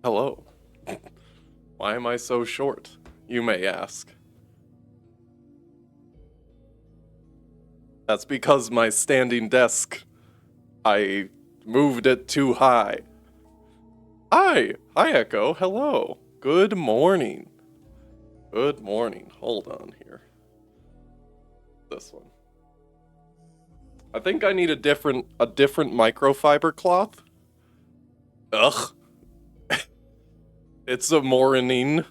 Hello. Why am I so short, you may ask? That's because my standing desk, I moved it too high. Hi, Echo, hello. Good morning. Good morning. Hold on here. This one. I think I need a different microfiber cloth. Ugh. It's a morning.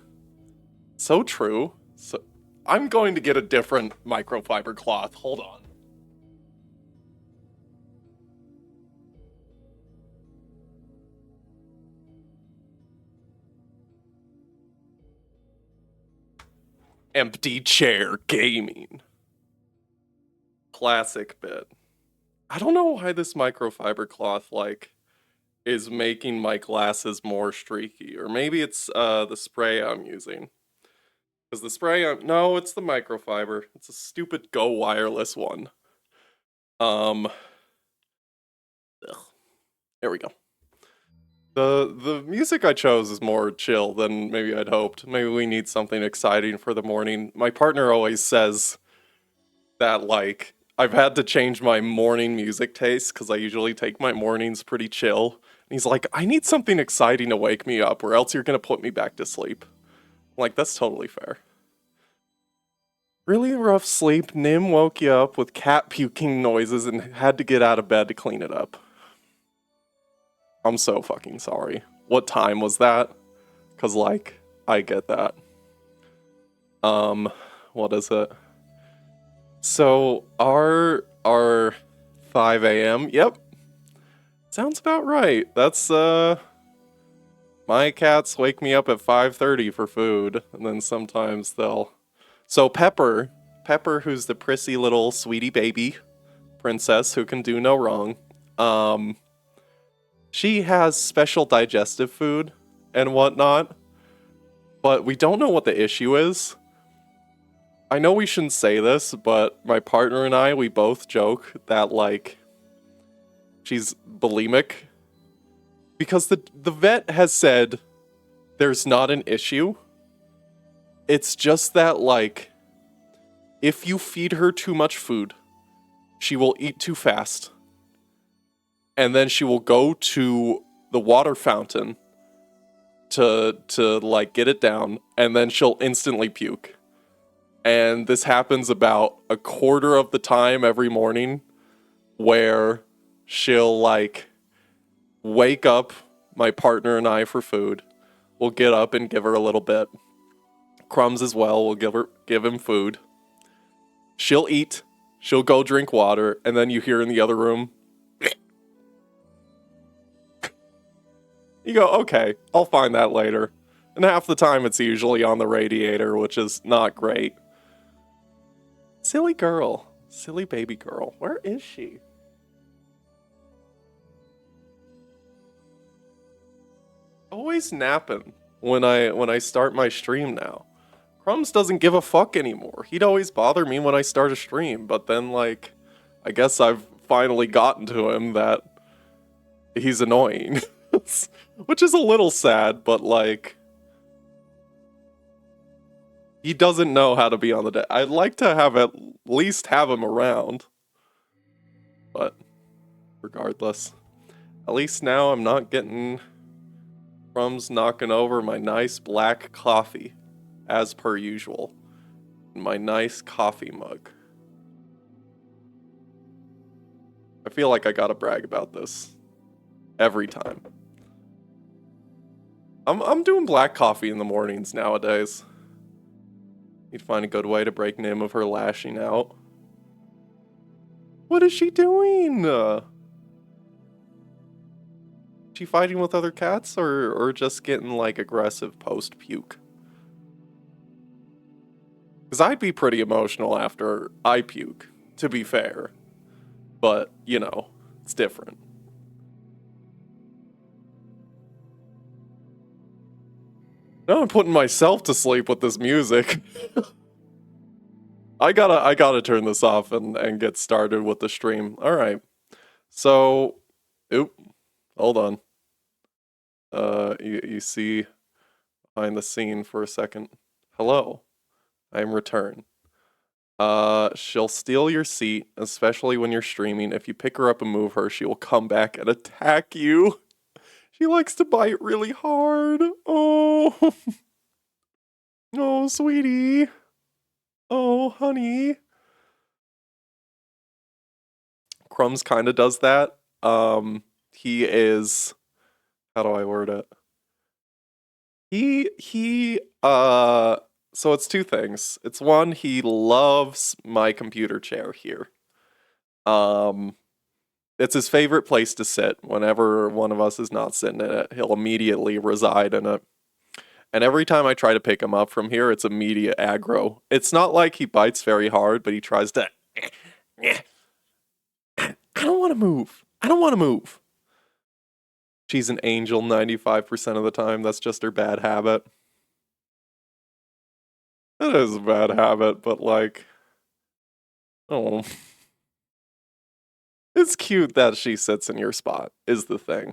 So true. So I'm going to get a different microfiber cloth. Hold on. Empty chair gaming. Classic bit. I don't know why this microfiber cloth, is making my glasses more streaky. Or maybe it's the spray I'm using. Because the spray no, it's the microfiber. It's a stupid Go wireless one. Ugh. There we go. The music I chose is more chill than maybe I'd hoped. Maybe we need something exciting for the morning. My partner always says that, I've had to change my morning music taste because I usually take my mornings pretty chill. And he's like, I need something exciting to wake me up or else you're going to put me back to sleep. I'm like, that's totally fair. Really rough sleep. Nim woke you up with cat puking noises and had to get out of bed to clean it up. I'm so fucking sorry. What time was that? Because, I get that. What is it? So, our 5 a.m., yep. Sounds about right. That's, my cats wake me up at 5:30 for food, and then sometimes they'll... So Pepper, who's the prissy little sweetie baby princess who can do no wrong, she has special digestive food and whatnot, but we don't know what the issue is. I know we shouldn't say this, but my partner and I, we both joke that, she's bulimic. Because the vet has said there's not an issue. It's just that, if you feed her too much food, she will eat too fast. And then she will go to the water fountain to get it down, and then she'll instantly puke. And this happens about a quarter of the time every morning, where she'll, wake up my partner and I for food. We'll get up and give her a little bit. Crumbs as well, we'll give him food. She'll eat, she'll go drink water, and then you hear in the other room, you go, okay, I'll find that later. And half the time it's usually on the radiator, which is not great. Silly girl. Silly baby girl. Where is she? Always napping when I start my stream now. Crumbs doesn't give a fuck anymore. He'd always bother me when I start a stream, but then, I guess I've finally gotten to him that he's annoying. Which is a little sad, but, he doesn't know how to be on the deck. I'd like to at least have him around. But, regardless. At least now I'm not getting Crumbs knocking over my nice black coffee, as per usual. My nice coffee mug. I feel like I gotta brag about this. Every time. I'm doing black coffee in the mornings nowadays. Need to find a good way to break Nim of her lashing out. What is she doing? She fighting with other cats or just getting aggressive post puke? Because I'd be pretty emotional after I puke, to be fair. But, it's different. Now I'm putting myself to sleep with this music. I gotta turn this off and get started with the stream. Alright. So, hold on. You see behind the scene for a second. Hello, I'm Return. She'll steal your seat, especially when you're streaming. If you pick her up and move her, she will come back and attack you. She likes to bite really hard. Oh, oh, sweetie. Oh, honey. Crumbs kind of does that. He is, how do I word it? So it's two things. It's one, he loves my computer chair here. It's his favorite place to sit. Whenever one of us is not sitting in it, he'll immediately reside in it. And every time I try to pick him up from here, it's immediate aggro. It's not like he bites very hard, but he tries to. I don't want to move. I don't want to move. She's an angel 95% of the time. That's just her bad habit. It is a bad habit, but like. Oh. It's cute that she sits in your spot, is the thing.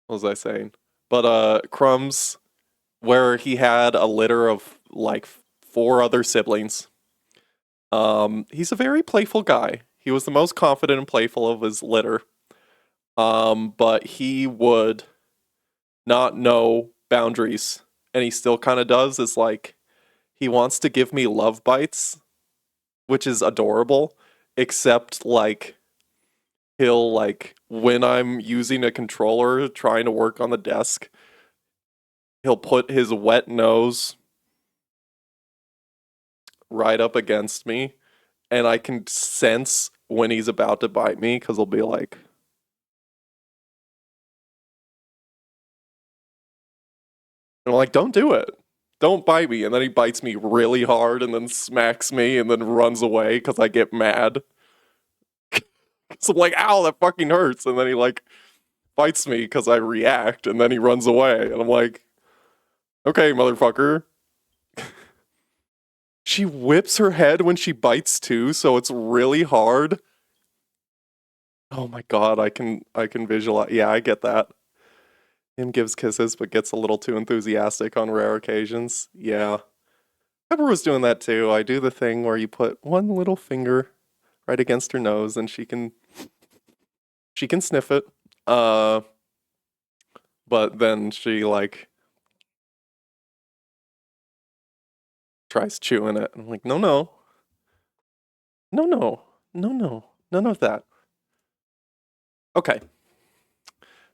What was I saying? But Crumbs, where he had a litter of like 4 other siblings. He's a very playful guy. He was the most confident and playful of his litter. But he would not know boundaries. And he still kind of does. It's like he wants to give me love bites, which is adorable, except like he'll like when I'm using a controller trying to work on the desk, he'll put his wet nose right up against me, and I can sense when he's about to bite me because he'll be like, and I'm like, don't do it. Don't bite me. And then he bites me really hard and then smacks me and then runs away because I get mad. So I'm like, ow, that fucking hurts. And then he like bites me because I react and then he runs away. And I'm like, okay, motherfucker. She whips her head when she bites too, so it's really hard. Oh my god, I can visualize. Yeah, I get that. Him gives kisses but gets a little too enthusiastic on rare occasions. Yeah. Pepper was doing that too. I do the thing where you put one little finger right against her nose and she can sniff it. But then she like tries chewing it. I'm like, no, no. No, no. No, no. None of that. Okay.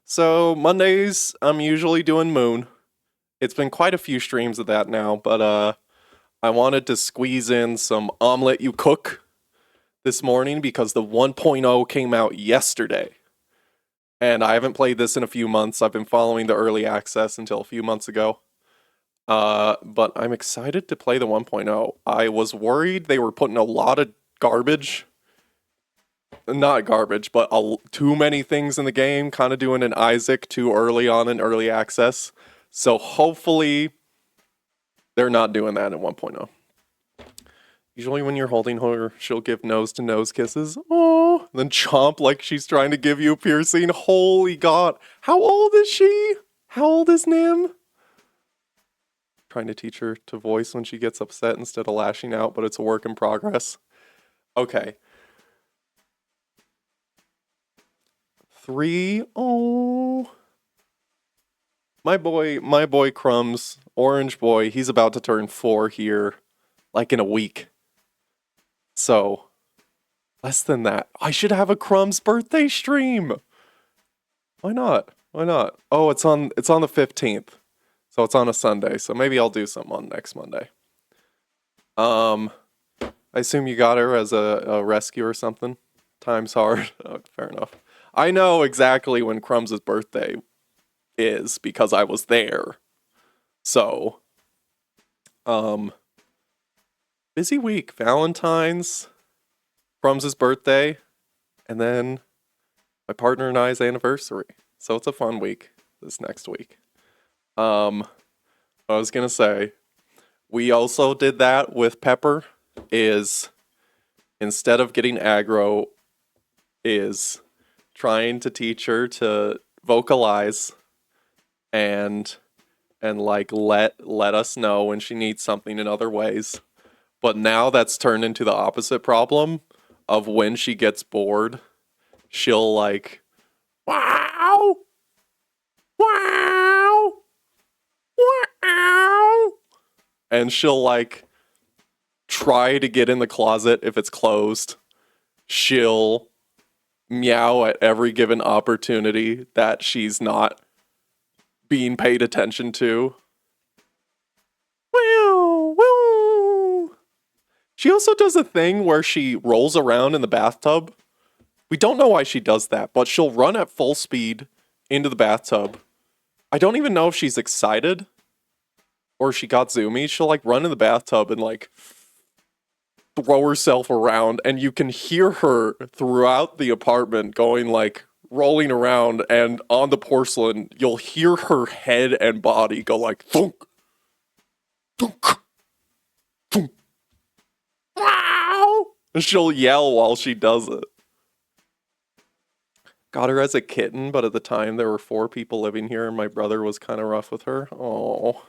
So Mondays, I'm usually doing Moon. It's been quite a few streams of that now, but I wanted to squeeze in some Omelet You Cook this morning because the 1.0 came out yesterday. And I haven't played this in a few months. I've been following the early access until a few months ago. But I'm excited to play the 1.0. I was worried they were putting a lot of garbage. Not garbage, but too many things in the game, kind of doing an Isaac too early on in early access. So hopefully they're not doing that in 1.0. Usually when you're holding her, she'll give nose-to-nose kisses. Oh, then chomp like she's trying to give you a piercing. Holy God. How old is she? How old is Nim? Trying to teach her to voice when she gets upset instead of lashing out, but it's a work in progress. Okay. 3. Oh. My boy Crumbs, Orange Boy, he's about to turn 4 here, like in a week. So, less than that. I should have a Crumbs birthday stream. Why not? Why not? Oh, it's on the 15th. So it's on a Sunday. So maybe I'll do something on next Monday. I assume you got her as a rescue or something. Time's hard. Oh, fair enough. I know exactly when Crumbs' birthday is because I was there. So, busy week. Valentine's, Crumbs' birthday, and then my partner and I's anniversary. So it's a fun week this next week. I was gonna say, we also did that with Pepper, is instead of getting aggro, is trying to teach her to vocalize and like let us know when she needs something in other ways. But now that's turned into the opposite problem of when she gets bored, she'll like, wow, wow, wow, and she'll like try to get in the closet if it's closed. She'll meow at every given opportunity that she's not being paid attention to. Wow, wow. She also does a thing where she rolls around in the bathtub. We don't know why she does that, but she'll run at full speed into the bathtub. I don't even know if she's excited or she got zoomy. She'll like run in the bathtub and like throw herself around, and you can hear her throughout the apartment going like rolling around, and on the porcelain you'll hear her head and body go like thunk, thunk, thunk, wow, and she'll yell while she does it. Got her as a kitten, but at the time there were 4 people living here and my brother was kind of rough with her. Oh,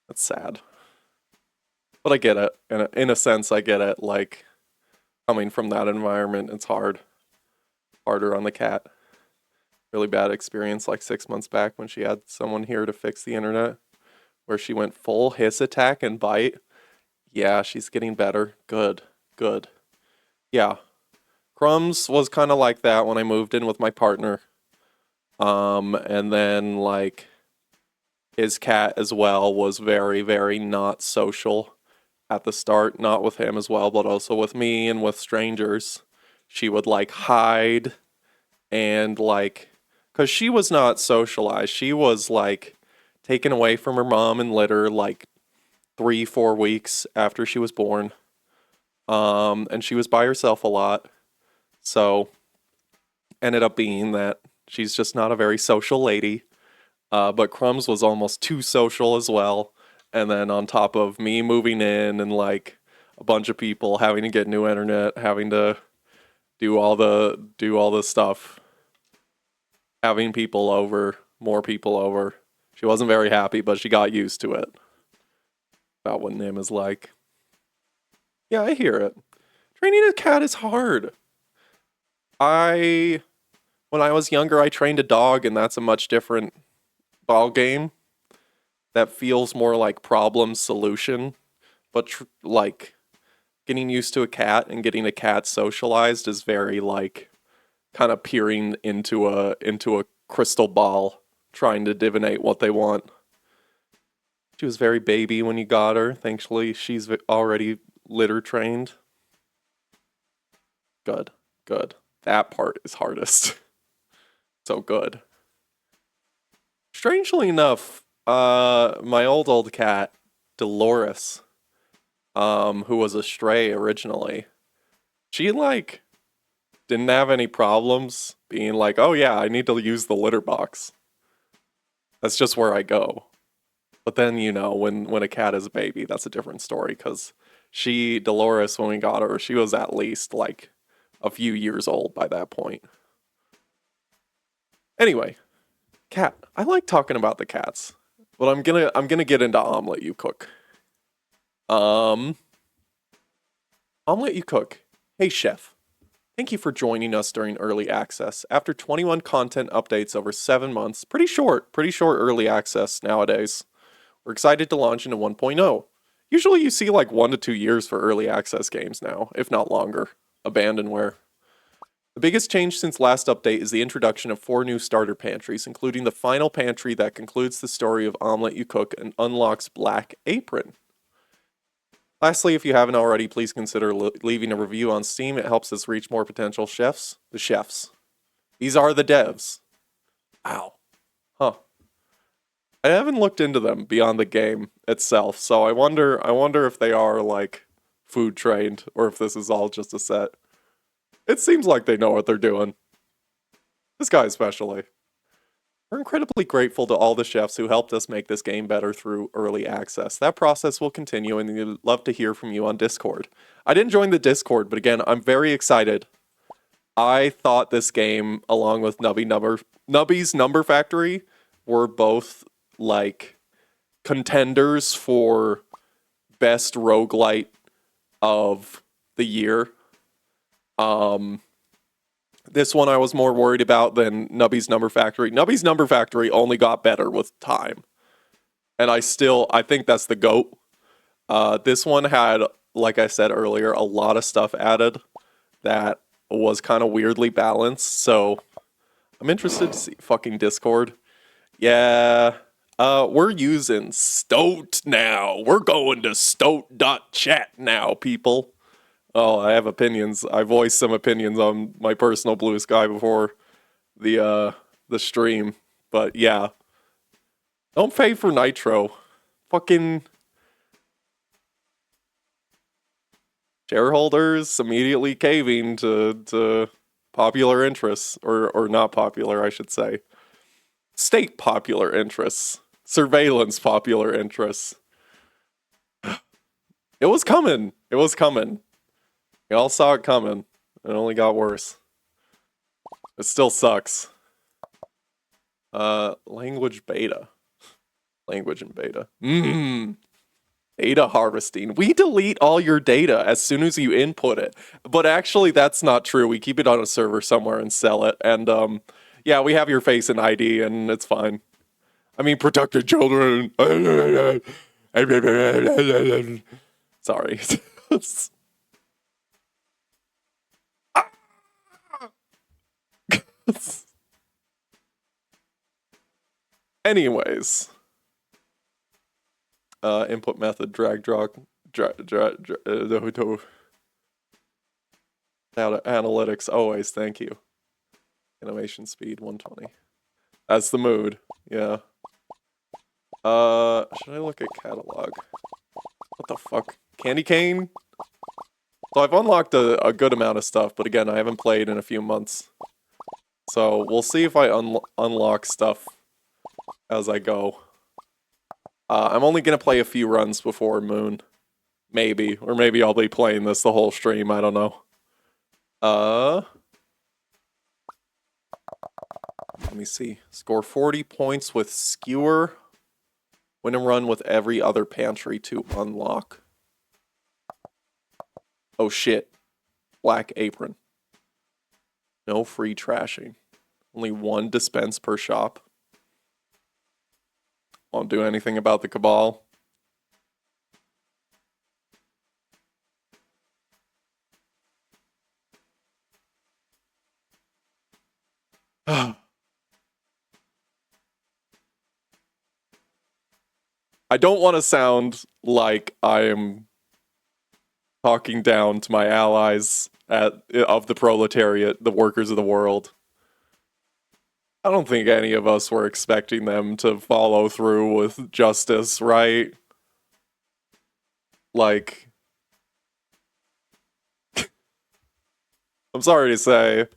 that's sad. But I get it. In a sense, I get it. Like, coming from that environment, it's hard. Harder on the cat. Really bad experience like 6 months back when she had someone here to fix the internet, where she went full hiss attack and bite. Yeah, she's getting better. Good. Good. Yeah. Crumbs was kind of like that when I moved in with my partner. And then, like, his cat as well was very, very not social at the start, not with him as well, but also with me and with strangers. She would like hide and like, because she was not socialized. She was like taken away from her mom and litter like 3-4 weeks after she was born. And she was by herself a lot. So ended up being that she's just not a very social lady. But Crumbs was almost too social as well. And then on top of me moving in and like a bunch of people having to get new internet, having to do all the stuff, having people over, more people over. She wasn't very happy, but she got used to it. About what Nim is like. Yeah, I hear it. Training a cat is hard. When I was younger, I trained a dog, and that's a much different ball game. That feels more like problem solution, but like getting used to a cat and getting a cat socialized is very like kind of peering into a crystal ball, trying to divinate what they want. She was very baby when you got her. Thankfully, she's already litter trained. Good, good. That part is hardest. So good. Strangely enough, my old cat, Dolores, who was a stray originally, she like didn't have any problems being like, oh yeah, I need to use the litter box. That's just where I go. But then, you know, when a cat is a baby, that's a different story, because Dolores, when we got her, she was at least like a few years old by that point. Anyway, cat. I like talking about the cats, but I'm gonna get into Omelet You Cook. Omelet You Cook. Hey chef. Thank you for joining us during early access. After 21 content updates over 7 months, pretty short early access nowadays. We're excited to launch into 1.0. Usually you see like 1 to 2 years for early access games now, if not longer. Abandonware. The biggest change since last update is the introduction of 4 new starter pantries, including the final pantry that concludes the story of Omelet You Cook and unlocks Black Apron. Lastly, if you haven't already, please consider leaving a review on Steam. It helps us reach more potential chefs. The chefs. These are the devs. Wow. Huh. I haven't looked into them beyond the game itself, so I wonder if they are like food trained or if this is all just a set. It seems like they know what they're doing. This guy especially. We're incredibly grateful to all the chefs who helped us make this game better through early access. That process will continue, and we'd love to hear from you on Discord. I didn't join the Discord, but again, I'm very excited I thought this game, along with Nubby's Number Factory, were both like contenders for best roguelite of the year. This one I was more worried about than Nubby's Number Factory. Nubby's Number Factory only got better with time. And I think that's the GOAT. This one had, like I said earlier, a lot of stuff added that was kind of weirdly balanced. So I'm interested to see fucking Discord. Yeah. We're using Stoat now. We're going to stoat.chat now, people. Oh, I have opinions. I voiced some opinions on my personal Blue Sky before the stream. But yeah. Don't pay for Nitro. Fucking shareholders immediately caving to popular interests. Or not popular, I should say. State popular interests. Surveillance popular interests. It was coming. It was coming. We all saw it coming. It only got worse. It still sucks. Language beta. Language and beta. Data harvesting. We delete all your data as soon as you input it. But actually, that's not true. We keep it on a server somewhere and sell it. And, yeah, we have your face and ID, and it's fine. I mean, protected children. Sorry. Anyways. Input method, drag, drop, analytics, always, thank you. Animation speed, 120. That's the mood, yeah. Should I look at catalog? What the fuck? Candy cane? So I've unlocked a good amount of stuff, but again, I haven't played in a few months. So we'll see if I unlock stuff as I go. I'm only gonna play a few runs before Moon. Maybe. Or maybe I'll be playing this the whole stream, I don't know. Let me see. Score 40 points with Skewer. Win a run with every other pantry to unlock. Oh shit. Black apron. No free trashing. Only one dispense per shop. Won't do anything about the cabal. I don't want to sound like I am talking down to my allies of the proletariat, the workers of the world. I don't think any of us were expecting them to follow through with justice, right? Like, I'm sorry to say, I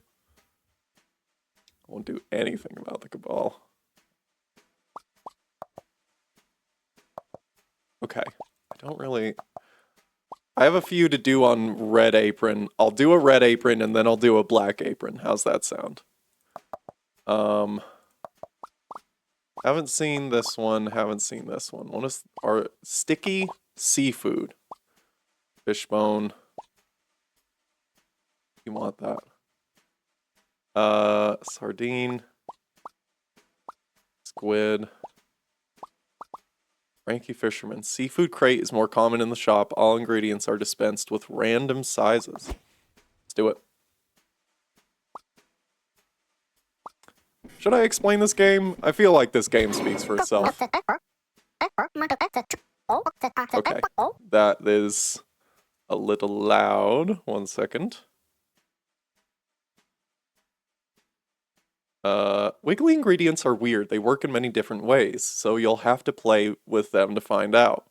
won't do anything about the cabal. Okay, I have a few to do on Red Apron. I'll do a Red Apron and then I'll do a Black Apron. How's that sound? Haven't seen this one, What is our sticky seafood? Fishbone. You want that. Sardine. Squid. Frankie Fisherman. Seafood crate is more common in the shop. All ingredients are dispensed with random sizes. Let's do it. Should I explain this game? I feel like this game speaks for itself. Okay, that is a little loud. 1 second. Wiggly ingredients are weird. They work in many different ways, so you'll have to play with them to find out.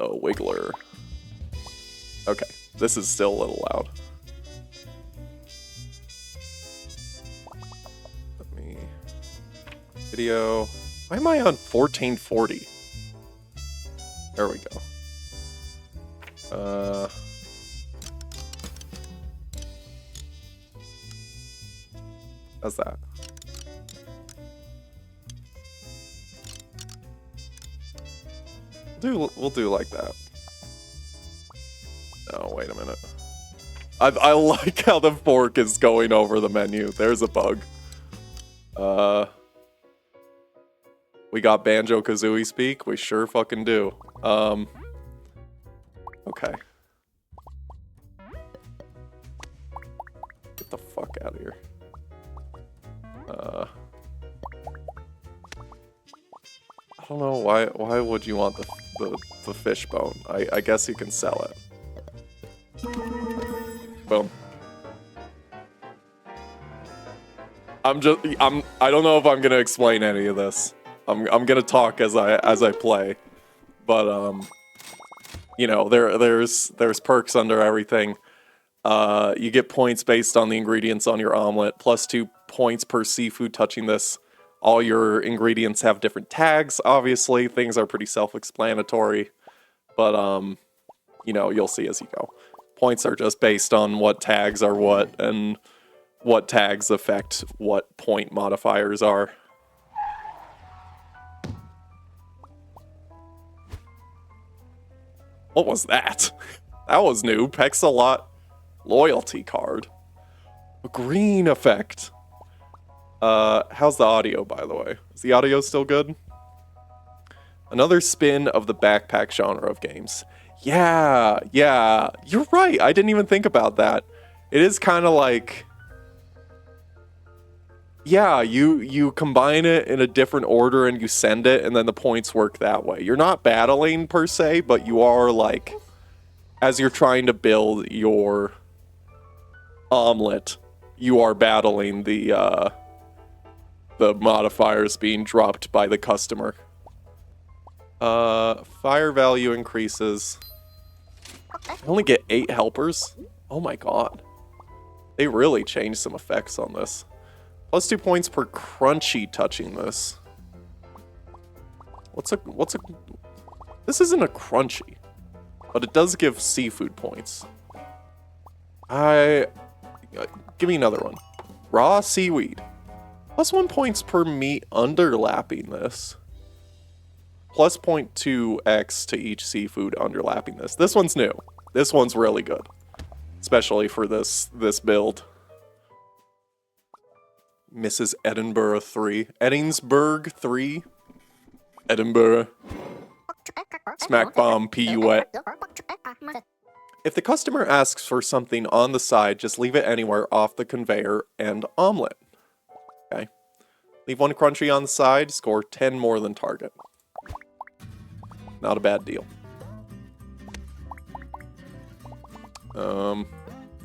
So, Wiggler. Okay, this is still a little loud. Video. Why am I on 1440? There we go. How's that? We'll do like that. Oh, wait a minute. I like how the fork is going over the menu. There's a bug. We got Banjo-Kazooie speak? We sure fucking do. Okay. Get the fuck out of here. I don't know, why would you want the fish bone? I guess you can sell it. Boom. I don't know if I'm gonna explain any of this. I'm gonna talk as I play. But you know, there's perks under everything. You get points based on the ingredients on your omelet, plus 2 points per seafood touching this. All your ingredients have different tags, obviously. Things are pretty self-explanatory. But, you know, you'll see as you go. Points are just based on what tags are what, and what tags affect what point modifiers are. What was that? That was new. Pexalot loyalty card. A green effect. How's the audio, by the way? Is the audio still good? Another spin of the backpack genre of games. Yeah, you're right. I didn't even think about that. It is kind of like... Yeah, you combine it in a different order and you send it, and then the points work that way. You're not battling, per se, but you are, like... As you're trying to build your omelet, you are battling the modifiers being dropped by the customer. Fire value increases. I only get 8 helpers? Oh my god. They really changed some effects on this. Plus 2 points per crunchy touching this. What's a... This isn't a crunchy. But it does give seafood points. Give me another one. Raw seaweed. Plus 1 points per meat underlapping this. Plus 0.2x to each seafood underlapping this. This one's new. This one's really good. Especially for this build. Mrs. Edinburgh 3. Eddingsburg 3. Edinburgh. Smack bomb, pee wet. If the customer asks for something on the side, just leave it anywhere off the conveyor and omelet. Okay. Leave 1 crunchy on the side, score 10 more than target. Not a bad deal.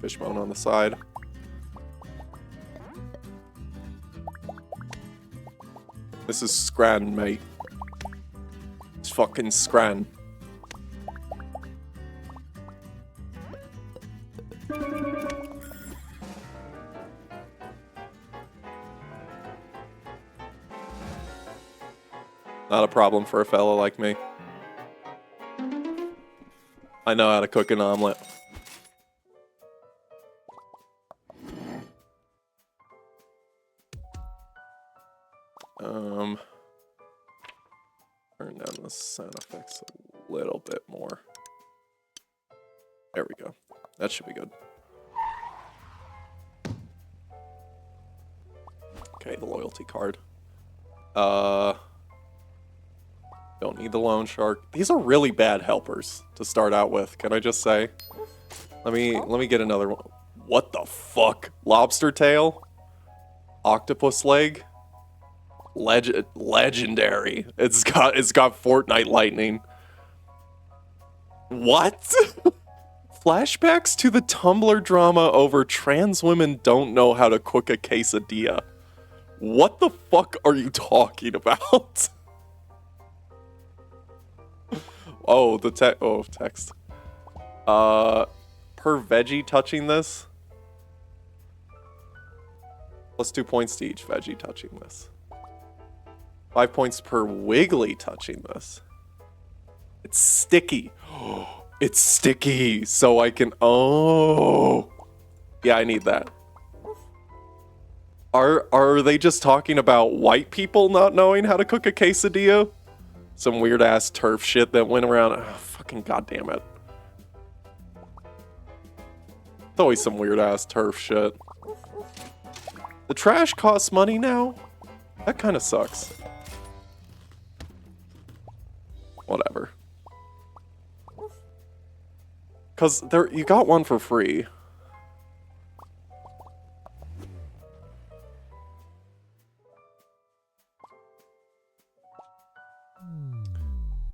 Fishbone on the side. This is Scran, mate. It's fucking Scran. Not a problem for a fella like me. I know how to cook an omelet. Turn down the sound effects a little bit more. There we go. That should be good. Okay, the loyalty card. Don't need the loan shark. These are really bad helpers to start out with, can I just say? Let me get another one. What the fuck? Lobster tail? Octopus leg? Legendary. It's got Fortnite lightning. What? Flashbacks to the Tumblr drama over trans women don't know how to cook a quesadilla. What the fuck are you talking about? Oh, text. Per veggie touching this. Plus 2 points to each veggie touching this. 5 points per wiggly touching this. It's sticky. It's sticky, so I can... Oh! Yeah, I need that. Are they just talking about white people not knowing how to cook a quesadilla? Some weird ass turf shit that went around. Oh, fucking goddamn it. It's always some weird ass turf shit. The trash costs money now? That kind of sucks. Whatever. Cause you got one for free.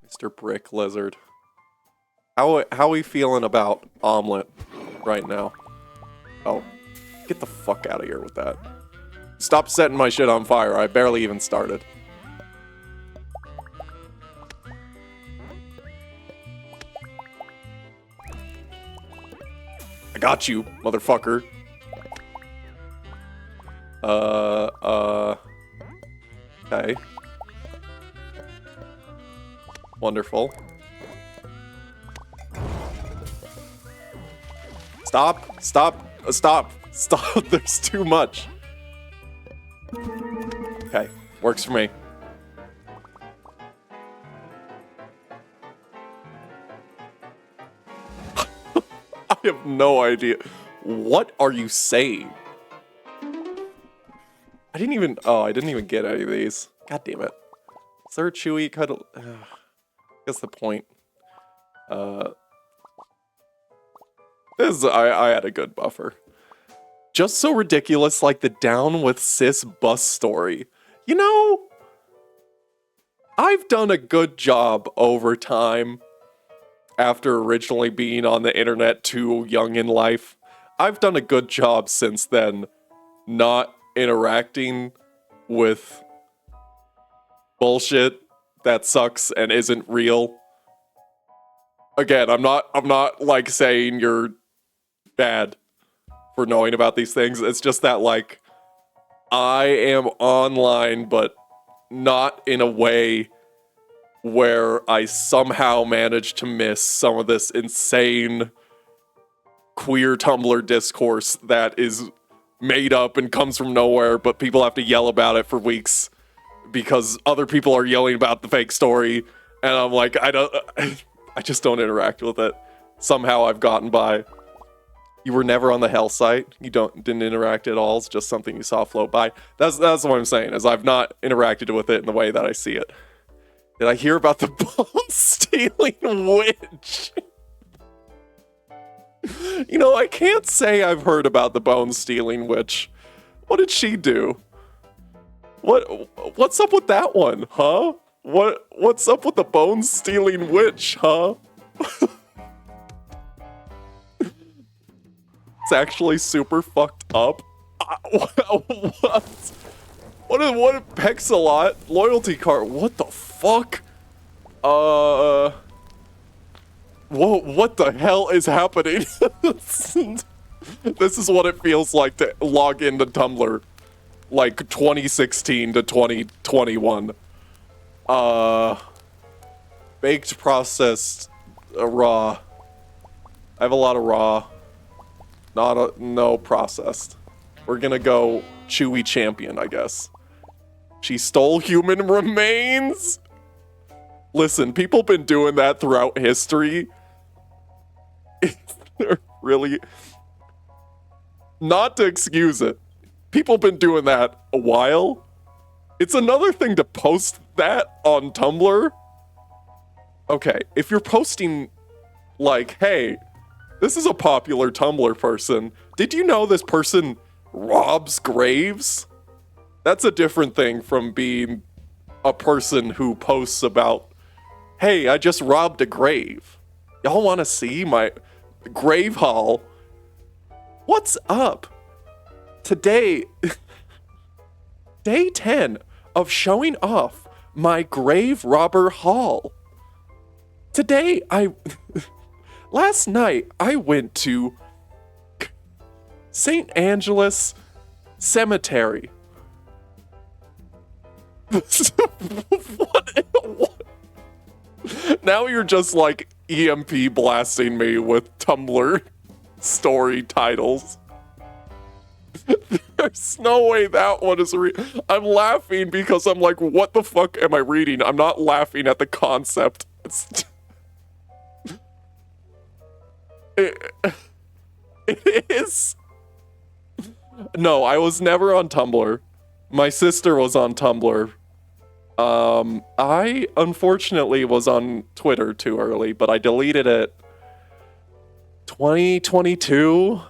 Mr. Brick Lizard. How we feeling about Omelet right now? Oh, get the fuck out of here with that. Stop setting my shit on fire. I barely even started. I got you, motherfucker. Okay. Wonderful. Stop, stop, stop, stop. There's too much. Okay, works for me. I have no idea. What are you saying? I didn't even get any of these. God damn it. Is there a chewy cuddle? That's the point. I had a good buffer. Just so ridiculous like the Down with Sis bus story. You know, I've done a good job over time after originally being on the internet too young in life. I've done a good job since then not interacting with bullshit that sucks and isn't real. Again, I'm not like saying you're bad for knowing about these things. It's just that like I am online but not in a way where I somehow managed to miss some of this insane queer Tumblr discourse that is made up and comes from nowhere, but people have to yell about it for weeks because other people are yelling about the fake story, and I'm like, I just don't interact with it. Somehow I've gotten by. You were never on the hell site. You didn't interact at all. It's just something you saw float by. That's what I'm saying, is I've not interacted with it in the way that I see it. Did I hear about the bone-stealing witch? You know, I can't say I've heard about the bone-stealing witch. What did she do? What's up with that one, huh? What's up with the bone-stealing witch, huh? It's actually super fucked up. What Pexalot loyalty card? What the fuck? Whoa, what the hell is happening? This is what it feels like to log into Tumblr. Like 2016 to 2021. Baked, processed, raw. I have a lot of raw. No processed. We're gonna go chewy champion, I guess. She stole human remains? Listen, people been doing that throughout history. Really? Not to excuse it. People been doing that a while. It's another thing to post that on Tumblr. Okay, if you're posting like, hey, this is a popular Tumblr person. Did you know this person robs graves? That's a different thing from being a person who posts about, hey, I just robbed a grave. Y'all want to see my grave haul? What's up? Today, day 10 of showing off my grave robber haul. Today, last night, I went to St. Angeles Cemetery. What? Now you're just like EMP blasting me with Tumblr story titles. There's no way that one is I'm laughing because I'm like, what the fuck am I reading? I'm not laughing at the concept. It is. No, I was never on Tumblr. My sister was on Tumblr. I unfortunately was on Twitter too early, but I deleted it 2022.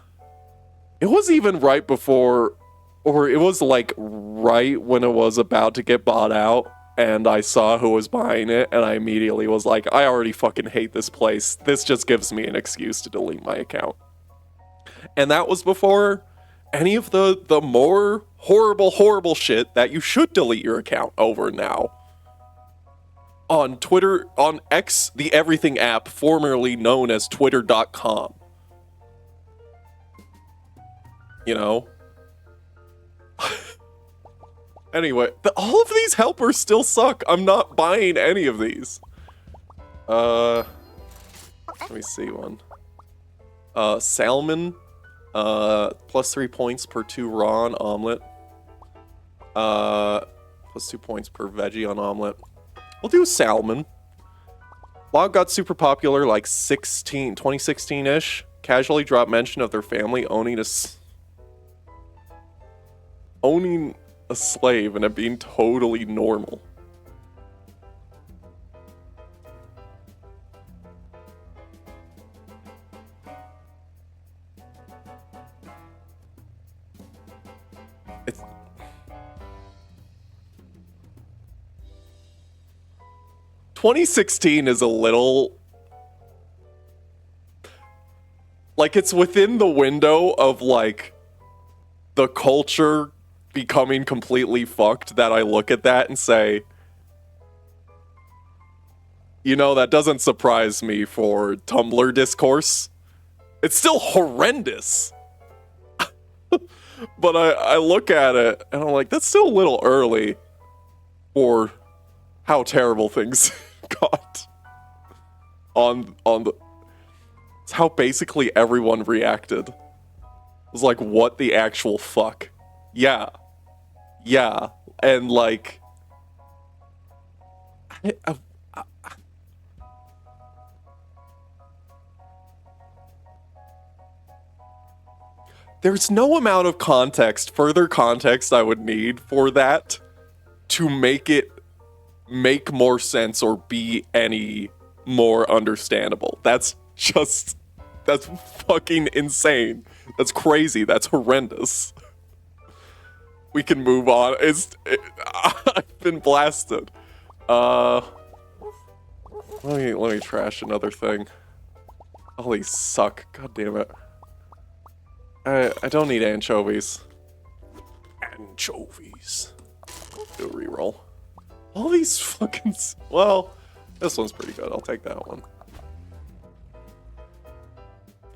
It was even right before, or it was like right when it was about to get bought out, and I saw who was buying it, and I immediately was like, I already fucking hate this place. This just gives me an excuse to delete my account. And that was before any of the more horrible shit that you should delete your account over now. On Twitter, on X, the everything app, formerly known as Twitter.com. You know? Anyway, all of these helpers still suck. I'm not buying any of these. Let me see one. Salmon. Plus 3 points per 2 raw on omelet. Plus 2 points per veggie on omelet. We'll do salmon. Log got super popular like 2016-ish. Casually dropped mention of their family owning a slave and it being totally normal. It's 2016 is a little like it's within the window of like the culture becoming completely fucked that I look at that and say, you know, that doesn't surprise me for Tumblr discourse. It's still horrendous. But I look at it and I'm like, that's still a little early for how terrible things got on the. It's how basically everyone reacted. It was like, what the actual fuck? Yeah, and like, there's no amount of further context I would need for that to make it make more sense or be any more understandable. That's fucking insane. That's crazy. That's horrendous. We can move on. I've been blasted. Let me trash another thing. Oh, these suck. God damn it. I don't need anchovies. Anchovies. Do a reroll. All these fucking... Well, this one's pretty good. I'll take that one.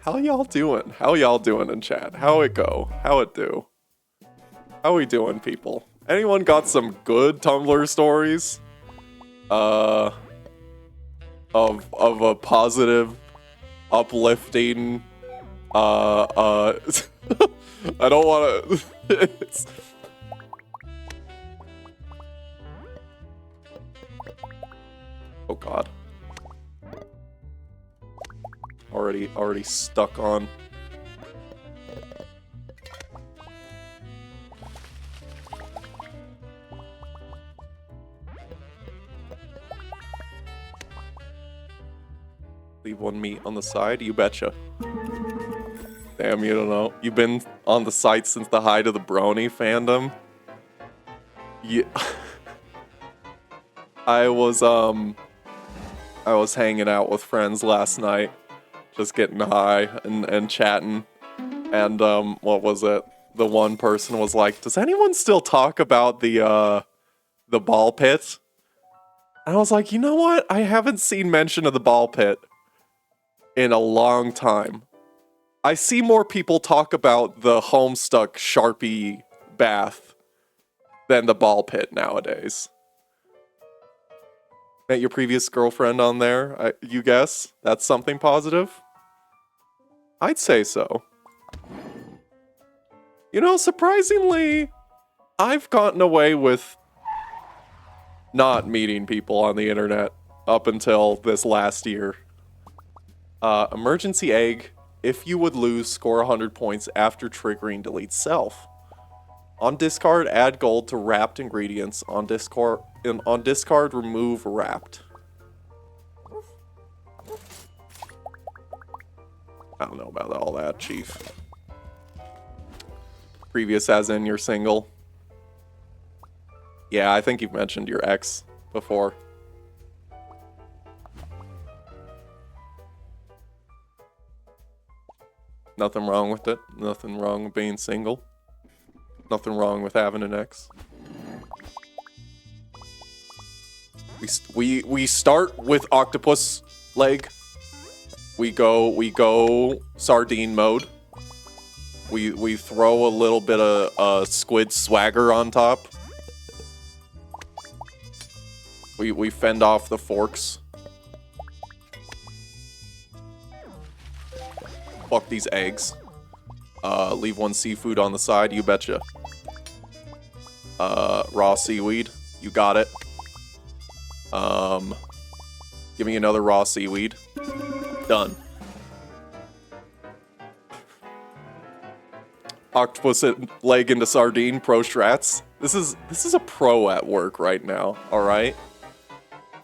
How y'all doing? How y'all doing in chat? How it go? How it do? How we doing, people? Anyone got some good Tumblr stories? Of a positive, uplifting, I don't want to... Oh god. Already stuck on. Leave one meat on the side, you betcha. Damn, you don't know. You've been on the site since the height of the brony fandom. Yeah. I was hanging out with friends last night, just getting high and chatting, and what was it? The one person was like, "Does anyone still talk about the ball pit?" And I was like, "You know what? I haven't seen mention of the ball pit in a long time. I see more people talk about the Homestuck Sharpie bath than the ball pit nowadays." Met your previous girlfriend on there, you guess? That's something positive? I'd say so. You know, surprisingly, I've gotten away with not meeting people on the internet up until this last year. Emergency egg. If you would lose, score 100 points after triggering delete self. On discard, add gold to wrapped ingredients. On discard, remove wrapped. I don't know about all that, Chief. Previous as in you're single. Yeah, I think you've mentioned your ex before. Nothing wrong with it. Nothing wrong with being single. Nothing wrong with having an ex. We start with octopus leg. We go sardine mode. We throw a little bit of squid swagger on top. We fend off the forks. Fuck these eggs. Leave one seafood on the side, you betcha. Raw seaweed, you got it. Give me another raw seaweed. Done. Octopus leg into sardine, pro strats. This is a pro at work right now, alright?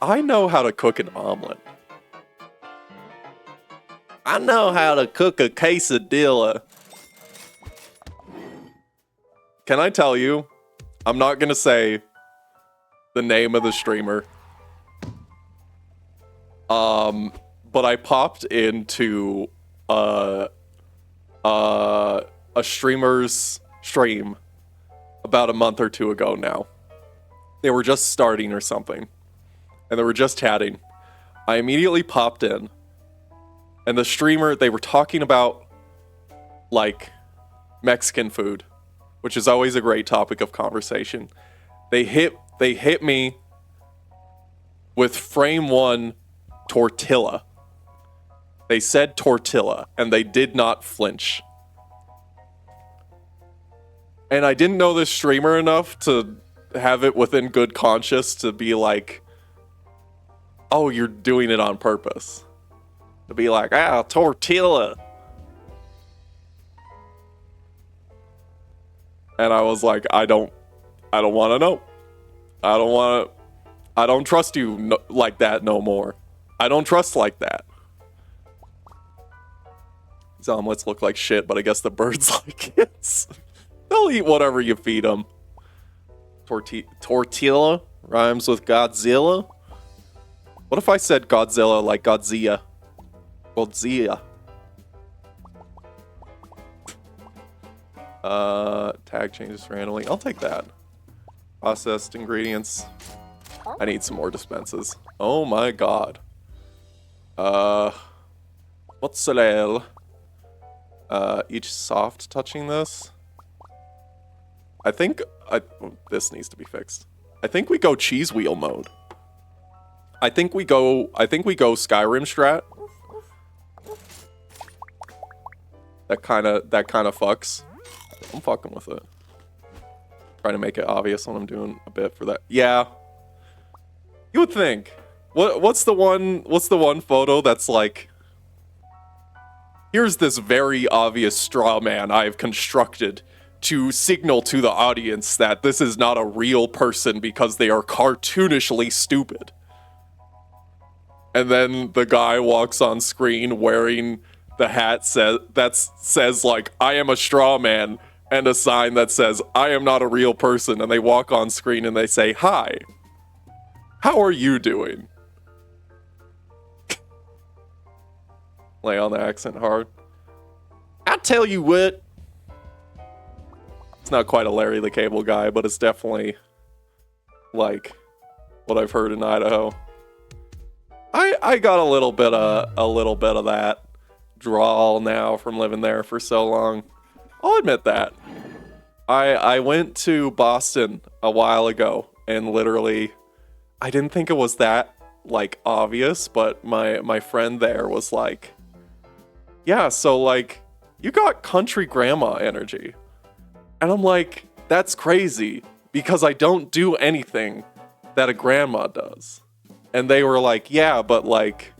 I know how to cook an omelet. I know how to cook a quesadilla. Can I tell you? I'm not gonna say the name of the streamer. But I popped into a streamer's stream about a month or two ago now. They were just starting or something, and they were just chatting. I immediately popped in, and the streamer, they were talking about, like, Mexican food, which is always a great topic of conversation. They hit me with frame one tortilla. They said tortilla, and they did not flinch. And I didn't know this streamer enough to have it within good conscience to be like, oh, you're doing it on purpose. To be like, tortilla. And I was like, I don't want to know. I don't trust you like that no more. I don't trust like that. These omelets look like shit, but I guess the birds like it. They'll eat whatever you feed them. Tortilla rhymes with Godzilla. What if I said Godzilla like Godzilla? Godzilla. Tag changes randomly. I'll take that. Processed ingredients. I need some more dispenses. Oh my god. Mozzarella. Each soft touching this. I think this needs to be fixed. I think we go cheese wheel mode. I think we go Skyrim strat. That kind of fucks. I'm fucking with it. Trying to make it obvious when I'm doing a bit for that. Yeah. You would think. What's the one photo that's like, here's this very obvious straw man I've constructed to signal to the audience that this is not a real person because they are cartoonishly stupid. And then the guy walks on screen wearing the hat that says like, I am a straw man, and a sign that says, I am not a real person, and they walk on screen and they say, hi. How are you doing? Lay on the accent hard. I tell you what. It's not quite a Larry the Cable Guy, but it's definitely like what I've heard in Idaho. I got a little bit of that drawl now from living there for so long. I'll admit that. I went to Boston a while ago, and literally, I didn't think it was that like obvious, but my friend there was like, yeah, so like you got country grandma energy. And I'm like, that's crazy, because I don't do anything that a grandma does. And they were like, yeah, but like,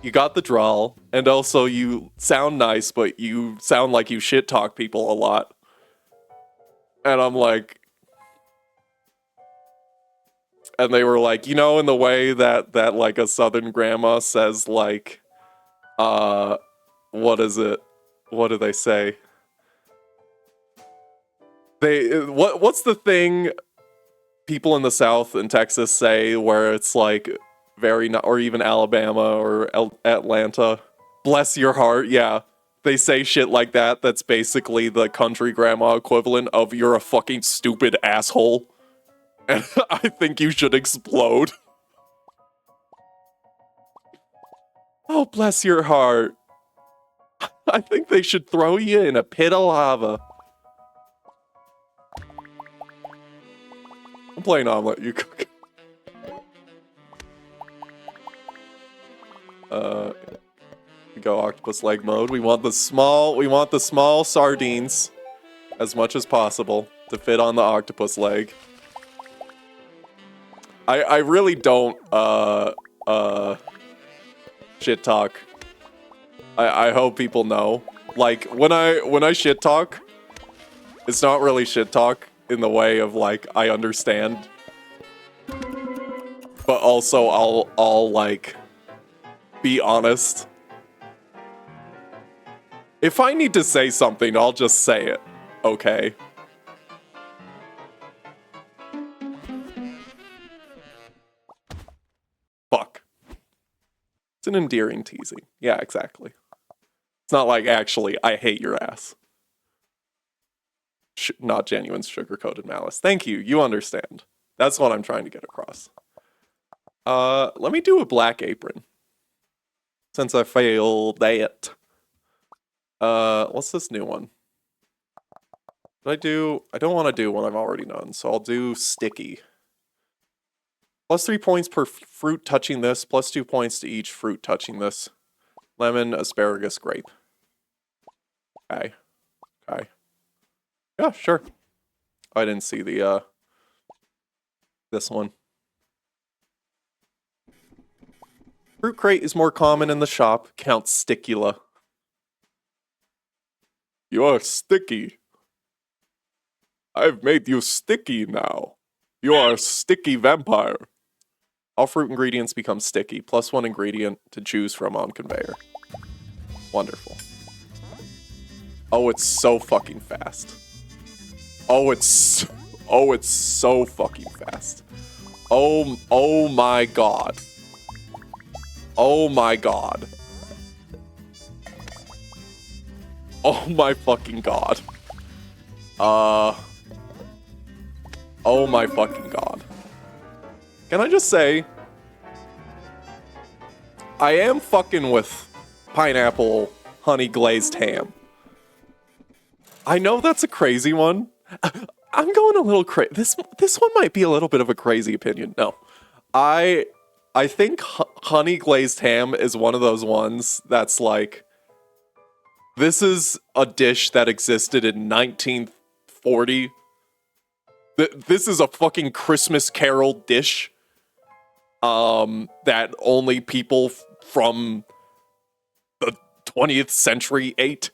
you got the drawl, and also you sound nice, but you sound like you shit talk people a lot. And I'm like, and they were like, you know, in the way that like a southern grandma says, like, what is it? What do they say? What's the thing people in the South and Texas say where it's like or even Alabama or Atlanta? Bless your heart, yeah. They say shit like that that's basically the country grandma equivalent of you're a fucking stupid asshole. And I think you should explode. Oh, bless your heart. I think they should throw you in a pit of lava. I'm playing Omelet You Cook. Go octopus leg mode. We want the small sardines as much as possible to fit on the octopus leg. I really don't shit talk. I hope people know. Like when I shit talk, it's not really shit talk in the way of like I understand. But also I'll like be honest. If I need to say something, I'll just say it, okay? Fuck. It's an endearing teasing. Yeah, exactly. It's not like, actually, I hate your ass. Not genuine sugar-coated malice. Thank you, you understand. That's what I'm trying to get across. Let me do a black apron. Since I failed that. What's this new one? I don't want to do one I've already done, so I'll do sticky. Plus 3 points per fruit touching this, plus 2 points to each fruit touching this. Lemon, asparagus, grape. Okay. Okay. Yeah, sure. I didn't see the, this one. Fruit crate is more common in the shop. Count sticula. You are sticky. I've made you sticky now. You are a sticky vampire. All fruit ingredients become sticky. Plus 1 ingredient to choose from on conveyor. Wonderful. Oh, it's so fucking fast. Oh, it's so fucking fast. Oh my god. Oh my god. Oh my fucking god. Oh my fucking god. Can I just say, I am fucking with pineapple honey glazed ham. I know that's a crazy one. I'm going a little crazy. This one might be a little bit of a crazy opinion. No. I think honey glazed ham is one of those ones that's like, this is a dish that existed in 1940. This is a fucking Christmas Carol dish that only people from the 20th century ate.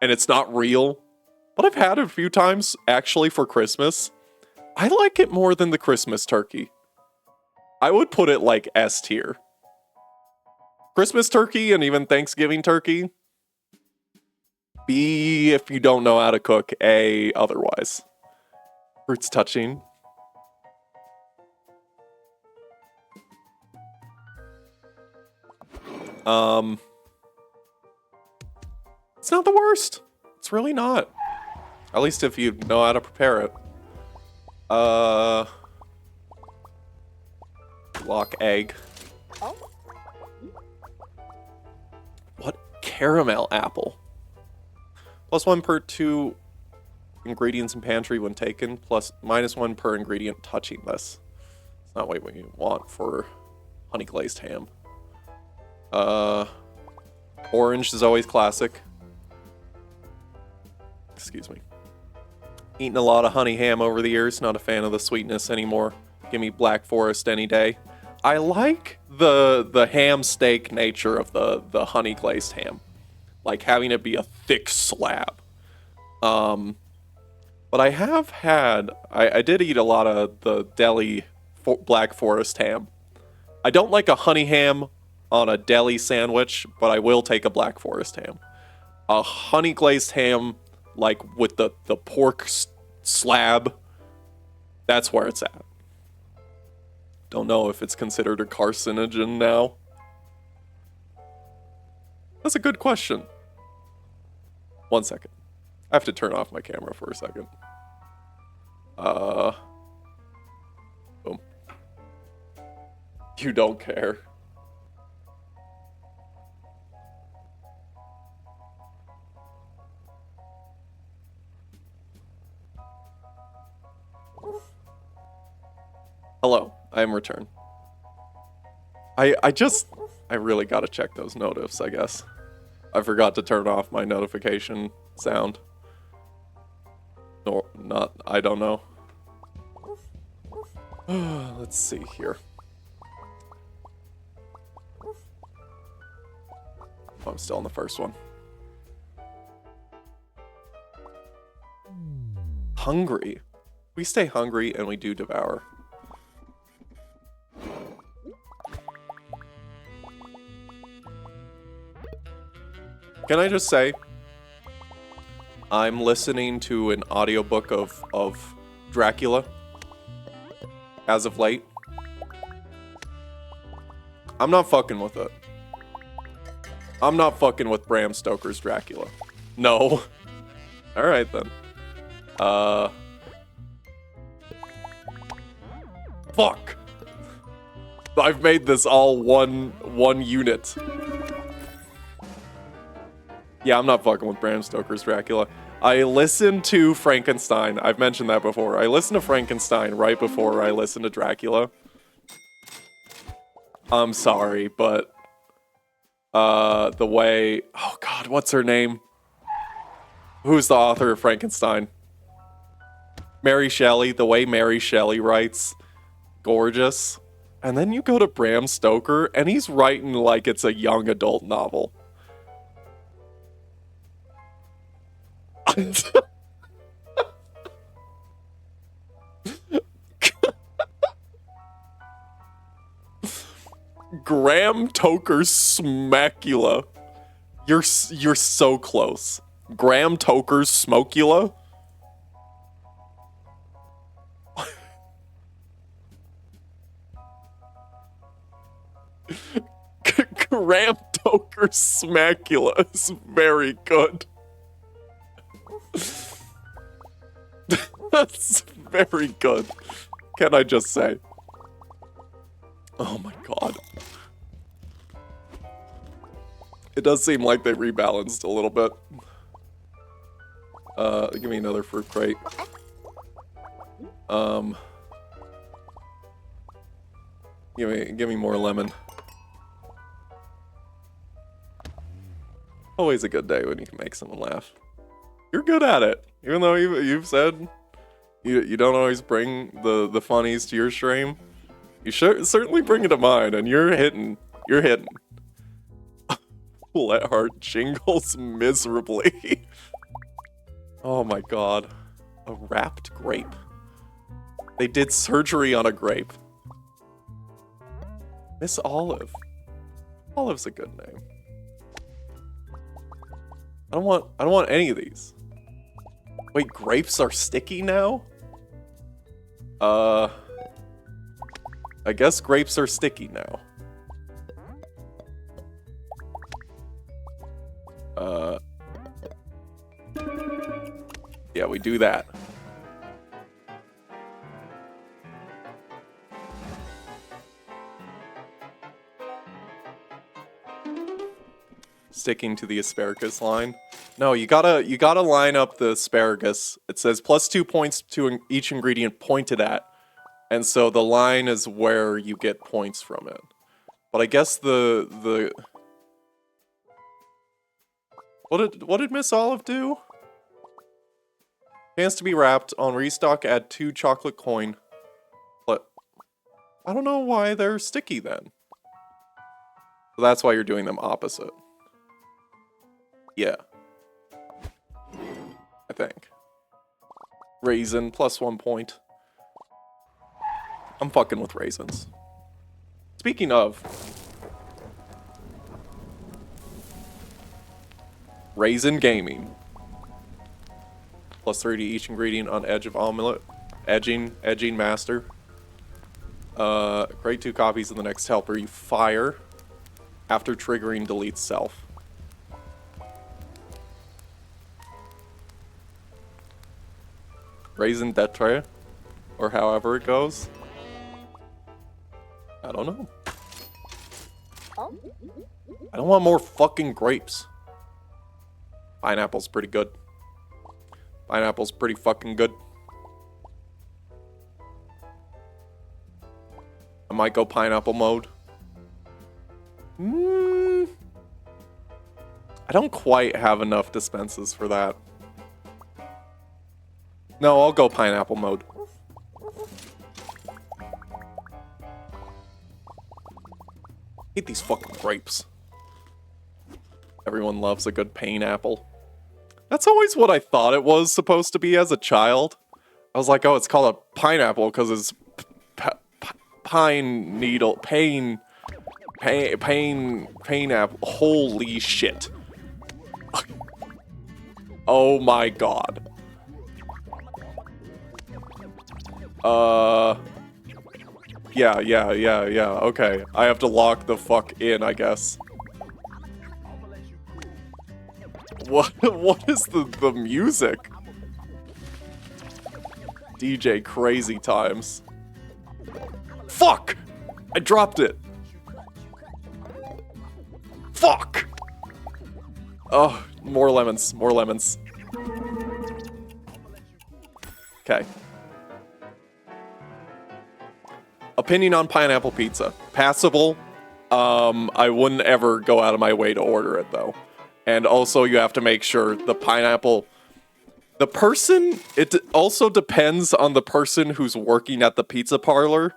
And it's not real. But I've had it a few times, actually, for Christmas. I like it more than the Christmas turkey. I would put it like S tier. Christmas turkey and even Thanksgiving turkey. B if you don't know how to cook. A otherwise. Fruits touching. It's not the worst. It's really not. At least if you know how to prepare it. Lock egg. What? Caramel apple. Plus 1 per 2 ingredients in pantry when taken. Plus -1 per ingredient touching this. It's not what you want for honey glazed ham. Orange is always classic. Excuse me. Eaten a lot of honey ham over the years. Not a fan of the sweetness anymore. Give me Black Forest any day. I like the ham steak nature of the honey glazed ham. Like having it be a thick slab. But I have had... I did eat a lot of the deli Black Forest ham. I don't like a honey ham on a deli sandwich, but I will take a Black Forest ham. A honey glazed ham, like with the pork slab, that's where it's at. Don't know if it's considered a carcinogen now. That's a good question. 1 second. I have to turn off my camera for a second. Boom. You don't care. Hello, I am returned. I really gotta check those notifs, I guess. I forgot to turn off my notification sound. No, not, I don't know. Let's see here. Oh, I'm still on the first one. Hungry. We stay hungry and we do devour. Can I just say, I'm listening to an audiobook of Dracula as of late. I'm not fucking with it. I'm not fucking with Bram Stoker's Dracula. No. Alright then. Fuck. I've made this all one unit. Yeah, I'm not fucking with Bram Stoker's Dracula. I listened to Frankenstein. I've mentioned that before. I listened to Frankenstein right before I listened to Dracula. I'm sorry, but... the way... Oh god, what's her name? Who's the author of Frankenstein? Mary Shelley. The way Mary Shelley writes. Gorgeous. And then you go to Bram Stoker, and he's writing like it's a young adult novel. Graham Toker Smacula. You're so close. Graham Toker's Smokula? Graham Toker Smacula is very good. That's very good. Can I just say? Oh my god. It does seem like they rebalanced a little bit. Give me another fruit crate. Give me more lemon. Always a good day when you can make someone laugh. You're good at it. Even though you've said you don't always bring the funnies to your stream. You certainly bring it to mine, and you're hitting. You're hitting. Let heart jingles miserably. Oh my god. A wrapped grape. They did surgery on a grape. Miss Olive. Olive's a good name. I don't want any of these. Wait, grapes are sticky now? I guess grapes are sticky now. Yeah, we do that. Sticking to the asparagus line. No, you gotta line up the asparagus. It says +2 points to each ingredient pointed at. And so the line is where you get points from it. But I guess the What did Miss Olive do? Chance to be wrapped. On restock, add 2 chocolate coin. But I don't know why they're sticky then. So that's why you're doing them opposite. Yeah. I think. Raisin, plus 1 point. I'm fucking with raisins. Speaking of... Raisin Gaming. Plus 3 to each ingredient on edge of omelet. Edging master. Create 2 copies of the next helper you fire. After triggering delete self. Raisin Detre. Or however it goes. I don't know. I don't want more fucking grapes. Pineapple's pretty good. Pineapple's pretty fucking good. I might go pineapple mode. I don't quite have enough dispenses for that. No, I'll go pineapple mode. Hate these fucking grapes. Everyone loves a good pineapple. That's always what I thought it was supposed to be as a child. I was like, oh, it's called a pineapple because it's pine needle, pain apple. Holy shit. Oh my god. Yeah, okay. I have to lock the fuck in, I guess. What is the music? DJ Crazy Times. Fuck! I dropped it. Fuck! Oh, more lemons, more lemons. Okay. Opinion on pineapple pizza. Passable. I wouldn't ever go out of my way to order it, though. And also, you have to make sure the pineapple... The person... It also depends on the person who's working at the pizza parlor.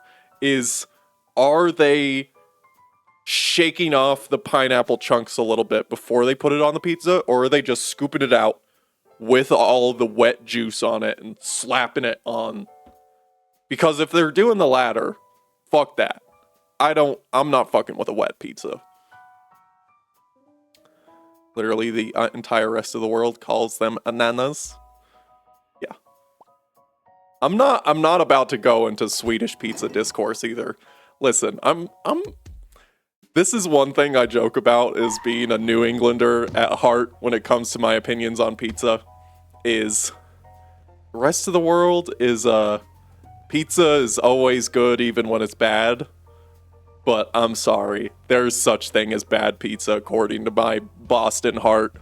Are they shaking off the pineapple chunks a little bit before they put it on the pizza? Or are they just scooping it out with all the wet juice on it and slapping it on? Because if they're doing the latter, fuck that. I'm not fucking with a wet pizza. Literally, the entire rest of the world calls them ananas. Yeah. I'm not about to go into Swedish pizza discourse either. Listen, this is one thing I joke about, is being a New Englander at heart when it comes to my opinions on pizza, is the rest of the world is, pizza is always good even when it's bad. But I'm sorry, there's such thing as bad pizza according to my Boston heart.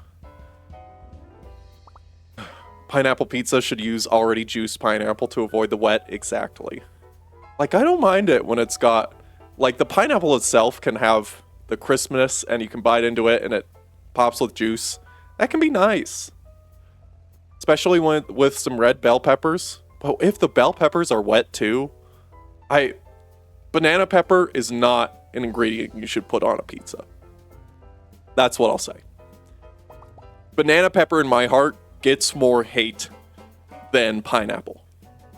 Pineapple pizza should use already juiced pineapple to avoid the wet. Exactly. Like, I don't mind it when it's got... Like, the pineapple itself can have the crispness and you can bite into it and it pops with juice. That can be nice. Especially with some red bell peppers. But if the bell peppers are wet too, banana pepper is not an ingredient you should put on a pizza. That's what I'll say. Banana pepper in my heart gets more hate than pineapple.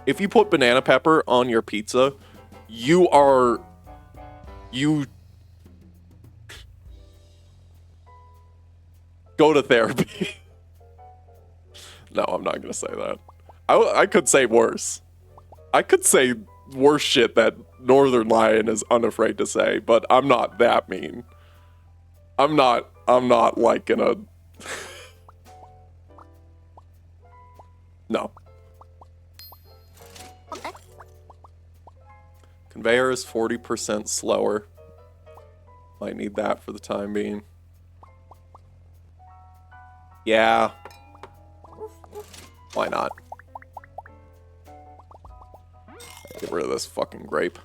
If you put banana pepper on your pizza, you go to therapy. No, I'm not gonna say that. I could say worse. I could say worse shit that Northern Lion is unafraid to say, but I'm not that mean. I'm not like gonna... No. Okay. Conveyor is 40% slower. Might need that for the time being. Yeah. Why not? Get rid of this fucking grape.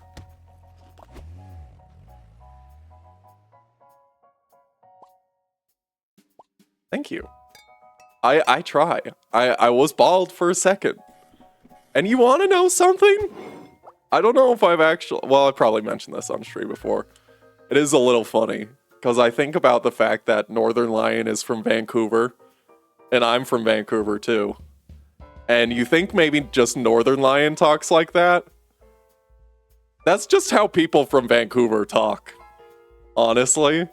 Thank you. I try. I was bald for a second. And you want to know something? I don't know if I've actually... Well, I probably mentioned this on stream before. It is a little funny, because I think about the fact that Northern Lion is from Vancouver, and I'm from Vancouver too. And you think maybe just Northern Lion talks like that? That's just how people from Vancouver talk. Honestly.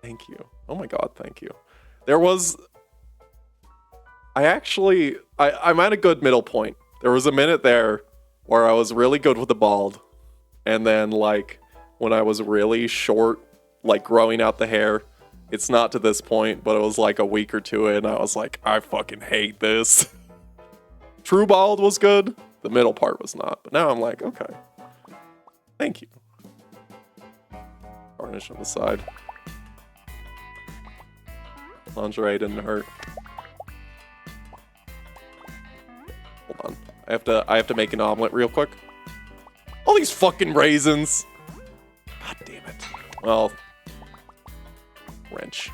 Thank you. Oh my god, thank you. There was... I'm at a good middle point. There was a minute there where I was really good with the bald. And then, like, when I was really short, like, growing out the hair, it's not to this point, but it was like a week or two in, I was like, I fucking hate this. True bald was good. The middle part was not. But now I'm like, okay. Thank you. Varnish on the side. Lingerie didn't hurt. Hold on. I have to make an omelet real quick. All these fucking raisins. God damn it. Well, wrench.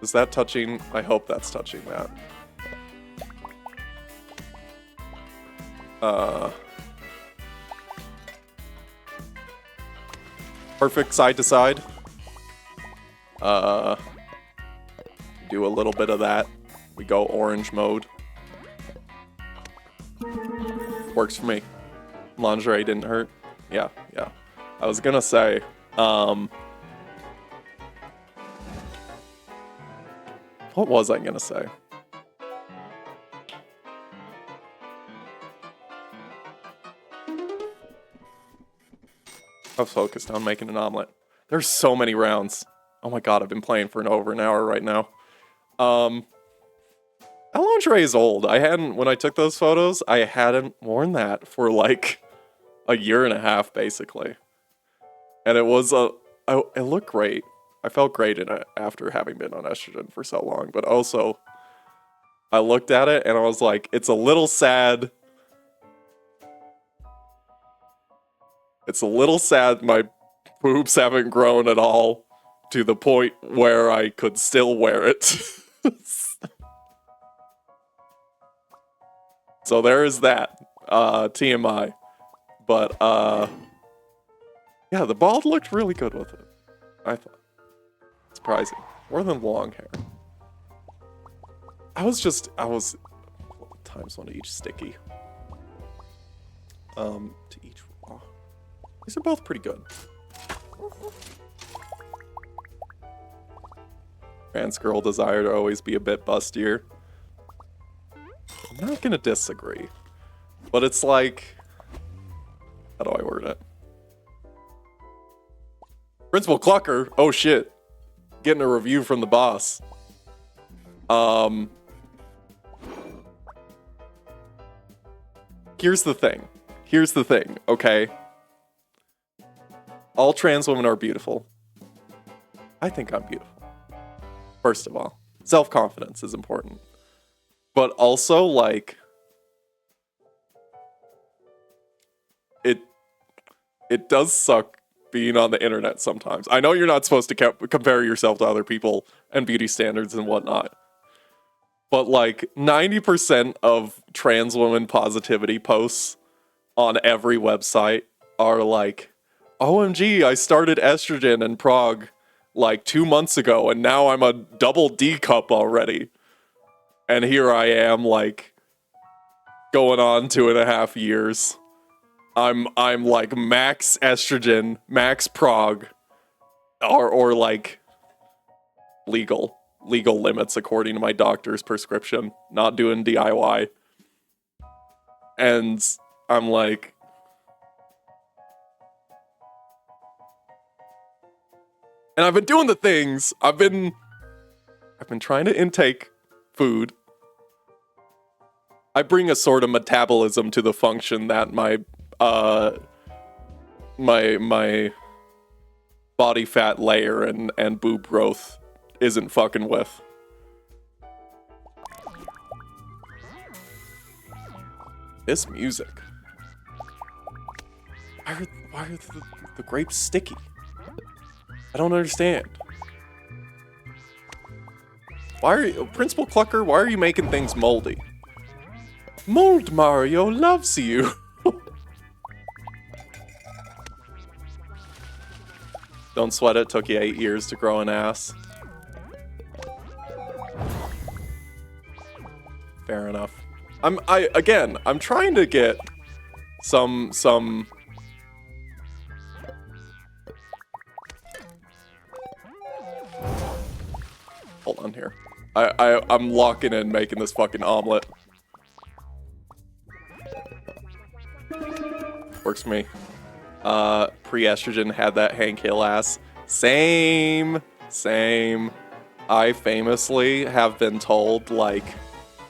Is that touching? I hope that's touching that. Perfect side to side. Do a little bit of that. We go orange mode. Works for me. Lingerie didn't hurt. Yeah. I was gonna say, what was I gonna say? I was focused on making an omelet. There's so many rounds. Oh my god, I've been playing for over an hour right now. That lingerie is old. When I took those photos, I hadn't worn that for like a year and a half, basically. And it was it looked great. I felt great in it after having been on estrogen for so long. But also, I looked at it and I was like, it's a little sad. It's a little sad my boobs haven't grown at all to the point where I could still wear it. So there is that. TMI. But, yeah, the bald looked really good with it. I thought. Surprising. More than long hair. Times one to each sticky. To each raw. These are both pretty good. Trans girl desire to always be a bit bustier. I'm not gonna disagree. But it's like... How do I word it? Principal Clucker! Oh shit. Getting a review from the boss. Here's the thing, okay? All trans women are beautiful. I think I'm beautiful. First of all, self-confidence is important. But also, like, it does suck being on the internet sometimes. I know you're not supposed to compare yourself to other people and beauty standards and whatnot. But, like, 90% of trans woman positivity posts on every website are like, OMG, I started estrogen in Prague like 2 months ago, and now I'm a double D cup already. And here I am, like, going on 2.5 years. I'm like max estrogen, max Prague, or like legal limits according to my doctor's prescription. Not doing DIY. And I'm like, and I've been doing the things. I've been trying to intake food. I bring a sort of metabolism to the function that my body fat layer and boob growth isn't fucking with. This music. why are the grapes sticky? I don't understand. Why are you, Principal Clucker, why are you making things moldy? Mold Mario loves you. Don't sweat it, took you 8 years to grow an ass. Fair enough. I'm trying to get some hold on here. I'm locking in making this fucking omelet. Works for me. Pre-estrogen had that Hank Hill ass. Same. I famously have been told, like,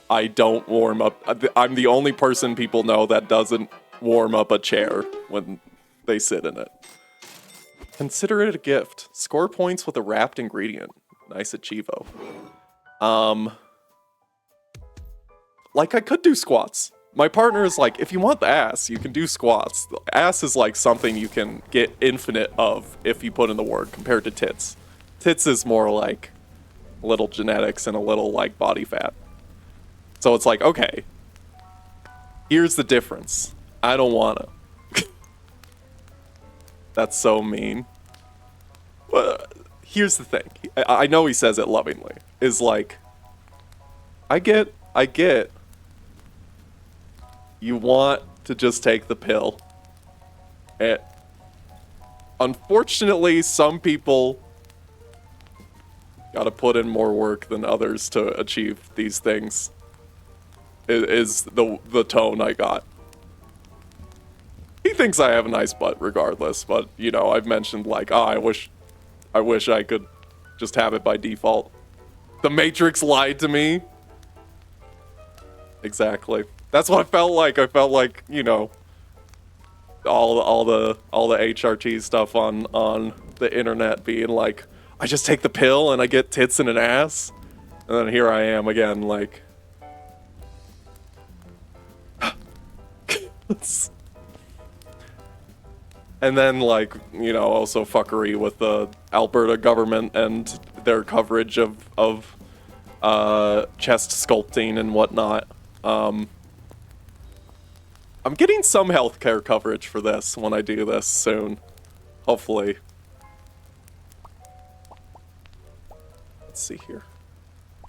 I don't warm up. I'm the only person people know that doesn't warm up a chair when they sit in it. Consider it a gift. Score points with a wrapped ingredient. Nice achievo. Like, I could do squats. My partner is like, if you want the ass, you can do squats. The ass is like something you can get infinite of if you put in the work compared to tits. Tits is more like a little genetics and a little like body fat. So it's like, okay, here's the difference. I don't wanna. That's so mean. Well, here's the thing. I know he says it lovingly. Is like, I get. You want to just take the pill. And unfortunately, some people gotta put in more work than others to achieve these things. Is the tone I got. He thinks I have a nice butt regardless, but you know, I've mentioned like, oh, I wish I could just have it by default. The Matrix lied to me. Exactly. That's what I felt like. I felt like, you know, all the HRT stuff on the internet being like, I just take the pill and I get tits and an ass. And then here I am again, like and then, like, you know, also fuckery with the Alberta government and their coverage of chest sculpting and whatnot. I'm getting some healthcare coverage for this when I do this soon. Hopefully. Let's see here.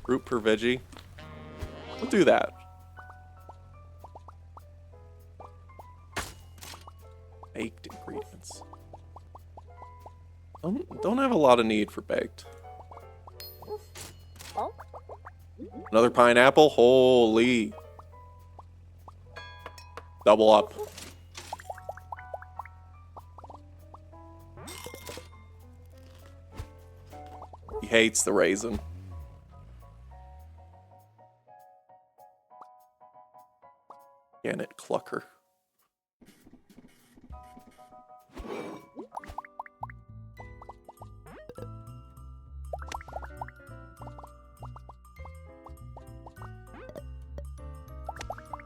Root per veggie. We'll do that. Baked ingredients. Don't have a lot of need for baked. Another pineapple? Holy. Double up. He hates the raisin. Janet Clucker.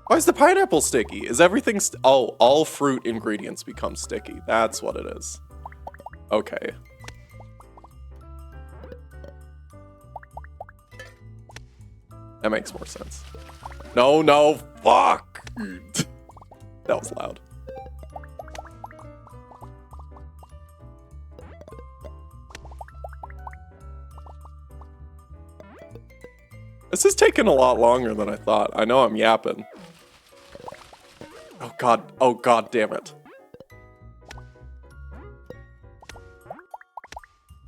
Why is the pineapple sticky? Is everything oh, all fruit ingredients become sticky. That's what it is. Okay. That makes more sense. No, fuck! That was loud. This is taking a lot longer than I thought. I know I'm yapping. Oh god damn it.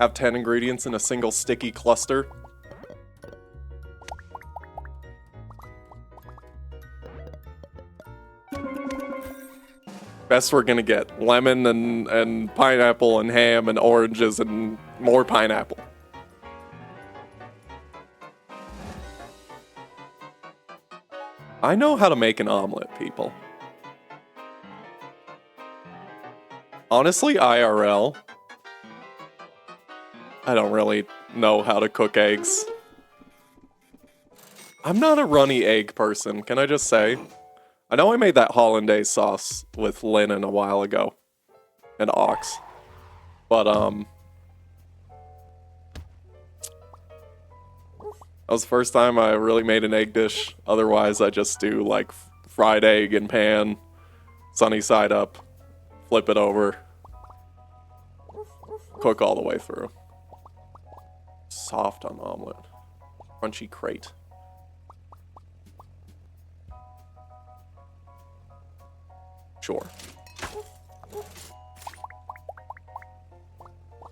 Have 10 ingredients in a single sticky cluster. Best we're gonna get. Lemon and pineapple and ham and oranges and more pineapple. I know how to make an omelet, people. Honestly, IRL, I don't really know how to cook eggs. I'm not a runny egg person, can I just say? I know I made that hollandaise sauce with Lennon a while ago. and ox. But, that was the first time I really made an egg dish. Otherwise, I just do, like, fried egg in pan, sunny side up, flip it over, cook all the way through. Soft on omelet. Crunchy crate. Sure.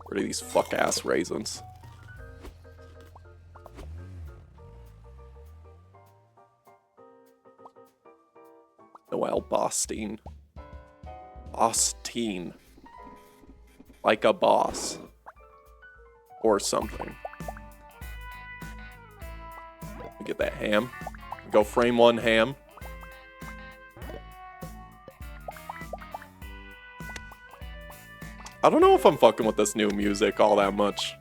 Where are these fuck-ass raisins? Noel Bosteen. Bosteen. Like a boss. Or something. Get that ham. Go frame one ham. I don't know if I'm fucking with this new music all that much.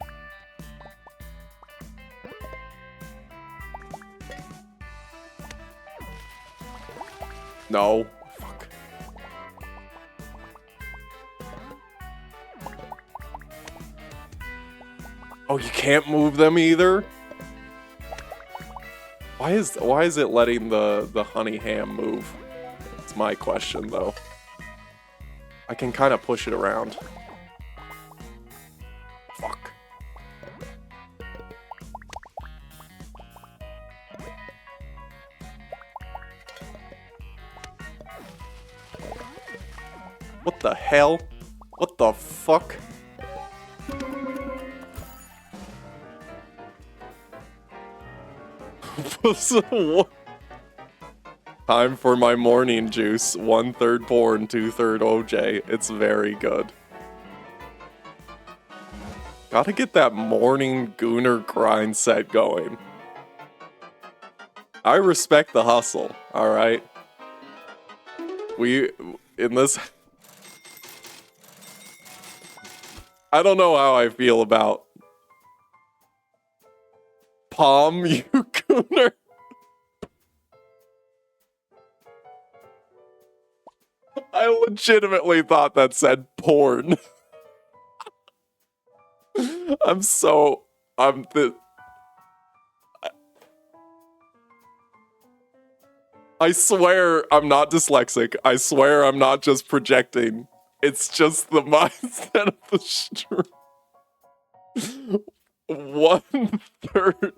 No. Fuck. Oh, you can't move them either? Why is it letting the honey ham move? That's my question, though. I can kind of push it around. Fuck. What the hell? What the fuck? Time for my morning juice. 1/3 porn, 2/3 OJ. It's very good. Gotta get that morning gooner grind set going. I respect the hustle, alright? In this... I don't know how I feel about... Palm, you gooner. I legitimately thought that said porn. I swear I'm not dyslexic. I swear I'm not just projecting. It's just the mindset of the stream. 1/3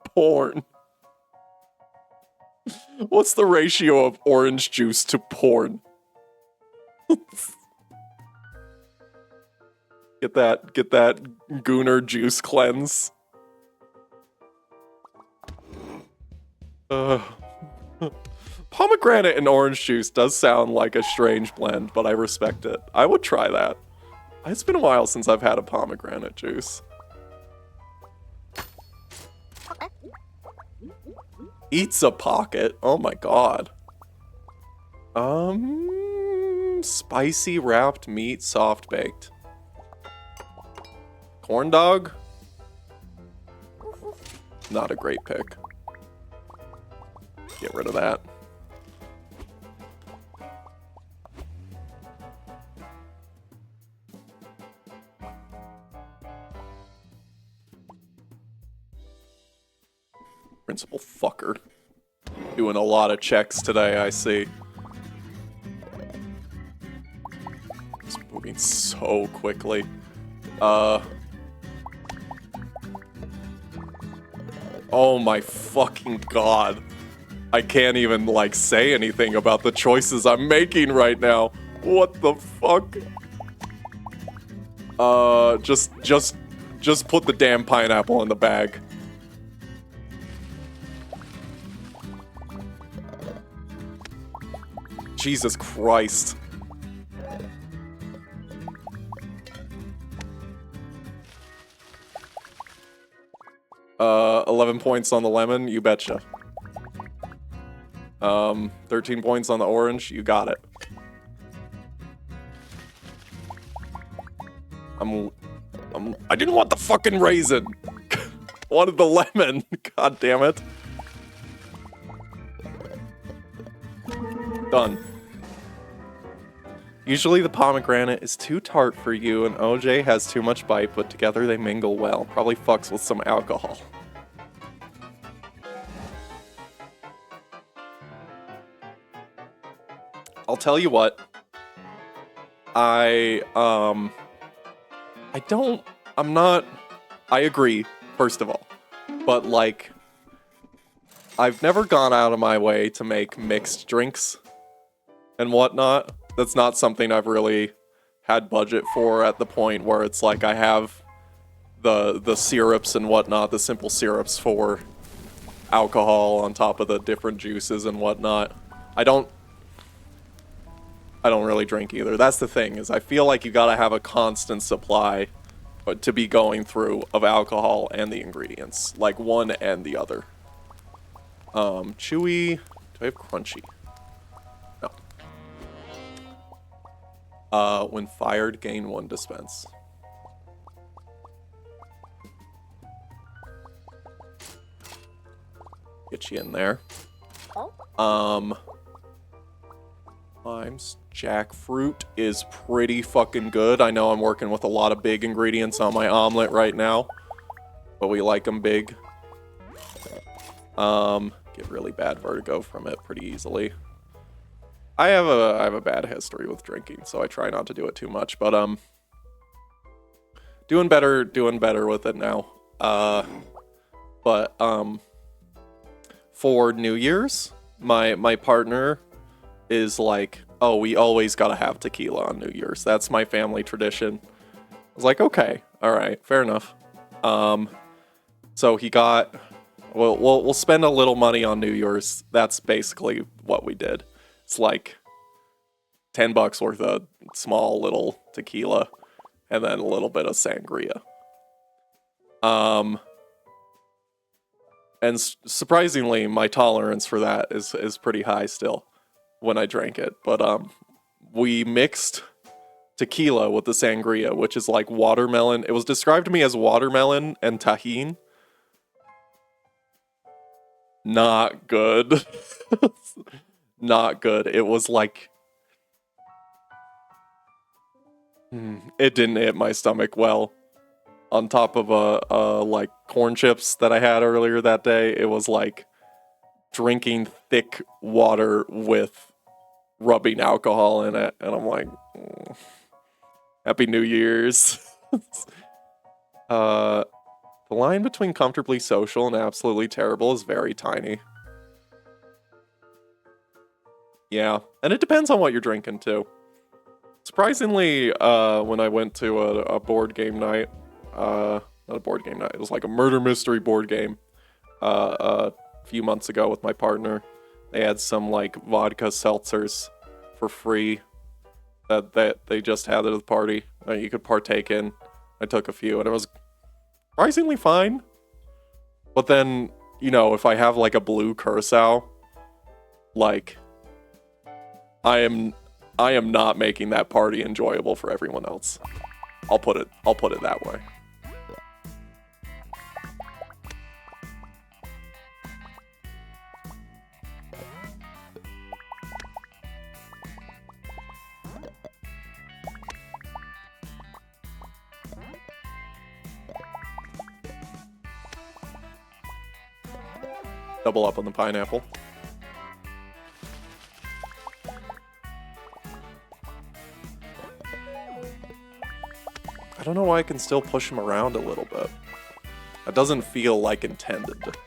porn. What's the ratio of orange juice to porn? Get that gooner juice cleanse. Pomegranate and orange juice does sound like a strange blend, but I respect it. I would try that. It's been a while since I've had a pomegranate juice. Eats a pocket. Oh my god. Spicy wrapped meat, soft baked. Corn dog? Not a great pick. Get rid of that. Principal fucker. Doing a lot of checks today, I see. It's moving so quickly. Oh my fucking god. I can't even, like, say anything about the choices I'm making right now. What the fuck? Just put the damn pineapple in the bag. Jesus Christ. Uh, 11 points on the lemon, you betcha. 13 points on the orange, you got it. I didn't want the fucking raisin. I wanted the lemon. God damn it. Done. Usually the pomegranate is too tart for you and OJ has too much bite, but together they mingle well. Probably fucks with some alcohol. I'll tell you what. I agree, first of all. But, like, I've never gone out of my way to make mixed drinks and whatnot. That's not something I've really had budget for at the point where it's like I have the syrups and whatnot, the simple syrups for alcohol on top of the different juices and whatnot. I don't really drink either. That's the thing, is I feel like you gotta have a constant supply to be going through of alcohol and the ingredients. Like one and the other. Chewy. Do I have crunchy? No. When fired, gain 1 dispense. Get you in there. Limes. Jackfruit is pretty fucking good. I know I'm working with a lot of big ingredients on my omelet right now, but we like them big. Get really bad vertigo from it pretty easily. I have a bad history with drinking, so I try not to do it too much, but doing better with it now. But for New Year's, my partner is like, oh, we always gotta have tequila on New Year's. That's my family tradition. I was like, okay, all right, fair enough. So he got, we'll spend a little money on New Year's. That's basically what we did. It's like $10 worth of small little tequila and then a little bit of sangria. And surprisingly, my tolerance for that is pretty high still when I drank it. But we mixed tequila with the sangria, which is like watermelon. It was described to me as watermelon and tahini. Not good. Not good. It was like... it didn't hit my stomach well. On top of like corn chips that I had earlier that day, it was like drinking thick water with rubbing alcohol in it, and I'm like, Happy New Year's. The line between comfortably social and absolutely terrible is very tiny. Yeah, and it depends on what you're drinking too. Surprisingly, when I went to a board game night, not a board game night, it was like a murder mystery board game, a few months ago with my partner, they had some like vodka seltzers for free that they just had at the party that you could partake in. I took a few and it was surprisingly fine. But then, you know, if I have like a blue curacao, like I am not making that party enjoyable for everyone else. I'll put it that way. Double up on the pineapple. I don't know why I can still push him around a little bit. That doesn't feel like intended.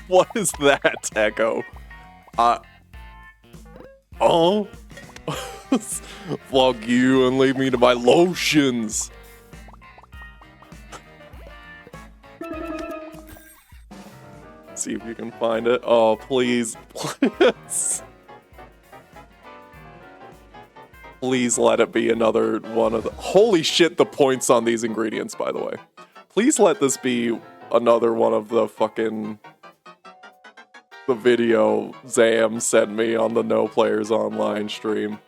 What is that, Echo? Oh? Vlog you and leave me to my lotions. See if you can find it. Oh, please. Please. Please let it be another one of the... Holy shit, the points on these ingredients, by the way. Please let this be another one of the fucking... the video Zam sent me on the No Players Online stream.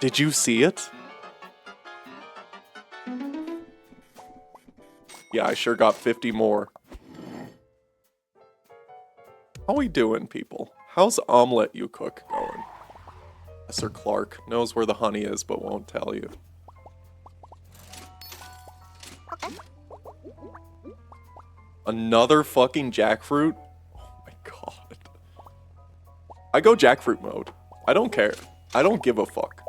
Did you see it? Yeah, I sure got 50 more. How we doing, people? How's Omelet You Cook going? Sir Clark knows where the honey is, but won't tell you. Another fucking jackfruit? Oh my god. I go jackfruit mode. I don't care. I don't give a fuck.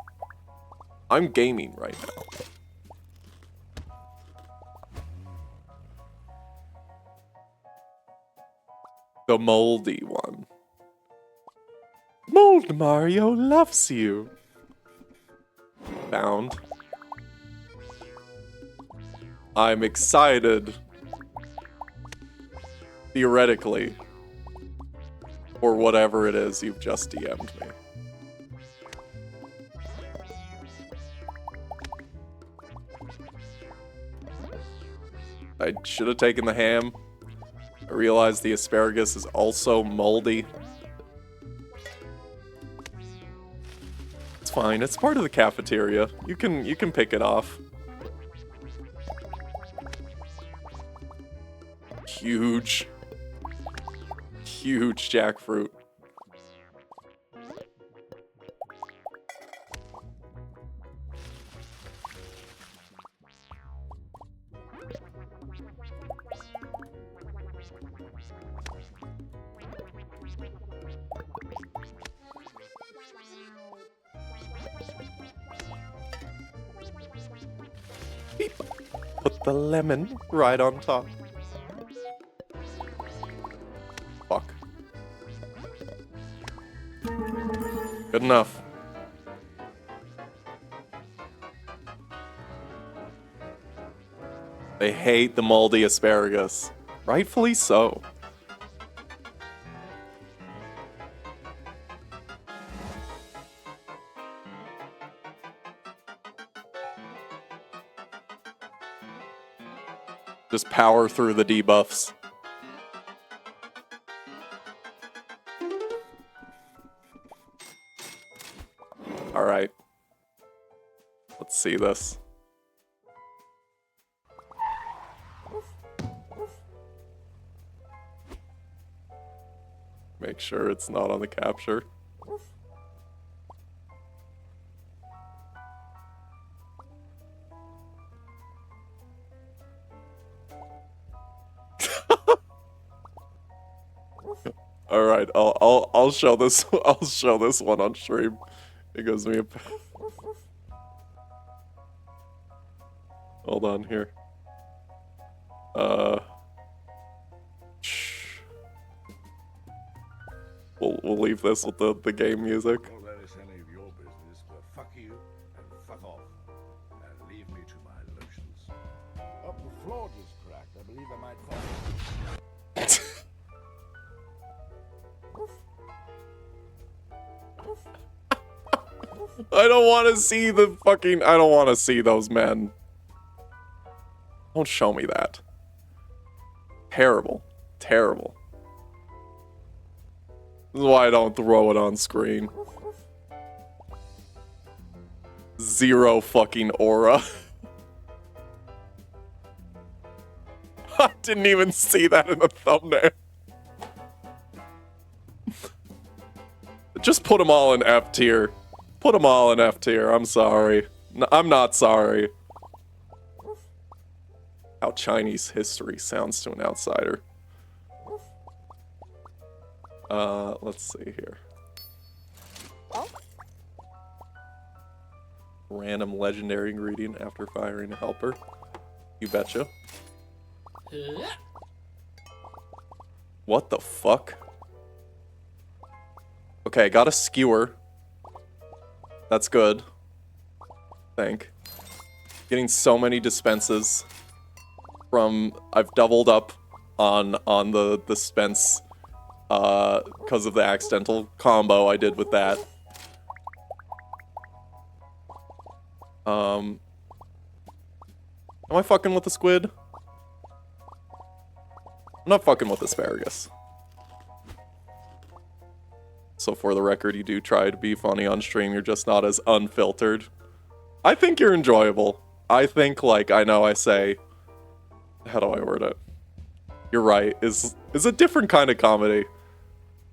I'm gaming right now. The moldy one. Mold Mario loves you. Found. I'm excited. Theoretically. Or whatever it is you've just DM'd me. I should have taken the ham. I realized the asparagus is also moldy. It's fine. It's part of the cafeteria. You can pick it off. Huge. Huge jackfruit. Beep. Put the lemon right on top. Fuck. Good enough. They hate the moldy asparagus. Rightfully so. Just power through the debuffs. Alright. Let's see this. Make sure it's not on the capture. All right, I'll show this. I'll show this one on stream. It gives me a. Hold on here. We'll leave this with the game music. Well, that is any of your business, but fuck you and fuck off. And leave me to my lotions. Oh, the floor just cracked. I believe I might fall. I don't want to see the fucking. I don't want to see those men. Don't show me that. Terrible. Terrible. This is why I don't throw it on screen. Zero fucking aura. I didn't even see that in the thumbnail. Just put them all in F tier. Put them all in F tier. I'm sorry. I'm not sorry. How Chinese history sounds to an outsider. Let's see here. Random legendary ingredient after firing a helper. You betcha. What the fuck? Okay, got a skewer. That's good. Getting so many dispenses from I've doubled up on the dispense because of the accidental combo I did with that. Am I fucking with the squid? I'm not fucking with asparagus. So for the record, you do try to be funny on stream, you're just not as unfiltered. I think you're enjoyable. I think, like, I know I say... How do I word it? You're right, is a different kind of comedy.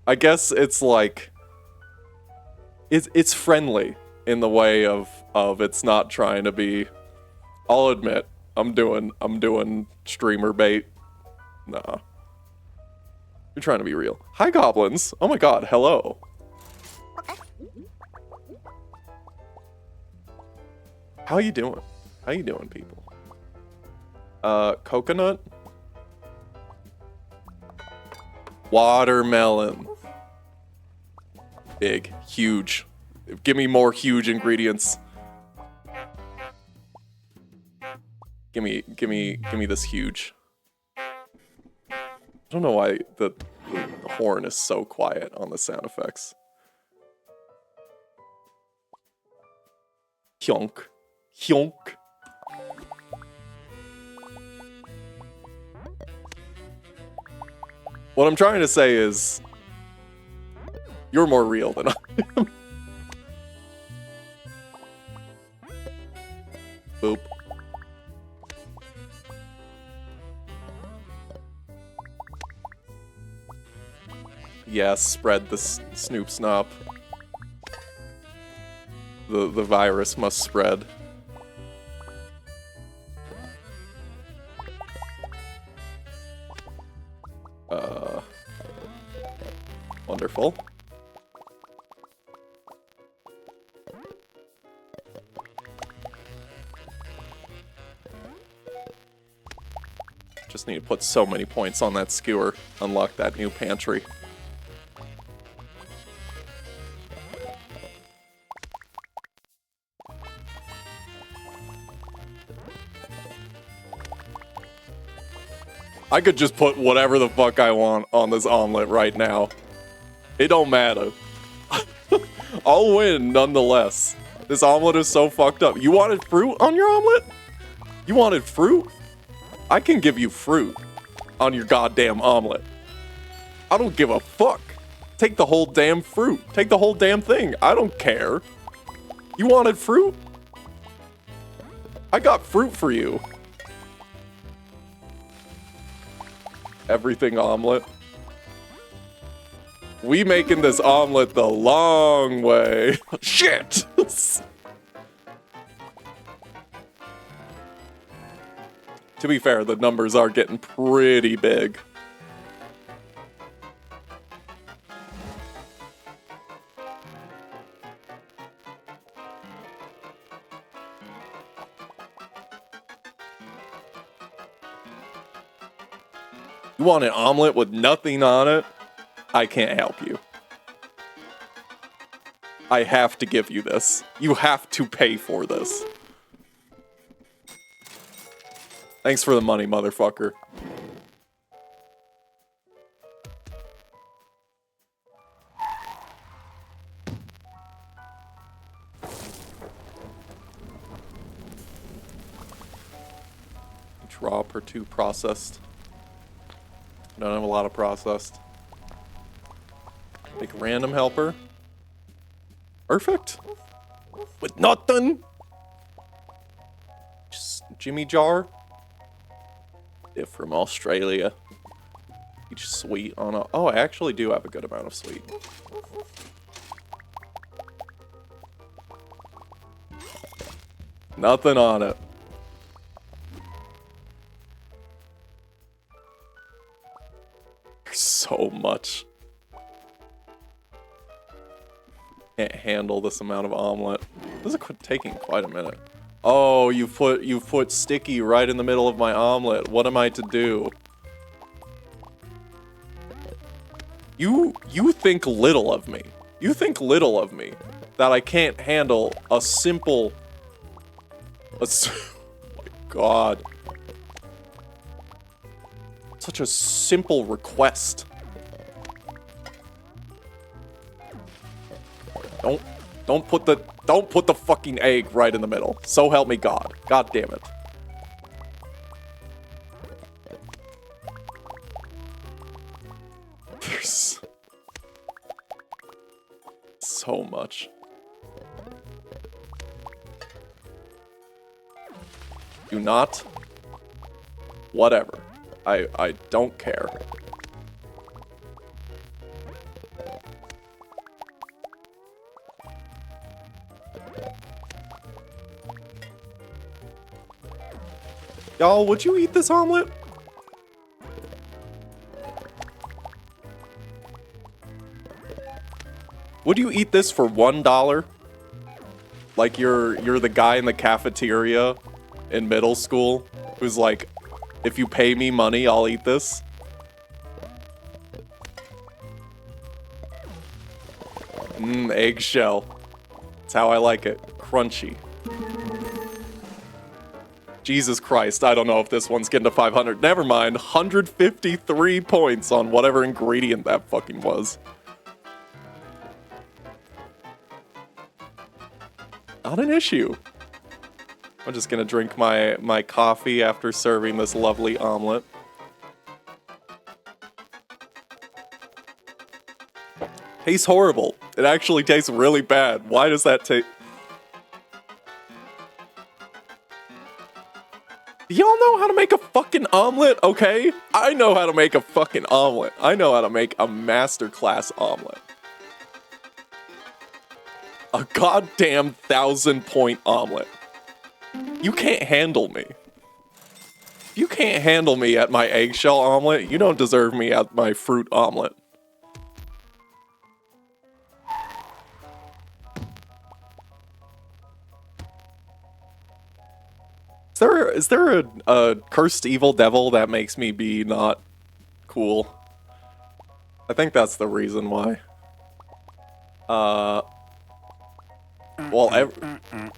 I guess it's like... It's friendly in the way of it's not trying to be... I'll admit, I'm doing streamer bait. Nah. You're trying to be real. Hi, goblins. Oh my god, hello. How you doing? How you doing, people? Coconut? Watermelon. Big. Huge. Give me more huge ingredients. Give me this huge. I don't know why the horn is so quiet on the sound effects. Hyonk. Hyonk. What I'm trying to say is, you're more real than I am. Boop. Yes, spread the Snoop Snop. The virus must spread. Wonderful. Just need to put so many points on that skewer. Unlock that new pantry. I could just put whatever the fuck I want on this omelet right now. It don't matter. I'll win nonetheless. This omelet is so fucked up. You wanted fruit on your omelet? You wanted fruit? I can give you fruit on your goddamn omelet. I don't give a fuck. Take the whole damn fruit. Take the whole damn thing. I don't care. You wanted fruit? I got fruit for you. Everything omelet. We making this omelet the long way. Shit! To be fair, the numbers are getting pretty big. You want an omelet with nothing on it? I can't help you. I have to give you this. You have to pay for this. Thanks for the money, motherfucker. Each raw per 2 processed. I don't have a lot of processed. Make a random helper. Perfect. With nothing. Just Jimmy Jar. If from Australia. Each sweet on a... Oh, I actually do have a good amount of sweet. Nothing on it. So much. Can't handle this amount of omelet. This is taking quite a minute. Oh, you put sticky right in the middle of my omelet. What am I to do? You think little of me. You think little of me. That I can't handle a simple... oh my god. Such a simple request. Don't put the fucking egg right in the middle. So help me God. God damn it. so much. Do not. Whatever. I don't care. Y'all, would you eat this omelet? Would you eat this for $1? Like you're the guy in the cafeteria in middle school who's like, if you pay me money, I'll eat this. Eggshell. That's how I like it. Crunchy. Jesus Christ, I don't know if this one's getting to 500. Never mind, 153 points on whatever ingredient that fucking was. Not an issue. I'm just gonna drink my coffee after serving this lovely omelet. Tastes horrible. It actually tastes really bad. Why does that taste... Y'all know how to make a fucking omelet, okay? I know how to make a fucking omelet. I know how to make a masterclass omelet. A goddamn 1,000-point omelet. You can't handle me. If you can't handle me at my eggshell omelet, you don't deserve me at my fruit omelet. Is there a cursed evil devil that makes me be not cool? I think that's the reason why. Well,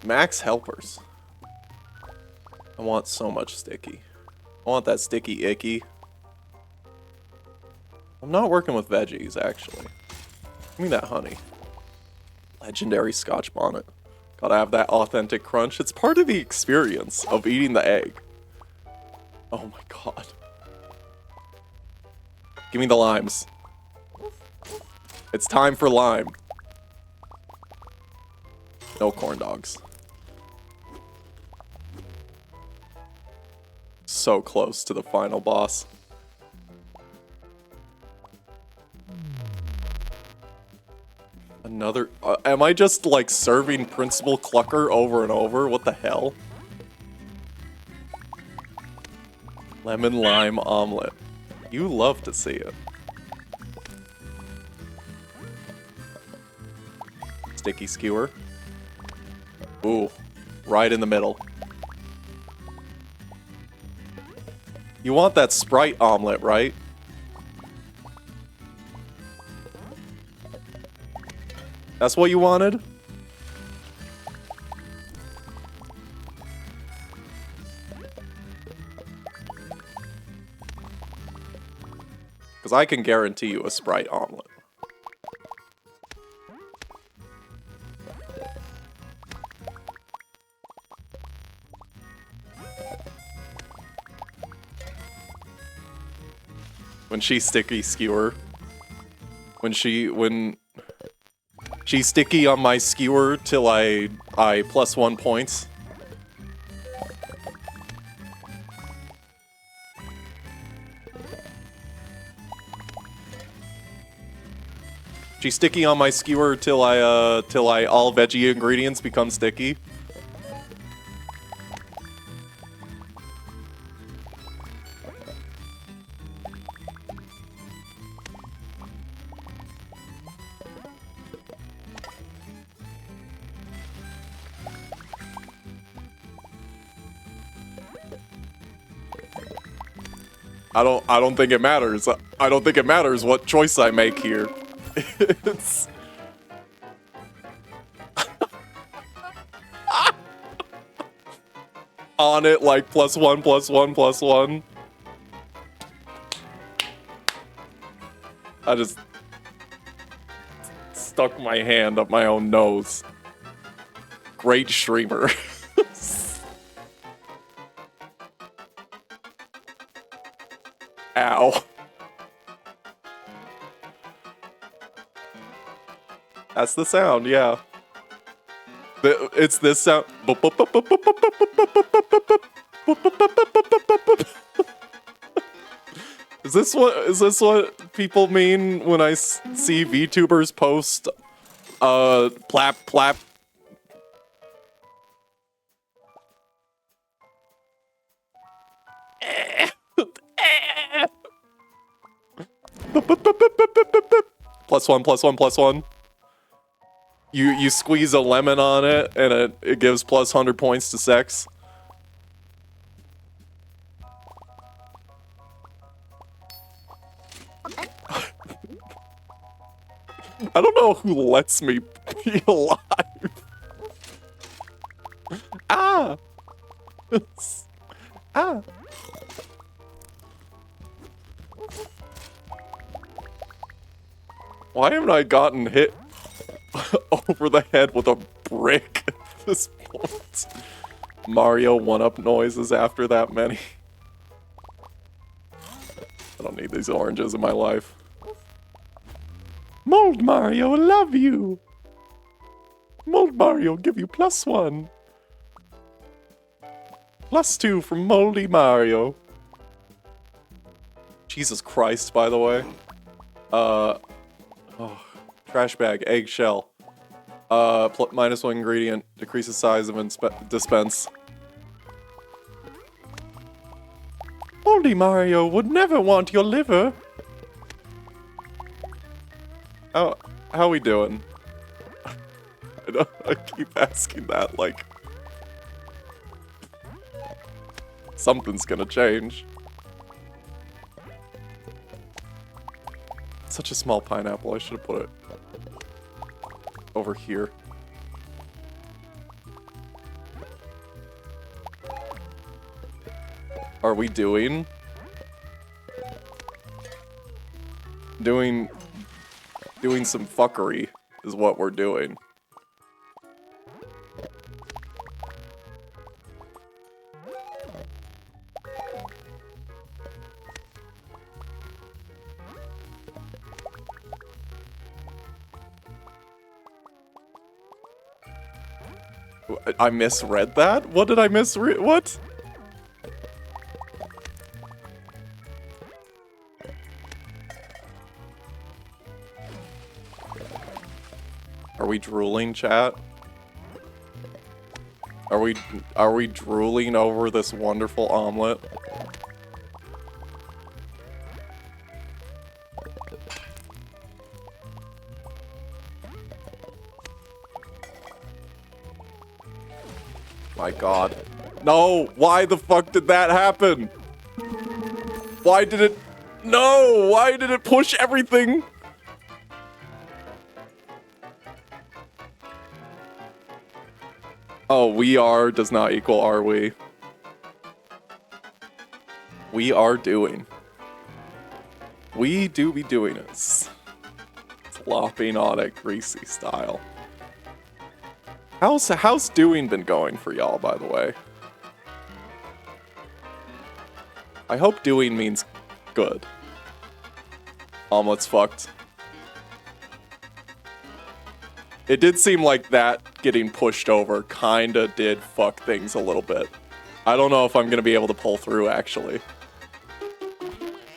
max helpers. I want so much sticky. I want that sticky icky. I'm not working with veggies, actually. Give me that honey. Legendary Scotch bonnet. Gotta have that authentic crunch. It's part of the experience of eating the egg. Oh my god. Give me the limes. It's time for lime. No corn dogs. So close to the final boss. Another... am I just, like, serving Principal Clucker over and over? What the hell? Lemon lime omelet. You love to see it. Sticky skewer. Ooh. Right in the middle. You want that Sprite omelet, right? That's what you wanted? Because I can guarantee you a Sprite omelet. When she's sticky skewer. When she's sticky on my skewer till I +1 points. She's sticky on my skewer till I all veggie ingredients become sticky. I don't think it matters. I don't think it matters what choice I make here. It's... on it like +1, +1, +1. I just stuck my hand up my own nose. Great streamer. Ow. That's the sound, yeah. It's this sound. Is this what people mean when I see VTubers post plap plap? Plus one, plus one, plus one. You squeeze a lemon on it and it gives plus 100 points to sex. I don't know who lets me be alive. Ah! Ah! Why haven't I gotten hit over the head with a brick at this point? Mario one-up noises after that many. I don't need these oranges in my life. Mold Mario, love you! Mold Mario, give you +1. +2 from Moldy Mario. Jesus Christ, by the way. Oh, trash bag, eggshell. -1 ingredient, decreases size of dispense. Moldy Mario would never want your liver. How we doing? I keep asking that, like... something's gonna change. Such a small pineapple, I should have put it over here. Are we doing some fuckery is what we're doing. I misread that? What did I misread? What? Are we drooling, chat? Are we drooling over this wonderful omelet? My God. No! Why the fuck did that happen? Why did it... No! Why did it push everything? Oh, we are does not equal are we. We are doing. We do be doing it. Slopping on it, greasy style. How's doing been going for y'all, by the way? I hope doing means good. Omelet's fucked. It did seem like that getting pushed over kinda did fuck things a little bit. I don't know if I'm gonna be able to pull through, actually.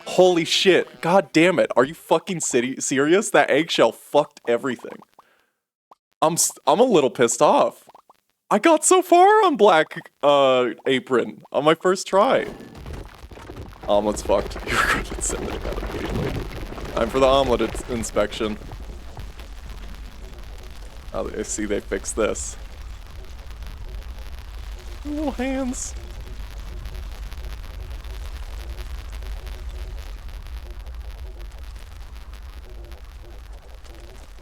Holy shit. God damn it. Are you fucking serious? That eggshell fucked everything. I'm a little pissed off. I got so far on Black Apron on my first try. Omelet's fucked. You're gonna send it out immediately. Time for the omelet inspection. Oh, I see they fixed this. Little hands.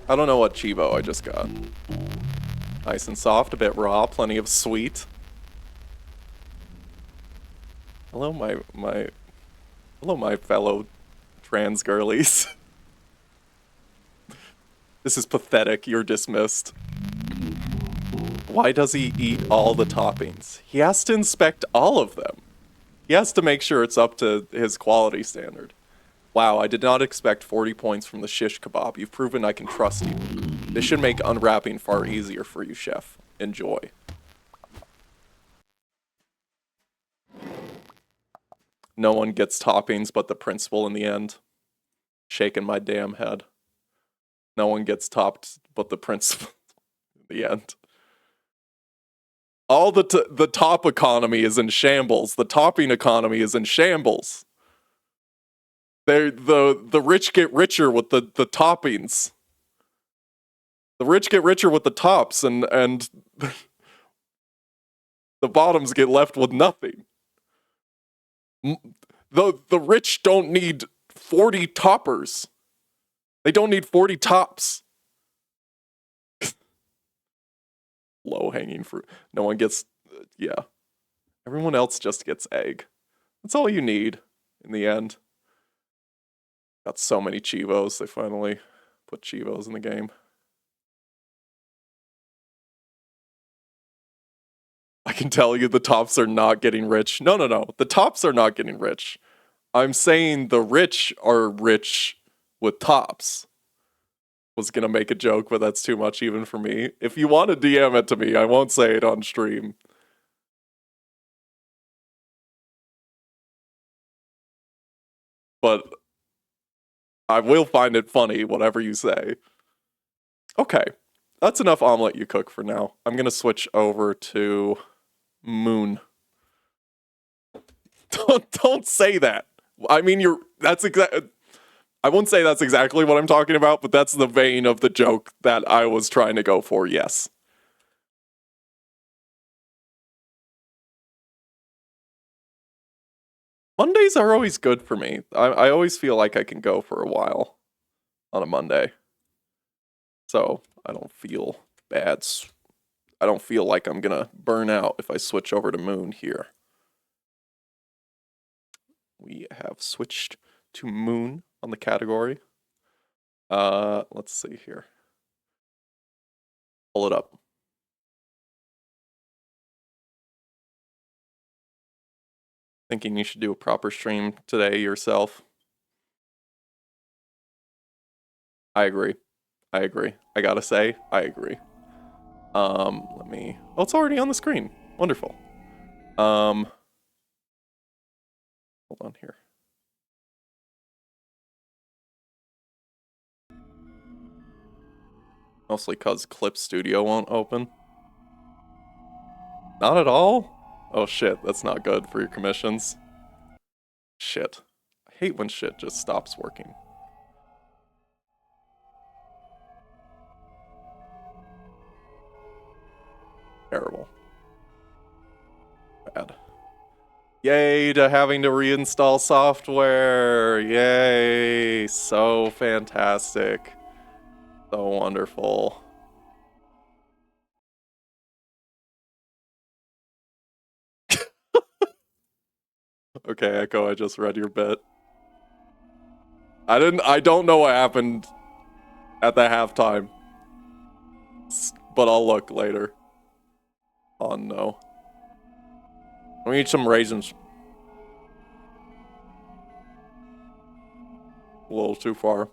I don't know what Chivo I just got. Nice and soft, a bit raw, plenty of sweet. Hello, my fellow trans girlies. This is pathetic. You're dismissed. Why does he eat all the toppings? He has to inspect all of them. He has to make sure it's up to his quality standard. Wow, I did not expect 40 points from the shish kebab. You've proven I can trust you. This should make unwrapping far easier for you, chef. Enjoy. No one gets toppings but the principal in the end. Shaking my damn head. No one gets topped but the principal in the end. All the top economy is in shambles. The topping economy is in shambles. The rich get richer with the toppings. The rich get richer with the tops, and the bottoms get left with nothing. The rich don't need 40 toppers. They don't need 40 tops. Low-hanging fruit. No one gets... yeah. Everyone else just gets egg. That's all you need in the end. Got so many Chivos. They finally put Chivos in the game. I can tell you the tops are not getting rich. No. The tops are not getting rich. I'm saying the rich are rich with tops. Was gonna make a joke, but that's too much even for me. If you want to DM it to me, I won't say it on stream. But I will find it funny, whatever you say. Okay, that's enough Omelet You Cook for now. I'm gonna switch over to Moon. Don't say that. I mean, I won't say that's exactly what I'm talking about, but that's the vein of the joke that I was trying to go for, yes. Mondays are always good for me. I always feel like I can go for a while on a Monday. So I don't feel bad. I don't feel like I'm gonna burn out if I switch over to Moon here. We have switched to Moon on the category. Let's see here. Pull it up. Thinking you should do a proper stream today yourself. I agree. I gotta say, I agree. Let me... oh, it's already on the screen. Wonderful. Hold on here. Mostly because Clip Studio won't open. Not at all? Oh shit, that's not good for your commissions. Shit. I hate when shit just stops working. Terrible. Bad. Yay to having to reinstall software! Yay! So fantastic. So wonderful. Okay, Echo, I just read your bit. I don't know what happened at the halftime. But I'll look later. Oh no. We need some raisins. A little too far.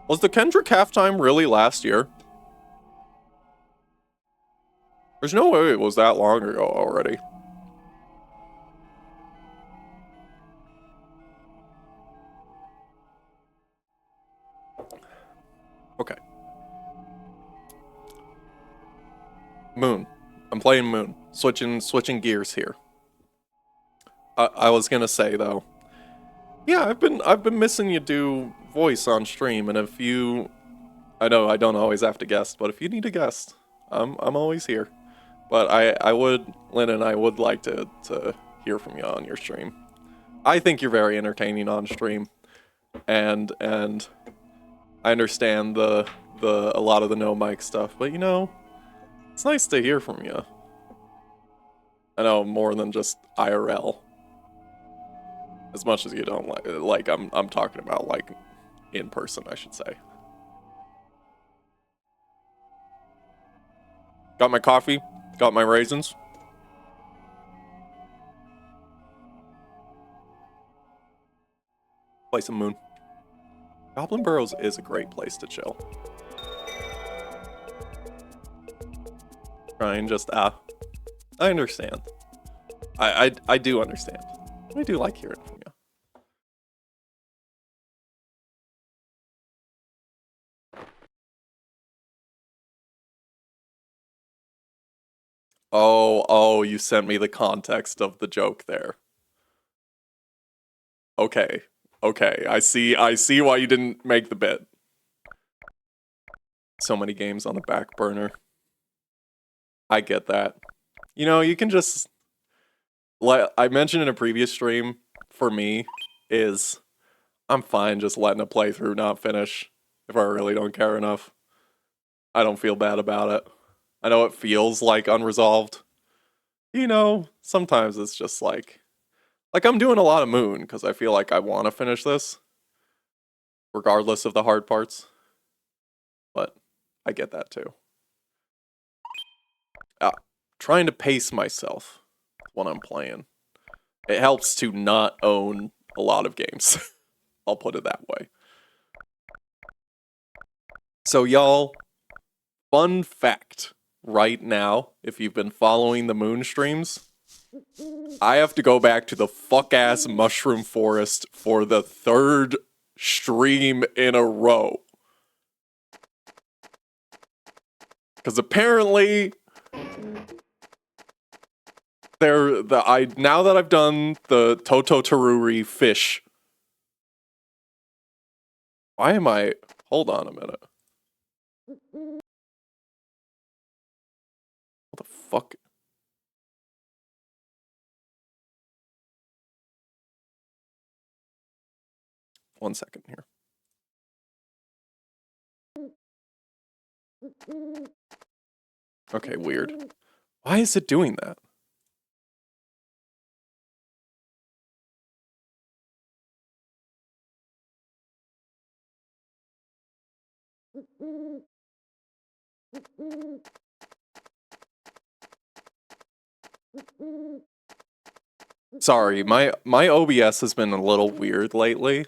Was the Kendrick halftime really last year? There's no way it was that long ago already. Okay. Moon. I'm playing Moon. Switching gears here. I was gonna say though. Yeah, I've been missing you do voice on stream, and if you, I know I don't always have to guest, but if you need a guest, I'm always here. But I would, Lynn and I would like to hear from you on your stream. I think you're very entertaining on stream, and I understand a lot of the no mic stuff, but you know, it's nice to hear from you. I know more than just IRL. As much as you don't like I'm talking about like in person, I should say. Got my coffee, got my raisins. Play some Moon. Goblin Burrows is a great place to chill. Try and just, I understand. I do understand. I do like hearing from you. Oh, you sent me the context of the joke there. Okay. I see why you didn't make the bit. So many games on the back burner. I get that. You know, you can just, like I mentioned in a previous stream, for me, is I'm fine just letting a playthrough not finish if I really don't care enough. I don't feel bad about it. I know it feels like unresolved. You know, sometimes it's just like I'm doing a lot of Moon because I feel like I want to finish this, regardless of the hard parts. But I get that too. Trying to pace myself when I'm playing. It helps to not own a lot of games. I'll put it that way. So y'all, fun fact right now, if you've been following the Moon streams, I have to go back to the fuck-ass mushroom forest for the 3rd stream in a row. Because apparently, now that I've done the Toto Taruri fish, why am I, hold on a minute. What the fuck? One second here. Okay, weird. Why is it doing that? Sorry, my OBS has been a little weird lately.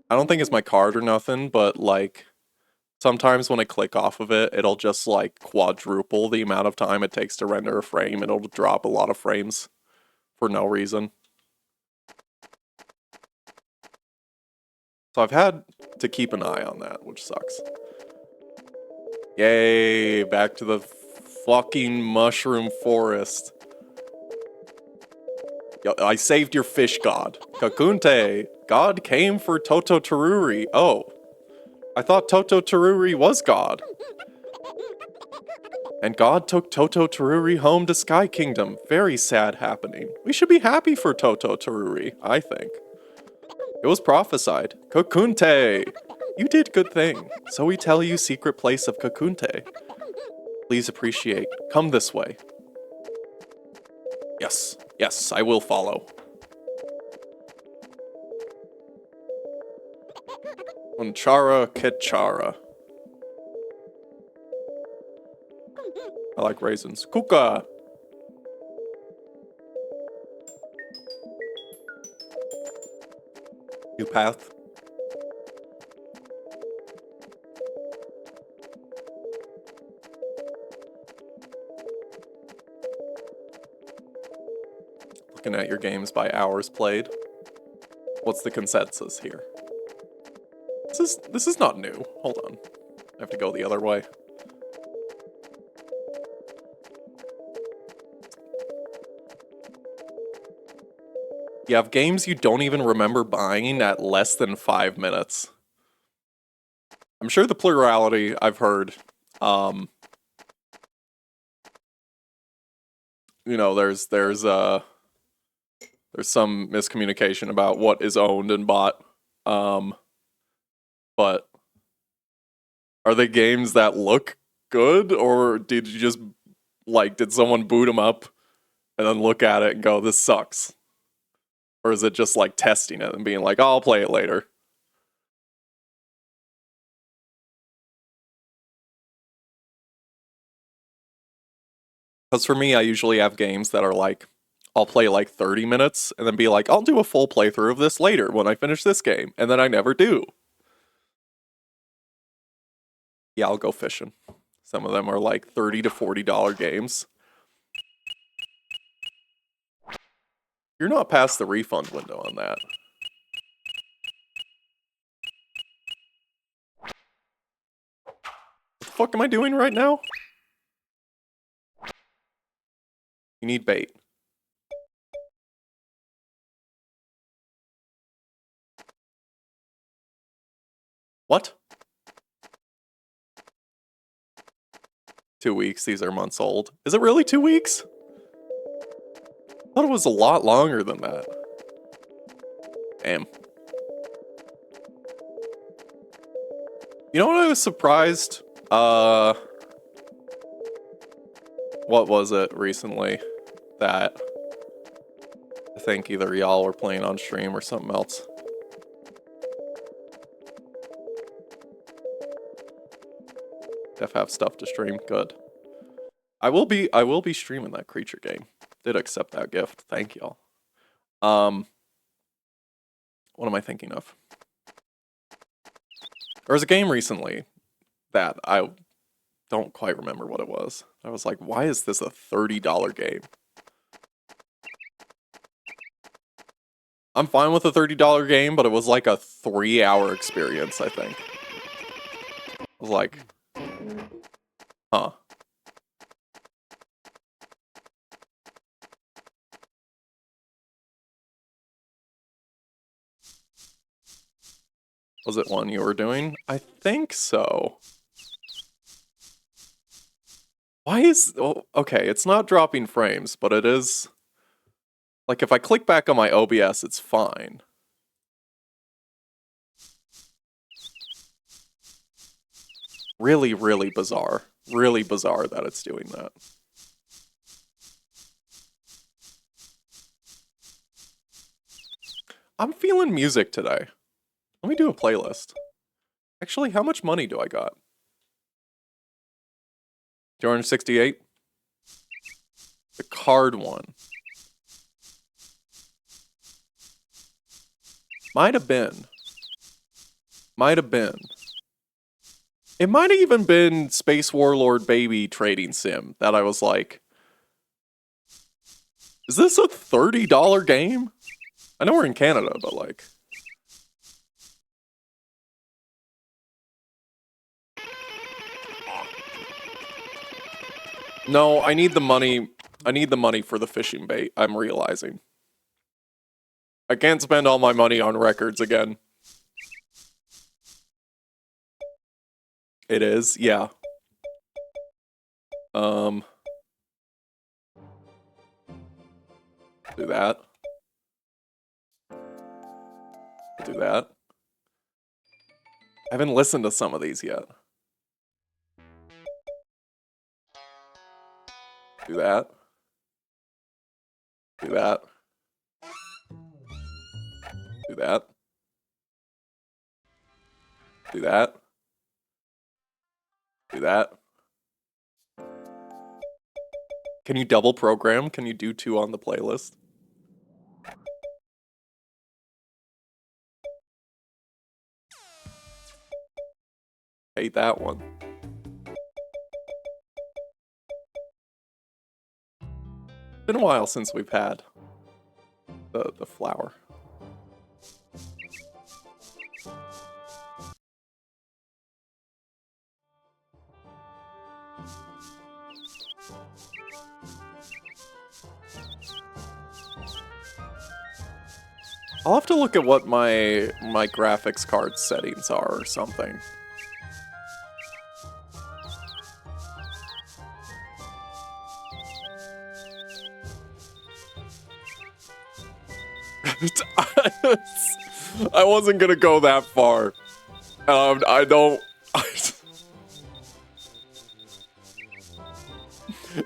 I don't think it's my card or nothing, but like sometimes when I click off of it, it'll just like quadruple the amount of time it takes to render a frame, and it'll drop a lot of frames for no reason. So I've had to keep an eye on that, which sucks. Yay, back to the fucking mushroom forest. Yo, I saved your fish god. Kakunte, God came for Toto Taruri. Oh, I thought Toto Taruri was God. And God took Toto Taruri home to Sky Kingdom. Very sad happening. We should be happy for Toto Taruri, I think. It was prophesied. Kakunte! You did good thing. So we tell you secret place of Kakunte. Please appreciate. Come this way. Yes, I will follow. Unchara Ketchara. I like raisins. Kuka! New path. Looking at your games by hours played. What's the consensus here? This is not new. Hold on. I have to go the other way. You have games you don't even remember buying at less than 5 minutes. I'm sure the plurality I've heard, you know, there's some miscommunication about what is owned and bought. But are they games that look good, or did you just did someone boot them up and then look at it and go, this sucks? Or is it just like testing it and being like, oh, I'll play it later? Because for me, I usually have games that are like I'll play like 30 minutes and then be like, I'll do a full playthrough of this later when I finish this game. And then I never do. Yeah, I'll go fishing. Some of them are like $30 to $40 games. You're not past the refund window on that. What the fuck am I doing right now? You need bait. What? 2 weeks. These are months old. Is it really 2 weeks? I thought it was a lot longer than that. Damn. You know what I was surprised? What was it recently that I think either y'all were playing on stream or something else? Def have stuff to stream. Good. I will be streaming that creature game. Did accept that gift. Thank y'all. What am I thinking of? There was a game recently that I don't quite remember what it was. I was like, why is this a $30 game? I'm fine with a $30 game, but it was like a 3-hour experience, I think. I was like, huh. Was it one you were doing? I think so. Why is... Oh, okay, it's not dropping frames, but it is... Like, if I click back on my OBS, it's fine. Really, really bizarre. Really bizarre that it's doing that. I'm feeling music today. Let me do a playlist. Actually, how much money do I got? 268? The card one. Might have been. Might have been. It might have even been Space Warlord Baby Trading Sim that I was like, is this a $30 game? I know we're in Canada, but like... No, I need the money. I need the money for the fishing bait, I'm realizing. I can't spend all my money on records again. It is, yeah. Do that. Do that. I haven't listened to some of these yet. Do that. Do that. Do that. Do that. Do that. Can you double program? Can you do 2 on the playlist? Hate that one. Been a while since we've had the flower. I'll have to look at what my graphics card settings are or something. I wasn't gonna go that far. I don't...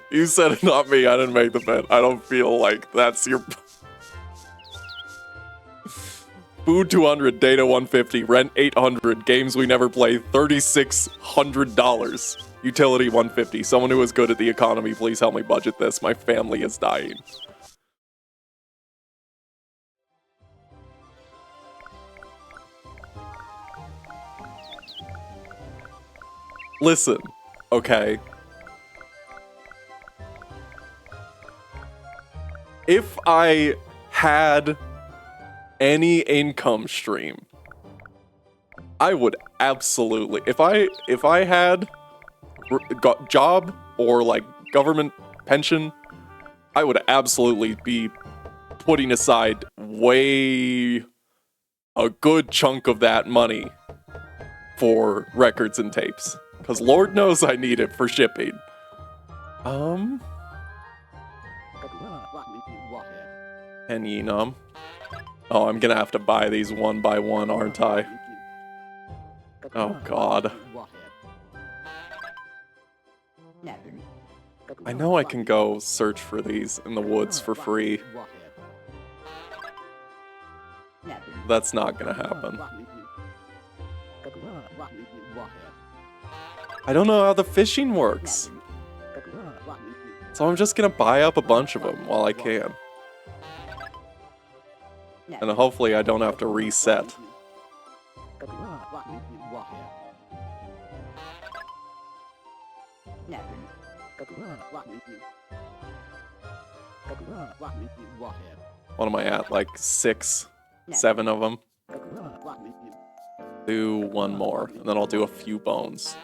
You said it, not me. I didn't make the bet. I don't feel like that's your... Food 200, data 150, rent 800, games we never play $3,600. Utility 150. Someone who is good at the economy, please help me budget this. My family is dying. Listen, okay? If I had any income stream, I would absolutely, if I had got job or like government pension, I would absolutely be putting aside a good chunk of that money for records and tapes, because Lord knows I need it for shipping. And Enum. Oh, I'm gonna have to buy these one by one, aren't I? Oh god. I know I can go search for these in the woods for free. That's not gonna happen. I don't know how the fishing works. So I'm just gonna buy up a bunch of them while I can. And hopefully I don't have to reset. What am I at? Like 6, 7 of them? Do one more, and then I'll do a few bones.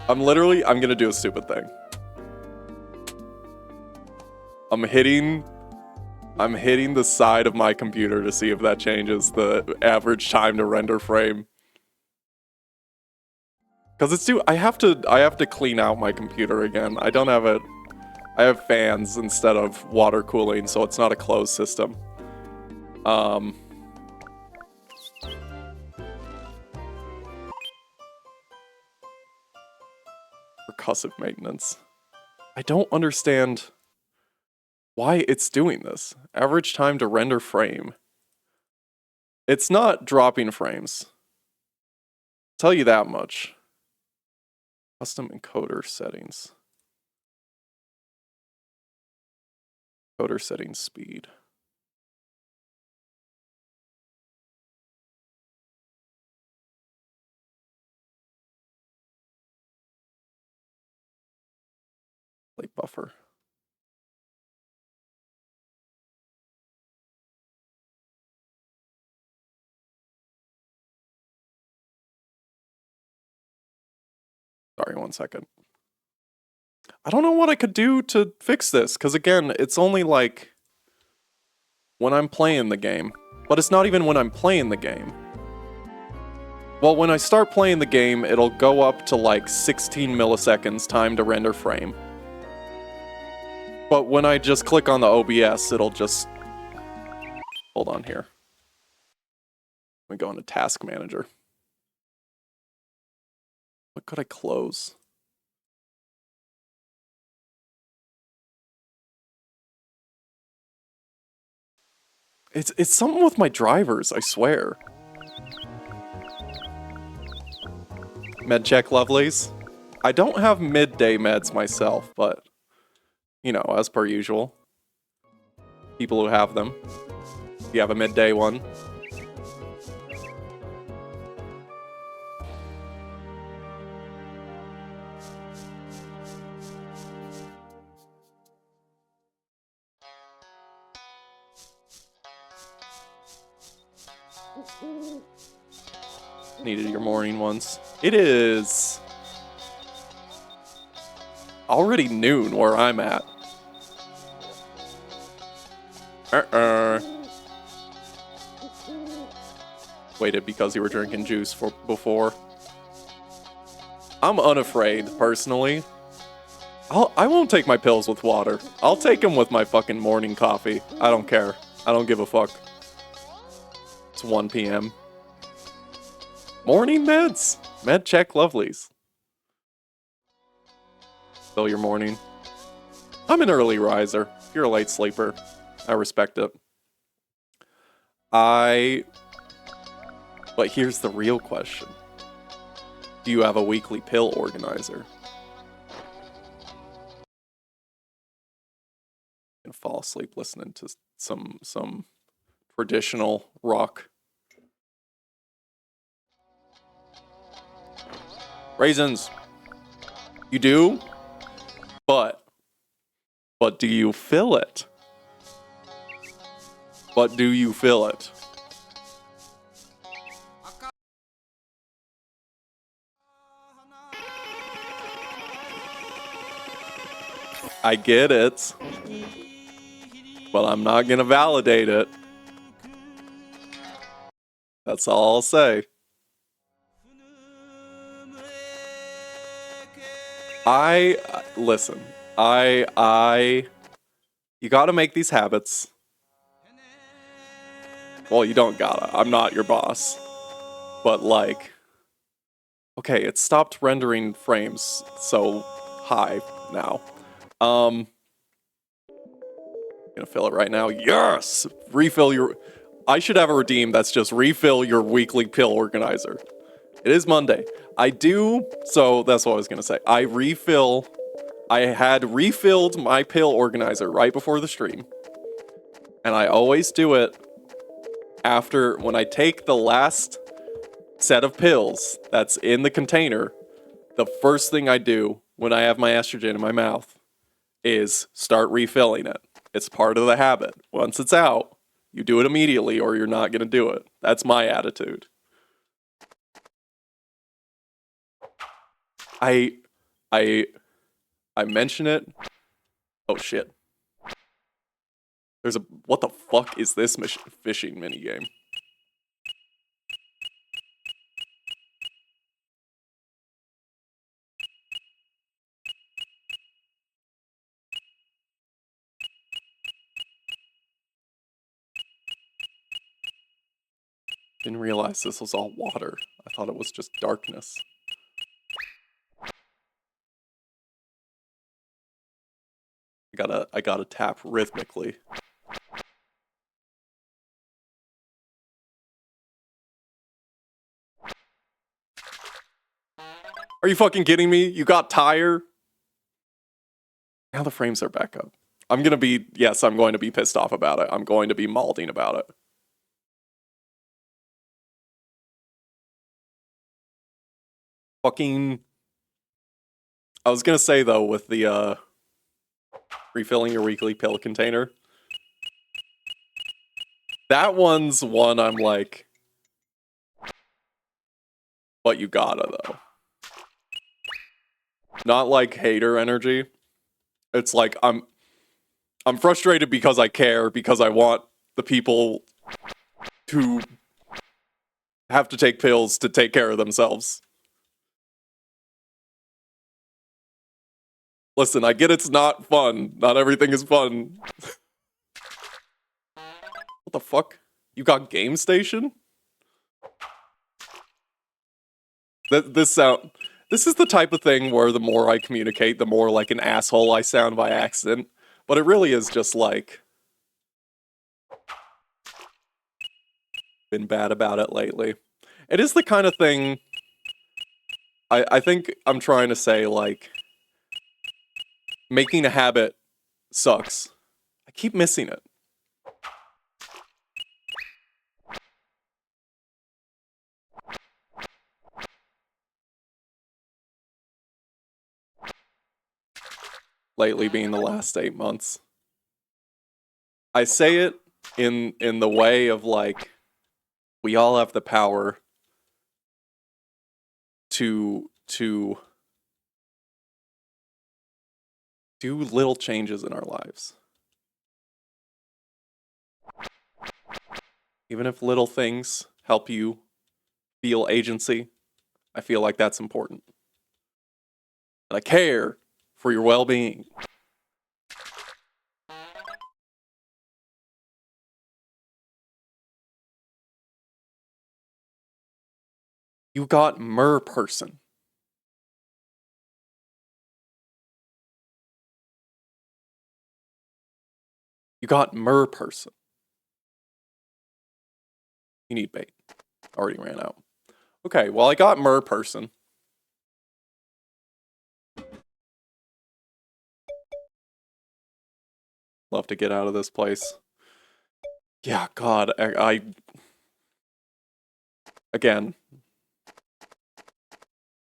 I'm gonna do a stupid thing. I'm hitting the side of my computer to see if that changes the average time to render frame. Cause I have to clean out my computer again. I don't have it. I have fans instead of water cooling, so it's not a closed system. Percussive maintenance. I don't understand why it's doing this. Average time to render frame. It's not dropping frames. I'll tell you that much. Custom encoder settings. Encoder settings speed. Plate buffer. Sorry, 1 second. I don't know what I could do to fix this, because again, it's only like when I'm playing the game. But it's not even when I'm playing the game. Well, when I start playing the game, it'll go up to like 16 milliseconds time to render frame. But when I just click on the OBS, it'll just... Hold on here. Let me go into Task Manager. What could I close? It's something with my drivers, I swear. Med check lovelies. I don't have midday meds myself, but you know, as per usual. People who have them. You have a midday one. Needed your morning ones. It is already noon where I'm at. Waited because you were drinking juice before. I'm unafraid, personally. I won't take my pills with water. I'll take them with my fucking morning coffee. I don't care. I don't give a fuck. It's 1 p.m. Morning meds. Med check lovelies. Still your morning. I'm an early riser. If you're a late sleeper, I respect it. I But here's the real question. Do you have a weekly pill organizer? And fall asleep listening to some traditional rock. Raisins. You do? But do you fill it? But do you fill it? I get it. But I'm not gonna validate it. That's all I'll say. Listen, you gotta make these habits. Well, you don't gotta. I'm not your boss. But like, okay, it stopped rendering frames so high now. I'm gonna fill it right now. Yes! Refill your... I should have a redeem that's just refill your weekly pill organizer. It is Monday. I do... So, that's what I was gonna say. I had refilled my pill organizer right before the stream. And I always do it after... When I take the last set of pills that's in the container, the first thing I do when I have my estrogen in my mouth is start refilling it. It's part of the habit. Once it's out, you do it immediately or you're not going to do it. That's my attitude. I mention it. Oh shit. What the fuck is this fishing minigame? Didn't realize this was all water. I thought it was just darkness. I gotta tap rhythmically. Are you fucking kidding me? You got tire? Now the frames are back up. I'm going to be pissed off about it. I'm going to be malding about it. Fucking... I was going to say, though, with the, refilling your weekly pill container. That one's one I'm like... But you gotta, though. Not like hater energy. It's like, I'm frustrated because I care, because I want the people to have to take pills to take care of themselves. Listen, I get it's not fun. Not everything is fun. What the fuck? You got Game Station? This is the type of thing where the more I communicate, the more like an asshole I sound by accident. But it really is just like... Been bad about it lately. It is the kind of thing... I think I'm trying to say, like... Making a habit sucks. I keep missing it. Lately being the last 8 months. I say it in the way of like, we all have the power to do little changes in our lives. Even if little things help you feel agency, I feel like that's important. And I care for your well-being. You got person. You got person. You need bait. Already ran out. Okay, well, I got mer person. Love to get out of this place. Yeah, God, I again,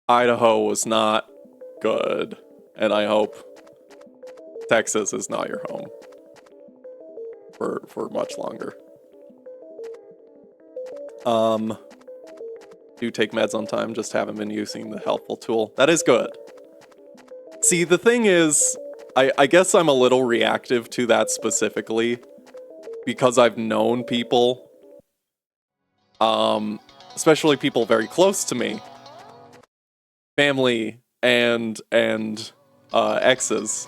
Idaho was not good, and I hope Texas is not your home for much longer. Do take meds on time, just haven't been using the helpful tool. That is good. See, the thing is, I guess I'm a little reactive to that specifically because I've known people, especially people very close to me, family and exes,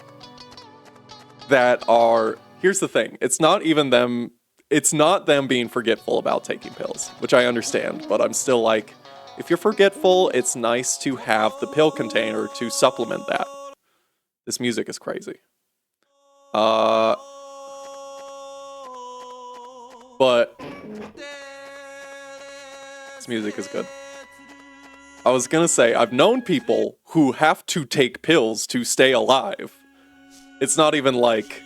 that are, here's the thing, it's not them being forgetful about taking pills, which I understand, but I'm still like, if you're forgetful, it's nice to have the pill container to supplement that. This music is crazy. But this music is good. I was gonna say, I've known people who have to take pills to stay alive. It's not even like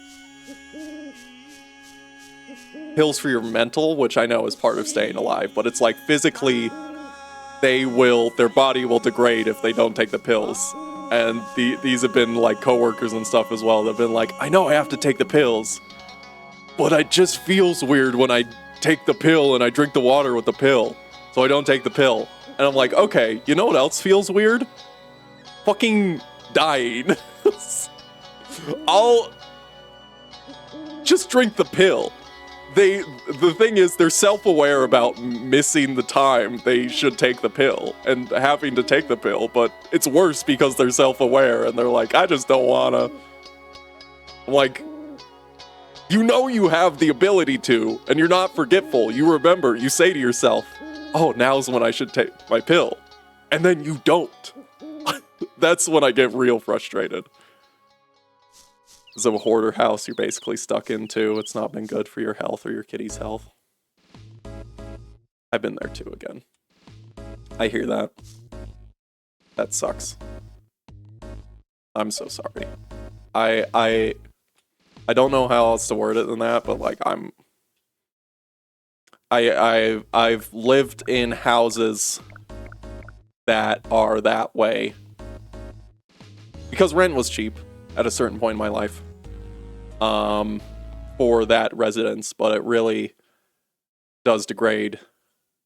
pills for your mental, which I know is part of staying alive, but it's like physically their body will degrade if they don't take the pills. And these have been like coworkers and stuff as well. They've been like, I know I have to take the pills, but it just feels weird when I take the pill and I drink the water with the pill, so I don't take the pill. And I'm like, okay, you know what else feels weird? Fucking dying. I'll just drink the pill. The thing is, they're self-aware about missing the time they should take the pill and having to take the pill, but it's worse because they're self-aware and they're like, I just don't wanna. I'm like, you know you have the ability to, and you're not forgetful. You remember, you say to yourself, oh, now's when I should take my pill. And then you don't. That's when I get real frustrated. It's a hoarder house you're basically stuck into. It's not been good for your health or your kitty's health. I've been there too again. I hear that. That sucks. I'm so sorry. I don't know how else to word it than that, but like I've lived in houses that are that way because rent was cheap at a certain point in my life for that residence, but it really does degrade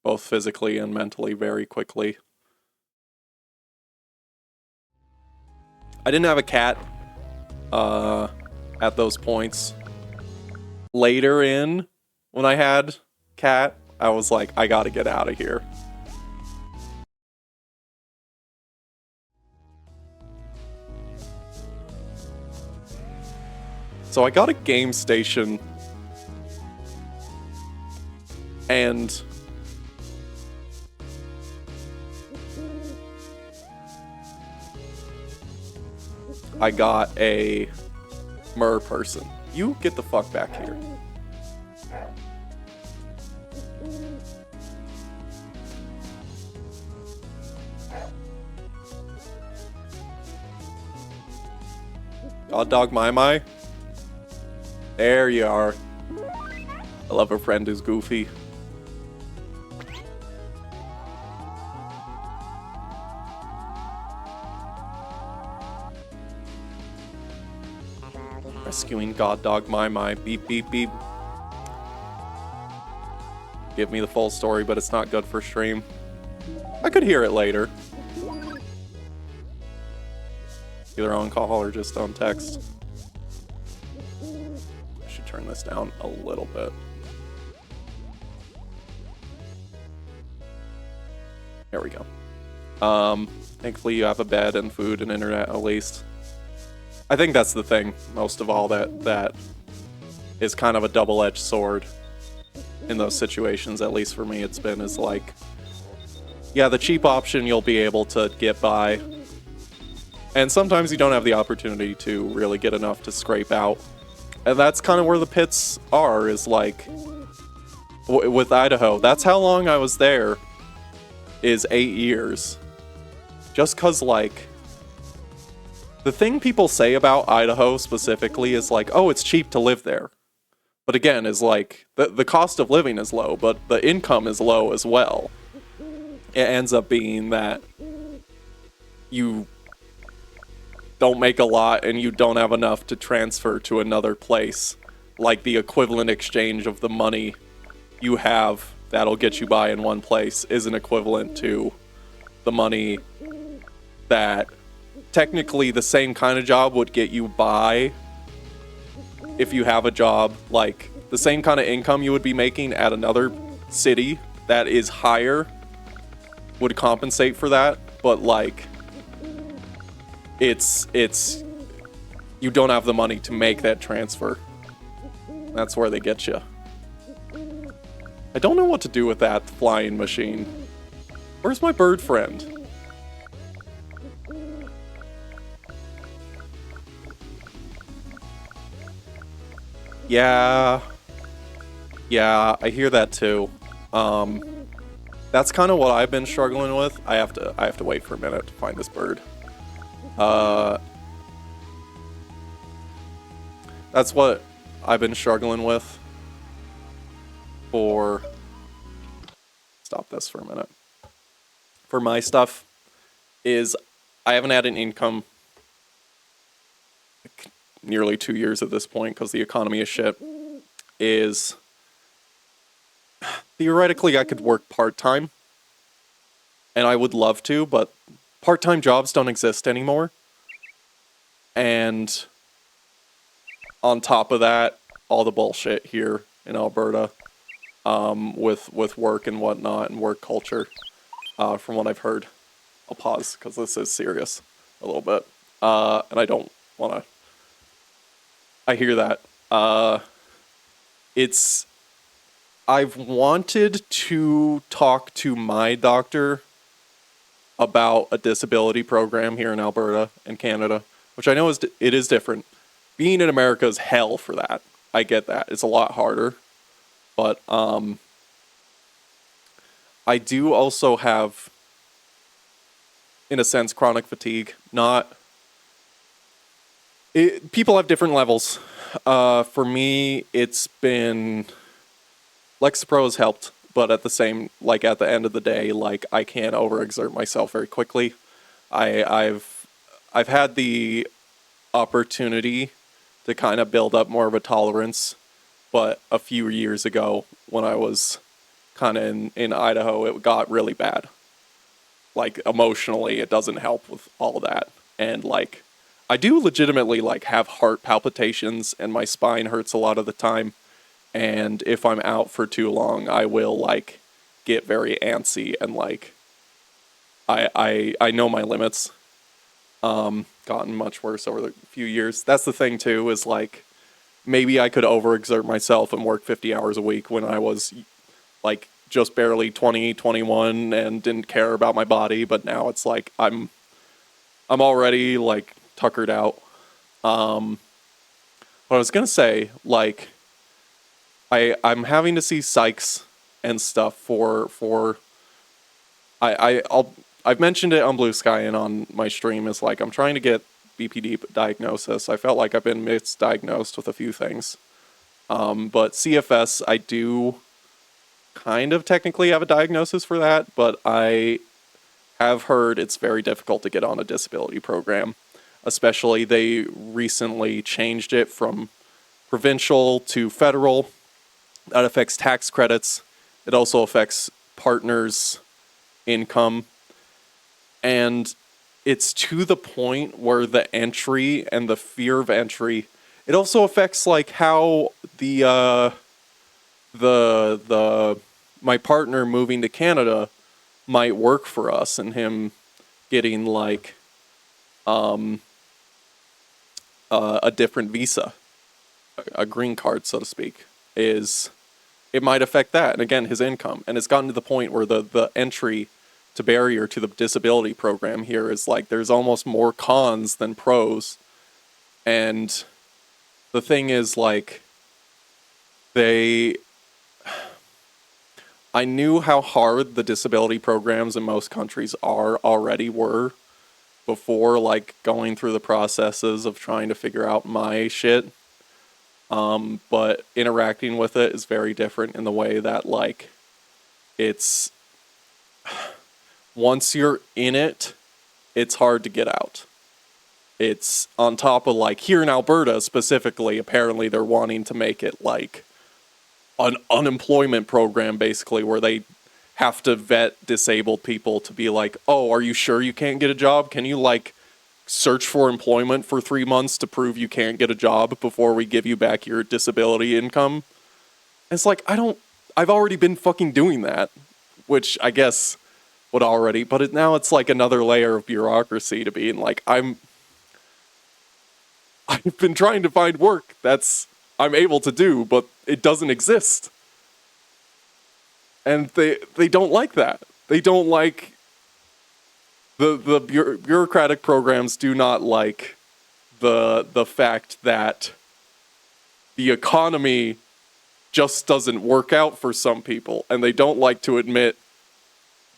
both physically and mentally very quickly. I didn't have a cat at those points. Later in, when I had cat, I was like, I gotta get out of here. So I got a game station, and I got a mer person. You get the fuck back here. God dog my. There you are. I love a friend who's goofy. Rescuing God Dog My. Beep, beep, beep. Give me the full story, but it's not good for stream. I could hear it later. Either on call or just on text. I should turn this down a little bit. There we go. Thankfully you have a bed and food and internet at least. I think that's the thing, most of all, that is kind of a double-edged sword in those situations, at least for me it's been, is like, yeah, the cheap option you'll be able to get by, and sometimes you don't have the opportunity to really get enough to scrape out. And that's kind of where the pits are, is like, with Idaho. That's how long I was there is 8 years. Just cause like, the thing people say about Idaho specifically is like, oh, it's cheap to live there. But again, is like, the cost of living is low, but the income is low as well. It ends up being that you don't make a lot and you don't have enough to transfer to another place. Like the equivalent exchange of the money you have that'll get you by in one place isn't equivalent to the money that technically the same kind of job would get you by if you have a job, like the same kind of income you would be making at another city that is higher would compensate for that, but like it's you don't have the money to make that transfer. That's where they get you. I don't know what to do with that flying machine. Where's my bird friend? Yeah, I hear that too. That's kind of what I've been struggling with. I have to wait for a minute to find this bird. That's what I've been struggling with for... Stop this for a minute. For my stuff, is I haven't had an income like, nearly 2 years at this point because the economy is shit. Is theoretically I could work part-time, and I would love to, but part-time jobs don't exist anymore. And on top of that, all the bullshit here in Alberta, with work and whatnot and work culture, from what I've heard. I'll pause because this is serious a little bit, and I don't want to. I hear that. I've wanted to talk to my doctor about a disability program here in Alberta and Canada, which I know it is different. Being in America is hell for that. I get that. It's a lot harder. But I do also have, in a sense, chronic fatigue. People have different levels. For me, it's been... Lexapro has helped, but at the end of the day, like, I can't overexert myself very quickly. I've had the opportunity to kind of build up more of a tolerance, but a few years ago, when I was kind of in Idaho, it got really bad. Like, emotionally, it doesn't help with all of that. And, like, I do legitimately, like, have heart palpitations, and my spine hurts a lot of the time. And if I'm out for too long, I will, like, get very antsy and, like, I know my limits. Gotten much worse over the few years. That's the thing, too, is, like, maybe I could overexert myself and work 50 hours a week when I was, like, just barely 20, 21 and didn't care about my body, but now it's like I'm already, like, tuckered out. What I was gonna say, like, I'm having to see psychs and stuff for I've mentioned it on Blue Sky and on my stream, is like I'm trying to get BPD diagnosis. I felt like I've been misdiagnosed with a few things. But CFS, I do kind of technically have a diagnosis for that, but I have heard it's very difficult to get on a disability program. Especially they recently changed it from provincial to federal. That affects tax credits. It also affects partners' income. And it's to the point where the entry and the fear of entry, it also affects, like, how my partner moving to Canada might work for us, and him getting, like, a different visa, a green card, so to speak, it might affect that. And again, his income. And it's gotten to the point where the entry to barrier to the disability program here is like, there's almost more cons than pros. And the thing is, like, I knew how hard the disability programs in most countries were before, like, going through the processes of trying to figure out my shit. But interacting with it is very different in the way that, like, it's... Once you're in it, it's hard to get out. It's on top of, like, here in Alberta specifically, apparently they're wanting to make it, like, an unemployment program, basically, where they have to vet disabled people to be like, oh, are you sure you can't get a job? Can you, like, search for employment for 3 months to prove you can't get a job before we give you back your disability income? And it's like, I've already been fucking doing that, which I guess would already, but now it's like another layer of bureaucracy to being like, I've been trying to find work I'm able to do, but it doesn't exist. And they don't like that. They don't like the bureaucratic programs do not like the fact that the economy just doesn't work out for some people, and they don't like to admit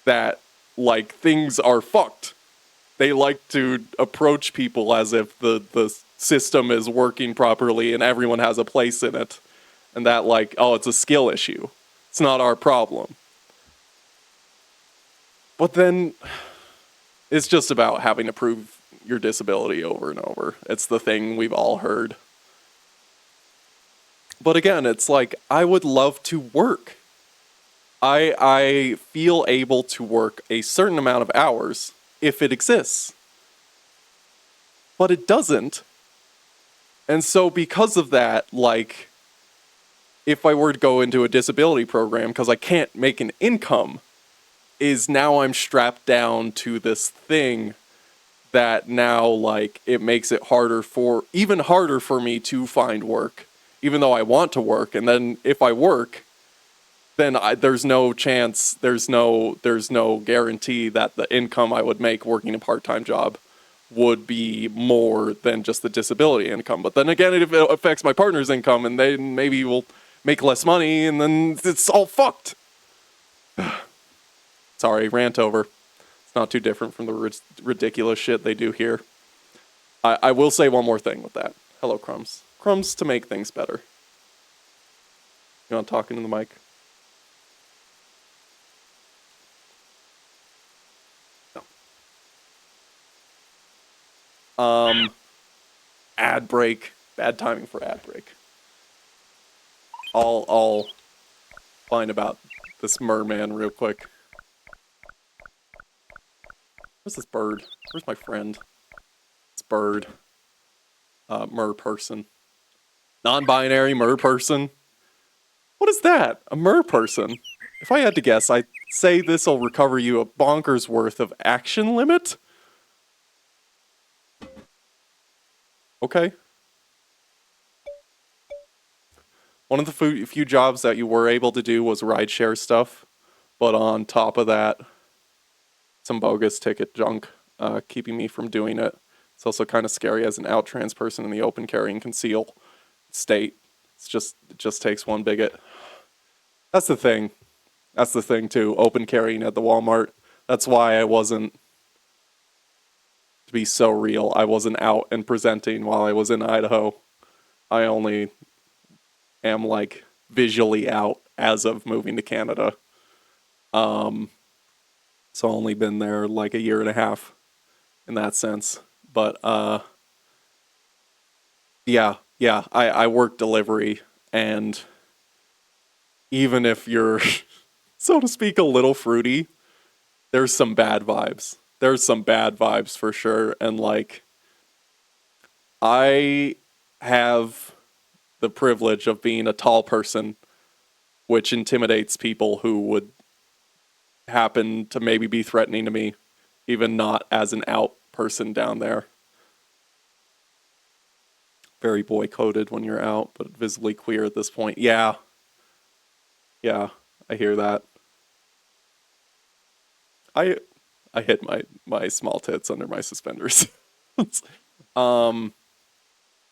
that, like, things are fucked. They like to approach people as if the system is working properly and everyone has a place in it, and that, like, oh, it's a skill issue. It's not our problem. But then it's just about having to prove your disability over and over. It's the thing we've all heard. But again, it's like, I would love to work. I feel able to work a certain amount of hours if it exists. But it doesn't. And so because of that, like, if I were to go into a disability program, because I can't make an income, is now I'm strapped down to this thing that now, like, it makes it even harder for me to find work, even though I want to work. And then if I work, then there's no chance, there's no guarantee that the income I would make working a part-time job would be more than just the disability income. But then again, it affects my partner's income, and they maybe will make less money, and then it's all fucked. Sorry, rant over. It's not too different from the ridiculous shit they do here. I will say one more thing with that. Hello, Crumbs. Crumbs to make things better. You want to talk into the mic? No. Ad break. Bad timing for ad break. I'll find about this merman real quick. Where's this bird? Where's my friend? This bird. Mer person. Non-binary mer person. What is that? A mer person? If I had to guess, I'd say this'll recover you a bonker's worth of action limit? Okay. One of the few jobs that you were able to do was rideshare stuff, but on top of that, some bogus ticket junk keeping me from doing it. It's also kind of scary as an out trans person in the open carry and conceal state. It just takes one bigot. That's the thing. That's the thing too. Open carrying at the Walmart. That's why I wasn't, to be so real, I wasn't out and presenting while I was in Idaho. I only am, like, visually out as of moving to Canada. So only been there like a year and a half in that sense. But yeah, I work delivery, and even if you're, so to speak, a little fruity, there's some bad vibes. There's some bad vibes for sure. And, like, I have the privilege of being a tall person, which intimidates people who would happen to maybe be threatening to me, even not as an out person down there. Very boy-coded when you're out, but visibly queer at this point. Yeah, I hear that. I hid my small tits under my suspenders.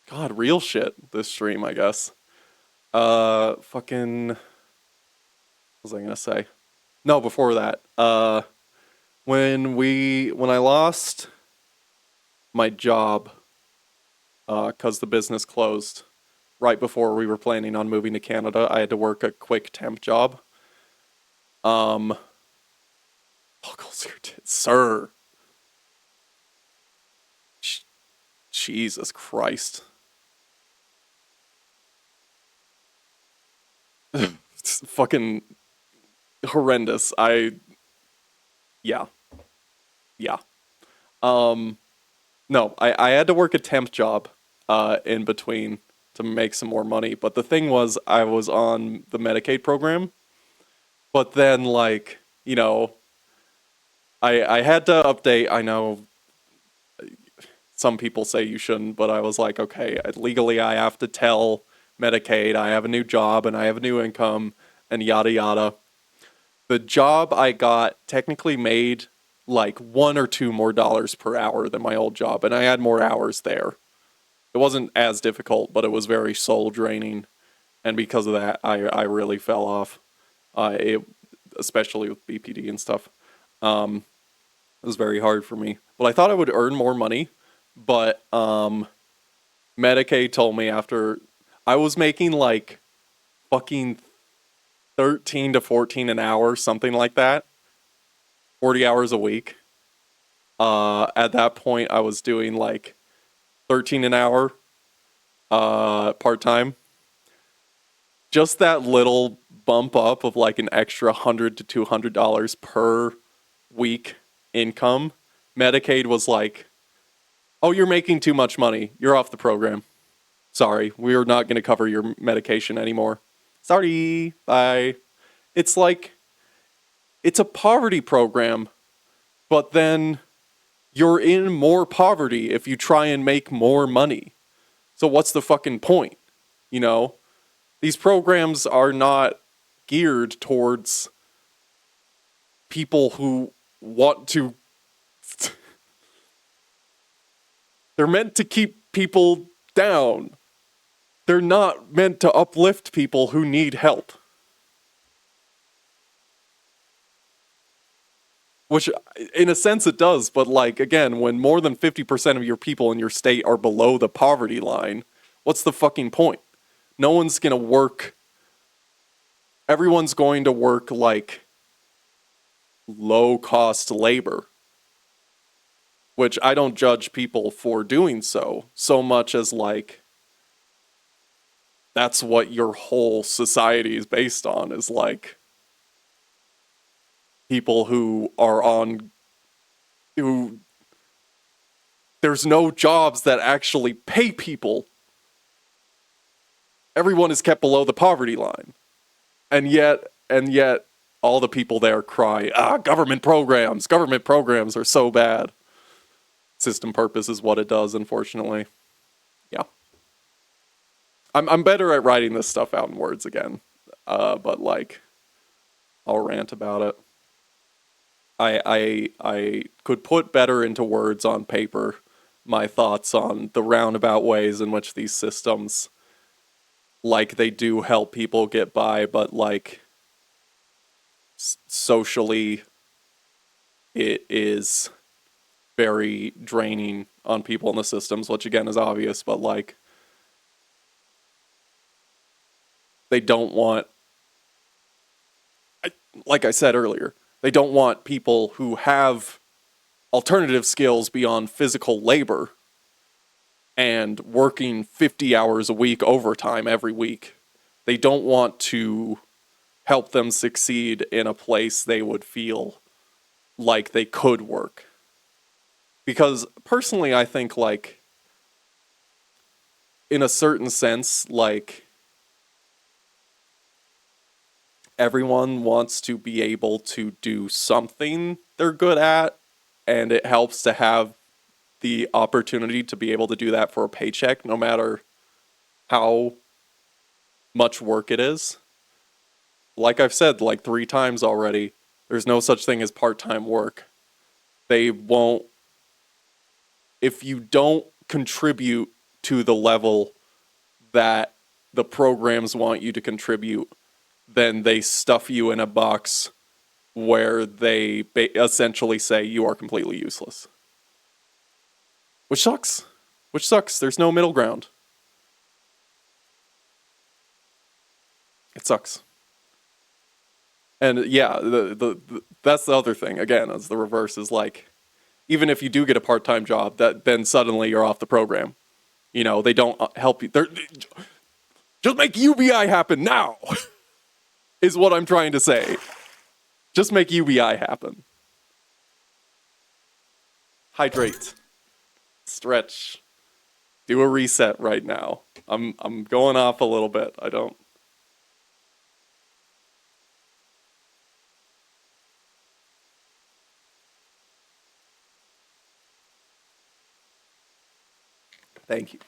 God, real shit this stream, I guess. Fucking, what was I gonna say? No, before that. When I lost my job, because the business closed right before we were planning on moving to Canada, I had to work a quick temp job. Buckles your tits, sir. Jesus Christ. It's fucking horrendous. Yeah. Yeah. No, I had to work a temp job in between to make some more money. But the thing was, I was on the Medicaid program. But then, like, I had to update. I know some people say you shouldn't, but I was like, okay, legally I have to tell Medicaid I have a new job and I have a new income and yada yada. The job I got technically made like $1 or $2 more per hour than my old job, and I had more hours there. It wasn't as difficult, but it was very soul draining, and because of that, I really fell off. Especially with BPD and stuff, it was very hard for me. But I thought I would earn more money, but Medicaid told me after I was making like fucking 13 to 14 an hour, something like that, 40 hours a week. At that point, I was doing like 13 an hour, part time. Just that little bump up of like an extra $100 to $200 per week income. Medicaid was like, "Oh, you're making too much money. You're off the program. Sorry, we're not going to cover your medication anymore. Sorry, bye." It's like, it's a poverty program, but then you're in more poverty if you try and make more money. So what's the fucking point? You know? These programs are not geared towards people who want to... They're meant to keep people down. They're not meant to uplift people who need help. Which, in a sense, it does, but like, again, when more than 50% of your people in your state are below the poverty line, what's the fucking point? No one's gonna work... Everyone's going to work, like, low-cost labor. Which I don't judge people for doing so much as, like, that's what your whole society is based on, is, like, people who are on... who... There's no jobs that actually pay people. Everyone is kept below the poverty line. And yet, all the people there cry, government programs are so bad. System purpose is what it does, unfortunately. Yeah. I'm better at writing this stuff out in words again. But, like, I'll rant about it. I could put better into words on paper my thoughts on the roundabout ways in which these systems, like, they do help people get by, but, like, socially, it is very draining on people in the systems, which, again, is obvious, but, like, they don't want... like I said earlier, they don't want people who have alternative skills beyond physical labor and working 50 hours a week overtime every week. They don't want to help them succeed in a place they would feel like they could work. Because personally, I think, like, in a certain sense, like, everyone wants to be able to do something they're good at, and it helps to have the opportunity to be able to do that for a paycheck, no matter how much work it is. Like I've said, like, 3 times already, there's no such thing as part-time work. They won't... If you don't contribute to the level that the programs want you to contribute, then they stuff you in a box where they essentially say you are completely useless. Which sucks. Which sucks. There's no middle ground. It sucks. And yeah, that's the other thing. Again, as the reverse is like, even if you do get a part-time job, that then suddenly you're off the program. You know, they don't help you. Just make UBI happen now, is what I'm trying to say. Just make UBI happen. Hydrate. Stretch. Do a reset right now. I'm going off a little bit. I don't. Thank you.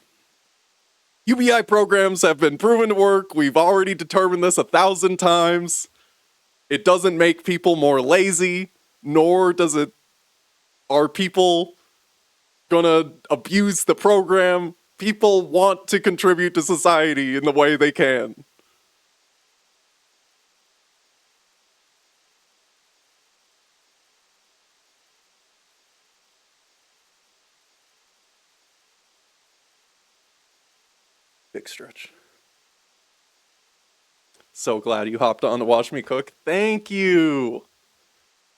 UBI programs have been proven to work. We've already determined this 1,000 times. It doesn't make people more lazy, nor does it. Are people gonna abuse the program? People want to contribute to society in the way they can. Big stretch. So glad you hopped on to watch me cook. Thank you.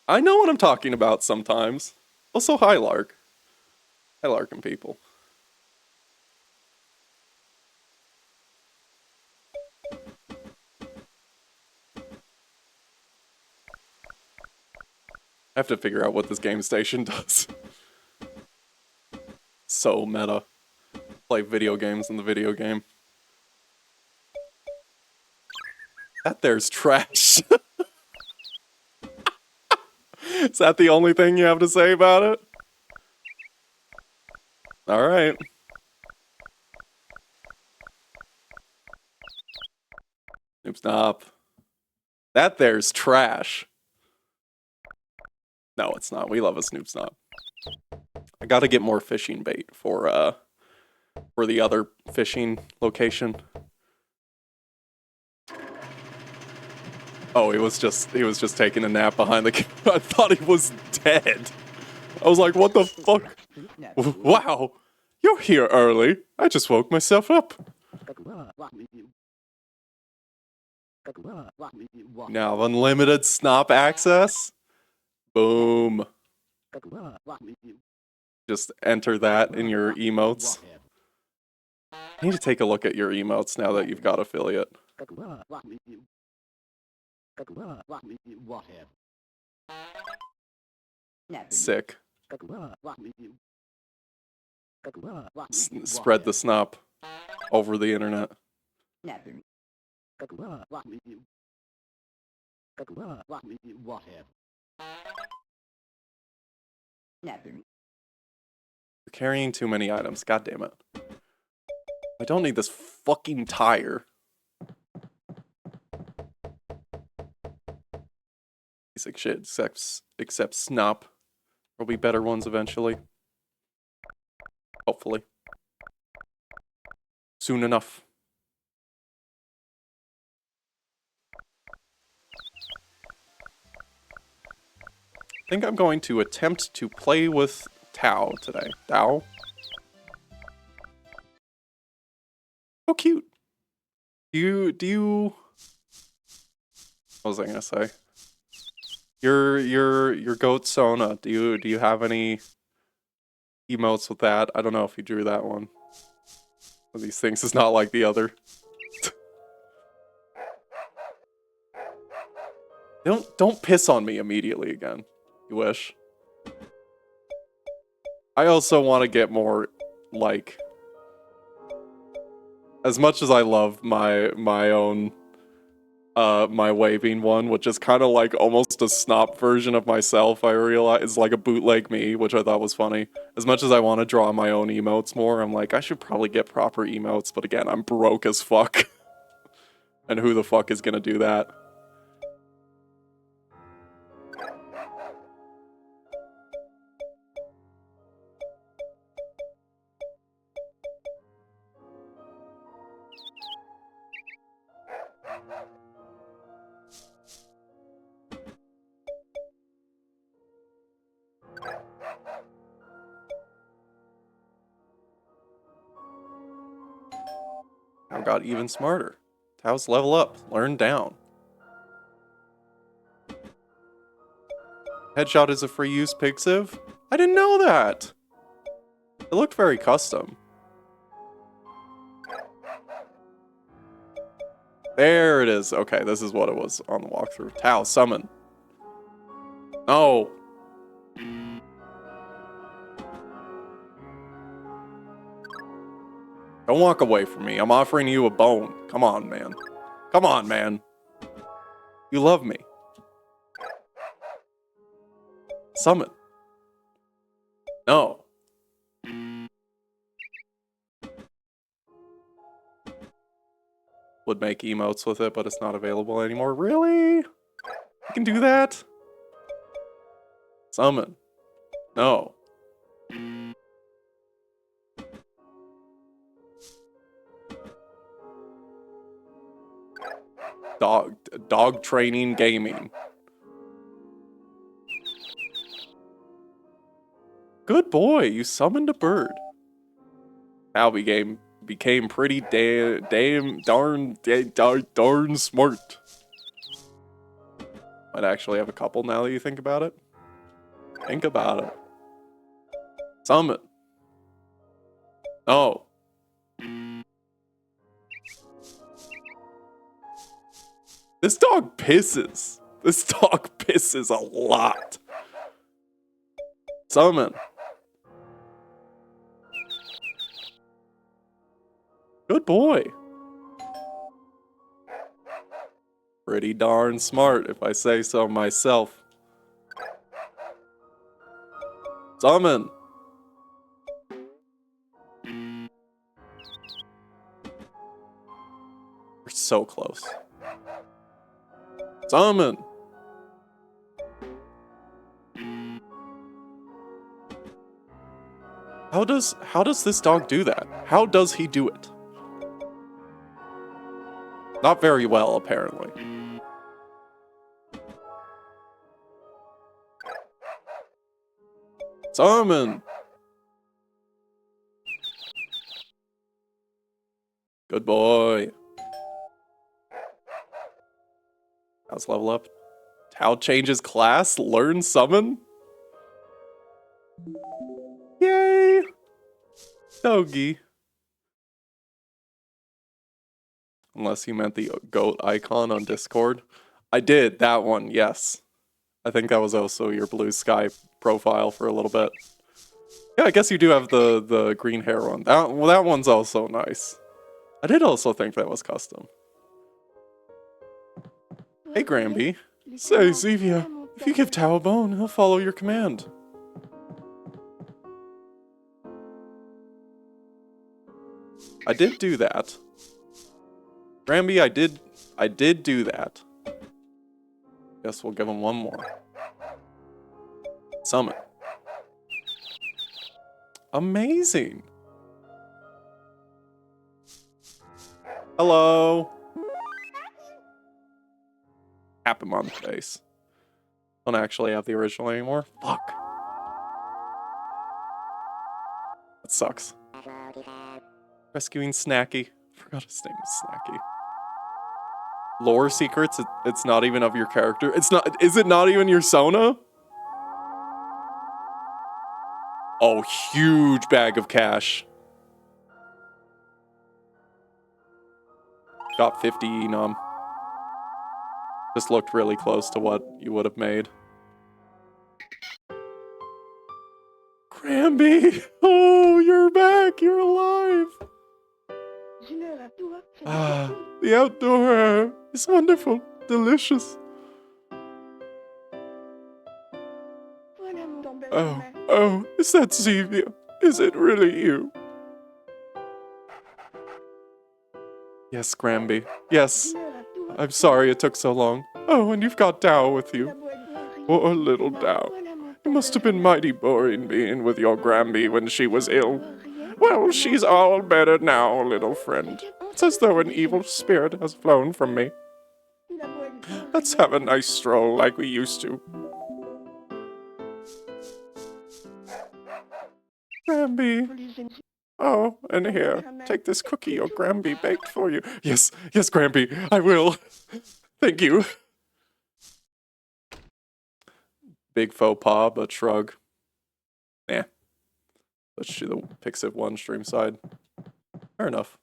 I know what I'm talking about sometimes. Also, hi, Lark. Hi, Larkin people. I have to figure out what this game station does. So meta. Play video games in the video game. That there's trash. Is that the only thing you have to say about it? Alright. Snoop Snop. That there's trash. No, it's not. We love a Snoop Snop. I gotta get more fishing bait for the other fishing location. Oh, he was just taking a nap behind the camera. I thought he was dead. I was like, what the fuck? Wow, you're here early. I just woke myself up. Now unlimited snop access. Boom. Just enter that in your emotes. I need to take a look at your emotes now that you've got affiliate. Sick. Spread the snop over the internet. You're carrying too many items. God damn it. I don't need this fucking tire. Basic shit, except snop. There'll be better ones eventually. Hopefully. Soon enough. I think I'm going to attempt to play with Tao today. Tao? Oh, cute. Do you... What was I gonna say? Your goat Sona, do you have any emotes with that? I don't know if you drew that one. One of these things is not like the other. Don't piss on me immediately again. You wish. I also want to get more, like, as much as I love my own my waving one, which is kind of like almost a snop version of myself, I realize. It's like a bootleg me, which I thought was funny. As much as I want to draw my own emotes more, I'm like, I should probably get proper emotes, but again, I'm broke as fuck. And who the fuck is gonna do that? Tao got even smarter. Tao's level up, learn down. Headshot is a free use Pixiv? I didn't know that! It looked very custom. There it is. Okay, this is what it was on the walkthrough. Tao, summon. No. Don't walk away from me. I'm offering you a bone. Come on, man. Come on, man. You love me. Summon. No. Would make emotes with it, but it's not available anymore. Really? You can do that? Summon. No. Dog training gaming. Good boy, you summoned a bird. Tao became pretty darn smart. Might actually have a couple now that you think about it. Think about it. Summon. No. This dog pisses. This dog pisses a lot. Summon. Good boy. Pretty darn smart, if I say so myself. Summon. We're so close. Summon. How does this dog do that? How does he do it? Not very well, apparently. Summon. Good boy. Tao's level up. Tao changes class. Learn summon. Yay! Doggy. Unless you meant the goat icon on Discord. I did, that one, yes. I think that was also your blue sky profile for a little bit. Yeah, I guess you do have the green hair one. That one's also nice. I did also think that was custom. Hey, Granby. Say, Zevia, if you give Tao a bone, he'll follow your command. I did do that. Granby, I did do that. Guess we'll give him one more. Summon. Amazing. Hello. Tap him on the face. Don't actually have the original anymore. Fuck. That sucks. Rescuing Snacky. Forgot his name was Snacky. Lore secrets, it's not even of your character. It's not, is it not even your Sona? Oh, huge bag of cash. Got 50 enum. Just looked really close to what you would have made. Granby! Oh, you're back! You're alive! Ah, the outdoor air is wonderful, delicious. Oh, is that Zevia? Is it really you? Yes, Granby. Yes. I'm sorry it took so long. Oh, and you've got Tao with you. Poor little Tao. It must have been mighty boring being with your Granby when she was ill. Well, she's all better now, little friend. It's as though an evil spirit has flown from me. Let's have a nice stroll like we used to. Granby, Oh, and here, take this cookie your Granby baked for you. Yes, yes, Granby, I will. Thank you. Big faux pas, but shrug. Nah. Let's do the Pixiv 1 stream side. Fair enough.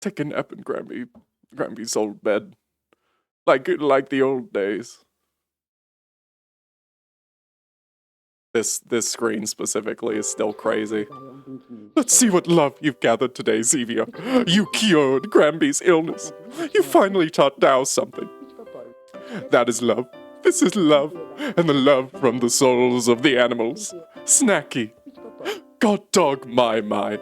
Take a nap in Granby's old bed. Like the old days. This screen specifically is still crazy. Let's see what love you've gathered today, Zevia. You cured Granby's illness. You finally taught Dao something. That is love. This is love. And the love from the souls of the animals. Snacky. God dog my.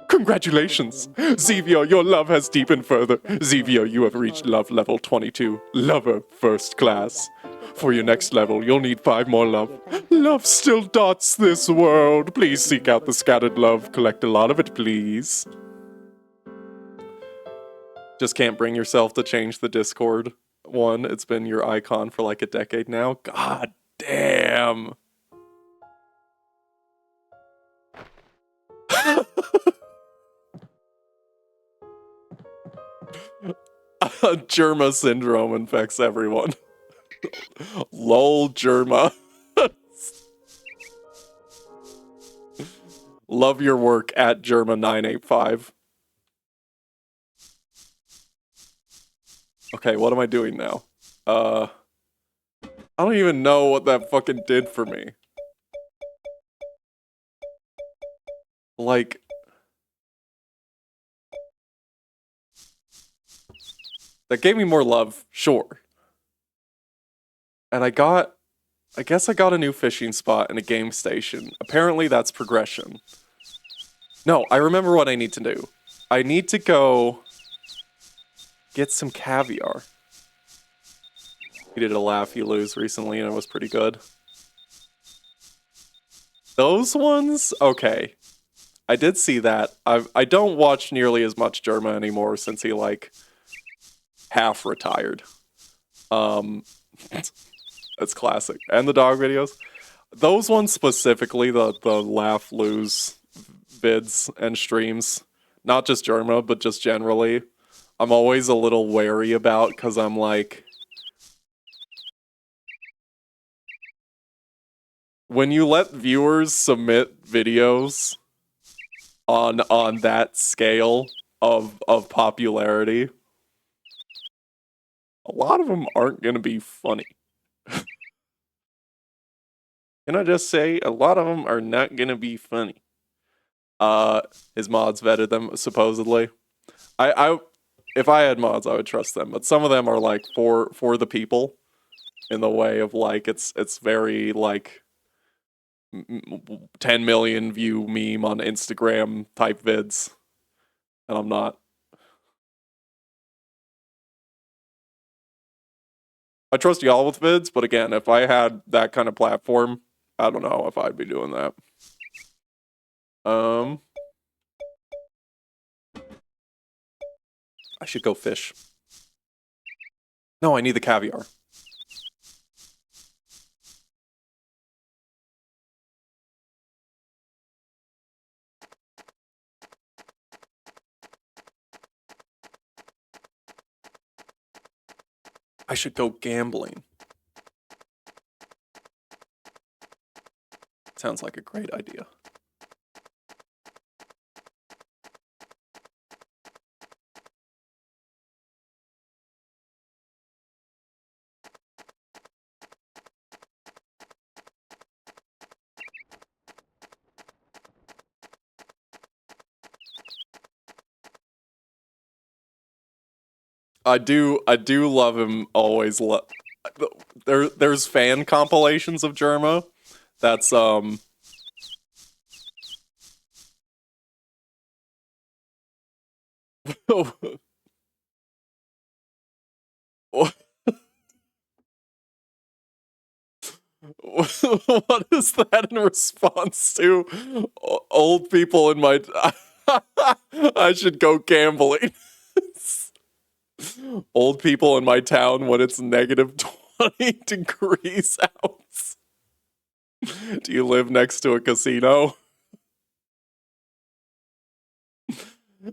Congratulations! Zevia, your love has deepened further. Zevia, you have reached love level 22. Lover first class. For your next level, you'll need 5 more love. Love still dots this world. Please seek out the scattered love. Collect a lot of it, please. Just can't bring yourself to change the Discord one. It's been your icon for like a decade now. God damn. Germa syndrome infects everyone. Lol, Germa. Love your work at Germa985. Okay, what am I doing now? I don't even know what that fucking did for me. Like... That gave me more love, sure. And I guess I got a new fishing spot and a game station. Apparently that's progression. No, I remember what I need to do. I need to go get some caviar. We did a laugh you lose recently and it was pretty good. Those ones? Okay. I did see that. I don't watch nearly as much Germa anymore since he, like, half retired. That's classic. And the dog videos. Those ones specifically, the laugh lose vids and streams, not just Germa, but just generally, I'm always a little wary about, because I'm like, when you let viewers submit videos on that scale of popularity, a lot of them aren't gonna be funny. Can I just say, a lot of them are not gonna be funny. His mods vetted them, supposedly. If I had mods, I would trust them, but some of them are like for the people, in the way of like, it's very like 10 million view meme on Instagram type vids, and I'm not. I trust y'all with vids, but again, if I had that kind of platform, I don't know if I'd be doing that. I should go fish. No, I need the caviar. I should go gambling. Sounds like a great idea. I do love him always. There's fan compilations of Germa. That's what is that in response to? Old people in my... I should go gambling. Old people in my town when it's -20 degrees out. Do you live next to a casino?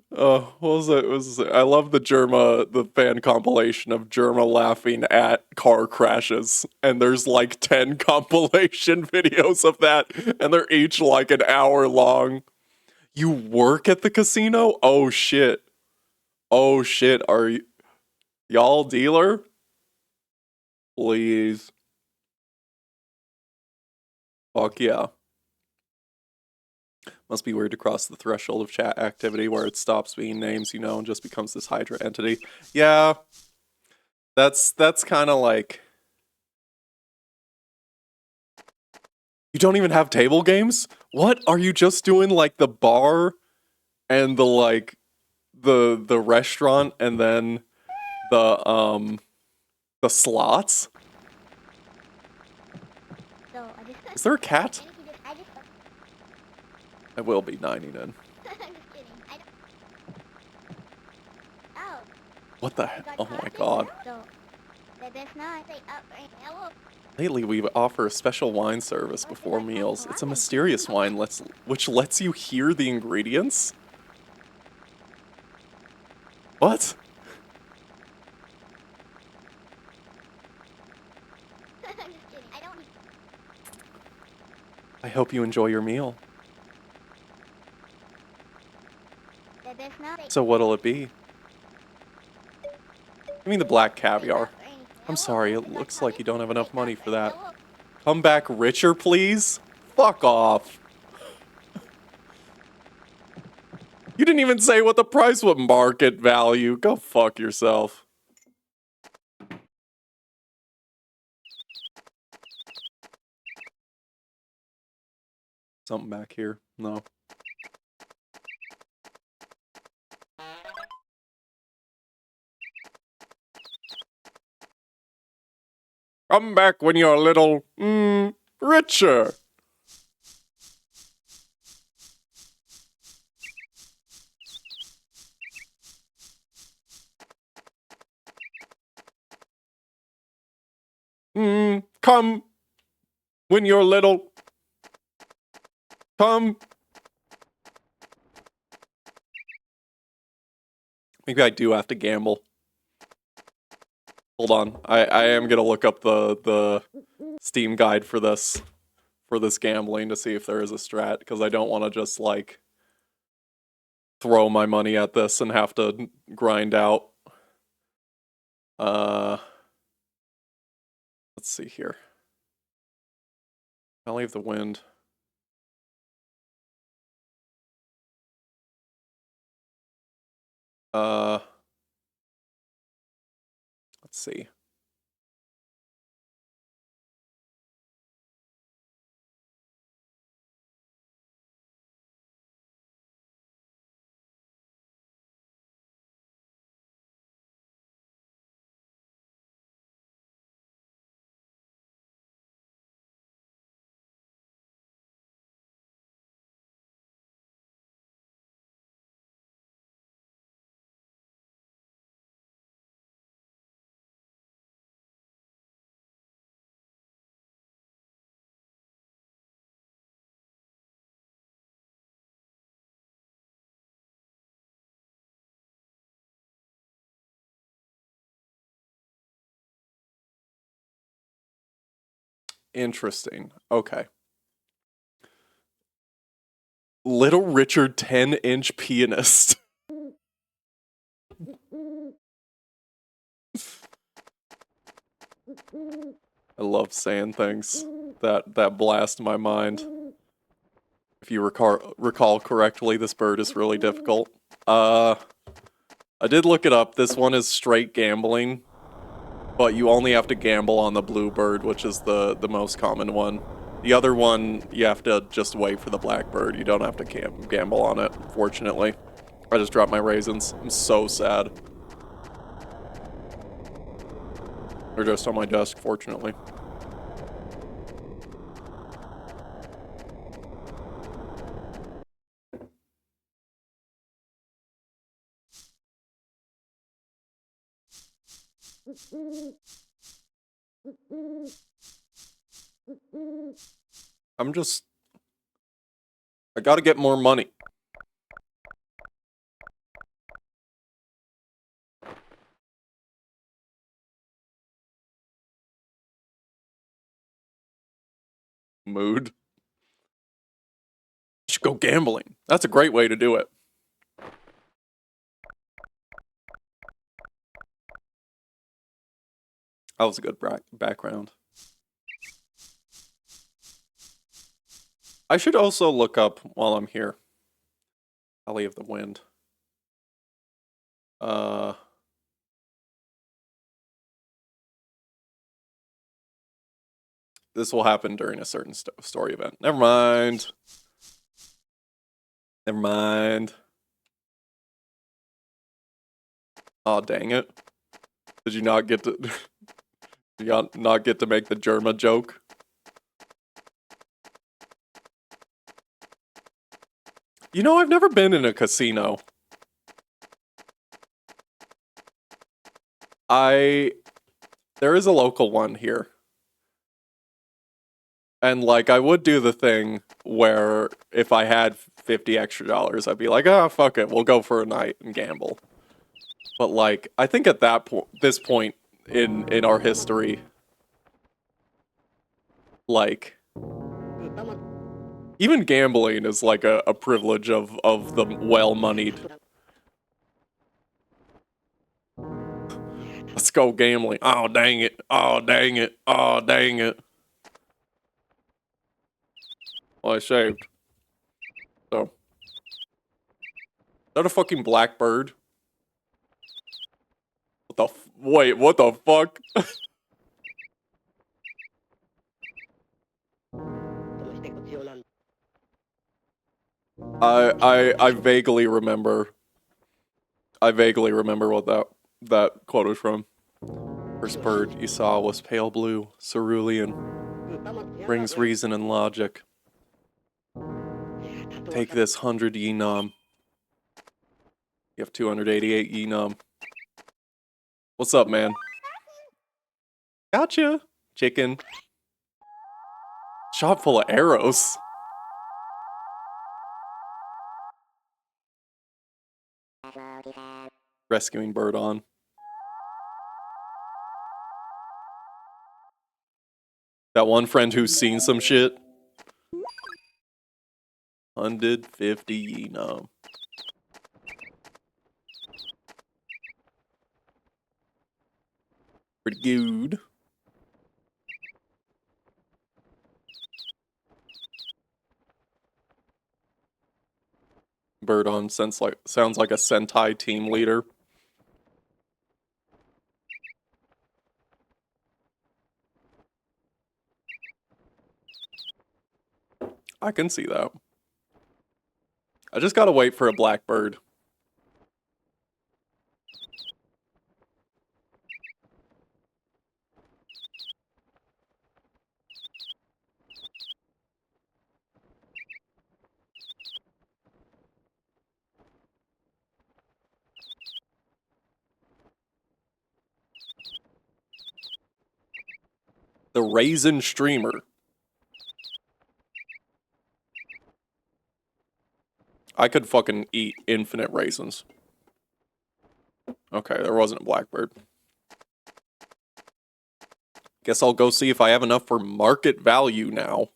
What was it? I love the fan compilation of Germa laughing at car crashes, and there's like 10 compilation videos of that, and they're each like an hour long. You work at the casino? Oh shit. Oh shit, are y'all dealer? Please. Fuck yeah. Must be weird to cross the threshold of chat activity where it stops being names, and just becomes this Hydra entity. Yeah. That's kind of like... You don't even have table games? What? Are you just doing like the bar and the like the restaurant and then the slots? Is there a cat? I will be 90 then. What the hell? Oh my god. Lately, we offer a special wine service before meals. It's a mysterious wine which lets you hear the ingredients? What? I hope you enjoy your meal. So what'll it be? I mean the black caviar. I'm sorry, it looks like you don't have enough money for that. Come back richer, please? Fuck off. You didn't even say what the price was. Market value. Go fuck yourself. Something back here. No. Come back when you're a little, richer. Come when you're little. Come. Maybe I do have to gamble. Hold on. I am gonna look up the Steam guide for this gambling to see if there is a strat, because I don't want to just like throw my money at this and have to grind out. Let's see here. Valley of the Wind. Let's see. Interesting. Okay. Little Richard 10-inch pianist. I love saying things that blast my mind. If you recall correctly, this bird is really difficult. I did look it up. This one is straight gambling, but you only have to gamble on the blue bird, which is the most common one. The other one, you have to just wait for the black bird. You don't have to gamble on it, fortunately. I just dropped my raisins. I'm so sad. They're just on my desk, fortunately. I'm just... I gotta get more money. Mood. Should go gambling. That's a great way to do it. That was a good background. I should also look up while I'm here. Valley of the Wind. This will happen during a certain story event. Never mind. Never mind. Aw, dang it. Did you not get to... Did you not get to make the Germa joke? You know, I've never been in a casino. There is a local one here. And, like, I would do the thing where if I had $50 extra, I'd be like, ah, fuck it, we'll go for a night and gamble. But, like, I think at this point in our history, like, even gambling is like a privilege of the well-moneyed. Let's go gambling. Oh, dang it. Oh, dang it. Oh, dang it. Well, I saved. So. Is that a fucking blackbird? What the wait, what the fuck? I vaguely remember. I vaguely remember what that quote was from. First bird you saw was pale blue, cerulean. Brings reason and logic. Take this 100 Yenom. You have 288 Yenom. What's up, man? Gotcha, chicken. Shop full of arrows. Rescuing bird on. That one friend who's seen some shit. 150 Yenom. Pretty good. Bird on sounds like a Sentai team leader. I can see that. I just gotta wait for a blackbird. The raisin streamer. I could fucking eat infinite raisins. Okay, there wasn't a blackbird. Guess I'll go see if I have enough for market value now.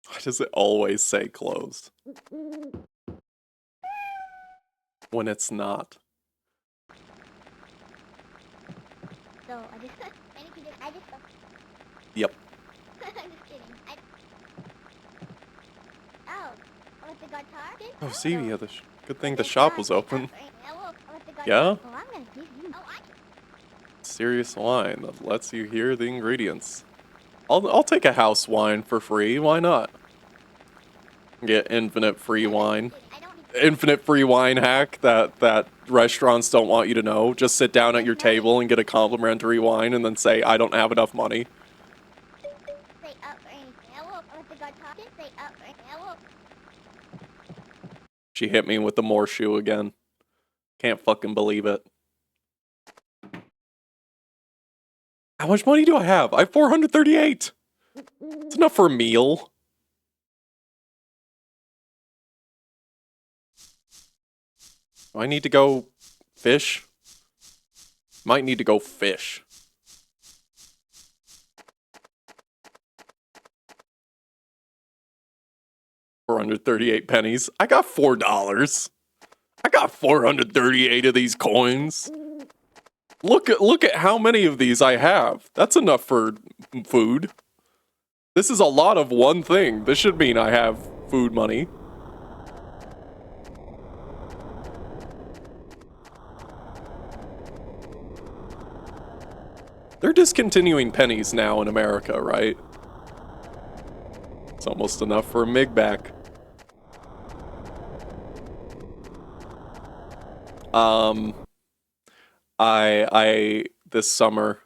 Why does it always say closed? When it's not. So, Yep. I'm just kidding. Oh, with the guitar? Oh, see, yeah, good thing the shop was open. Yeah? Serious wine that lets you hear the ingredients. I'll take a house wine for free, why not? Get infinite free wine. Infinite free wine hack that restaurants don't want you to know. Just sit down at your table and get a complimentary wine and then say, I don't have enough money. She hit me with the more shoe again. Can't fucking believe it. How much money do I have? I have 438. It's enough for a meal. Do I need to go fish? Might need to go fish. $438. I got $4. I got 438 of these coins. Look at how many of these I have. That's enough for food. This is a lot of one thing. This should mean I have food money. They're discontinuing pennies now in America, right? It's almost enough for a MIG back. I this summer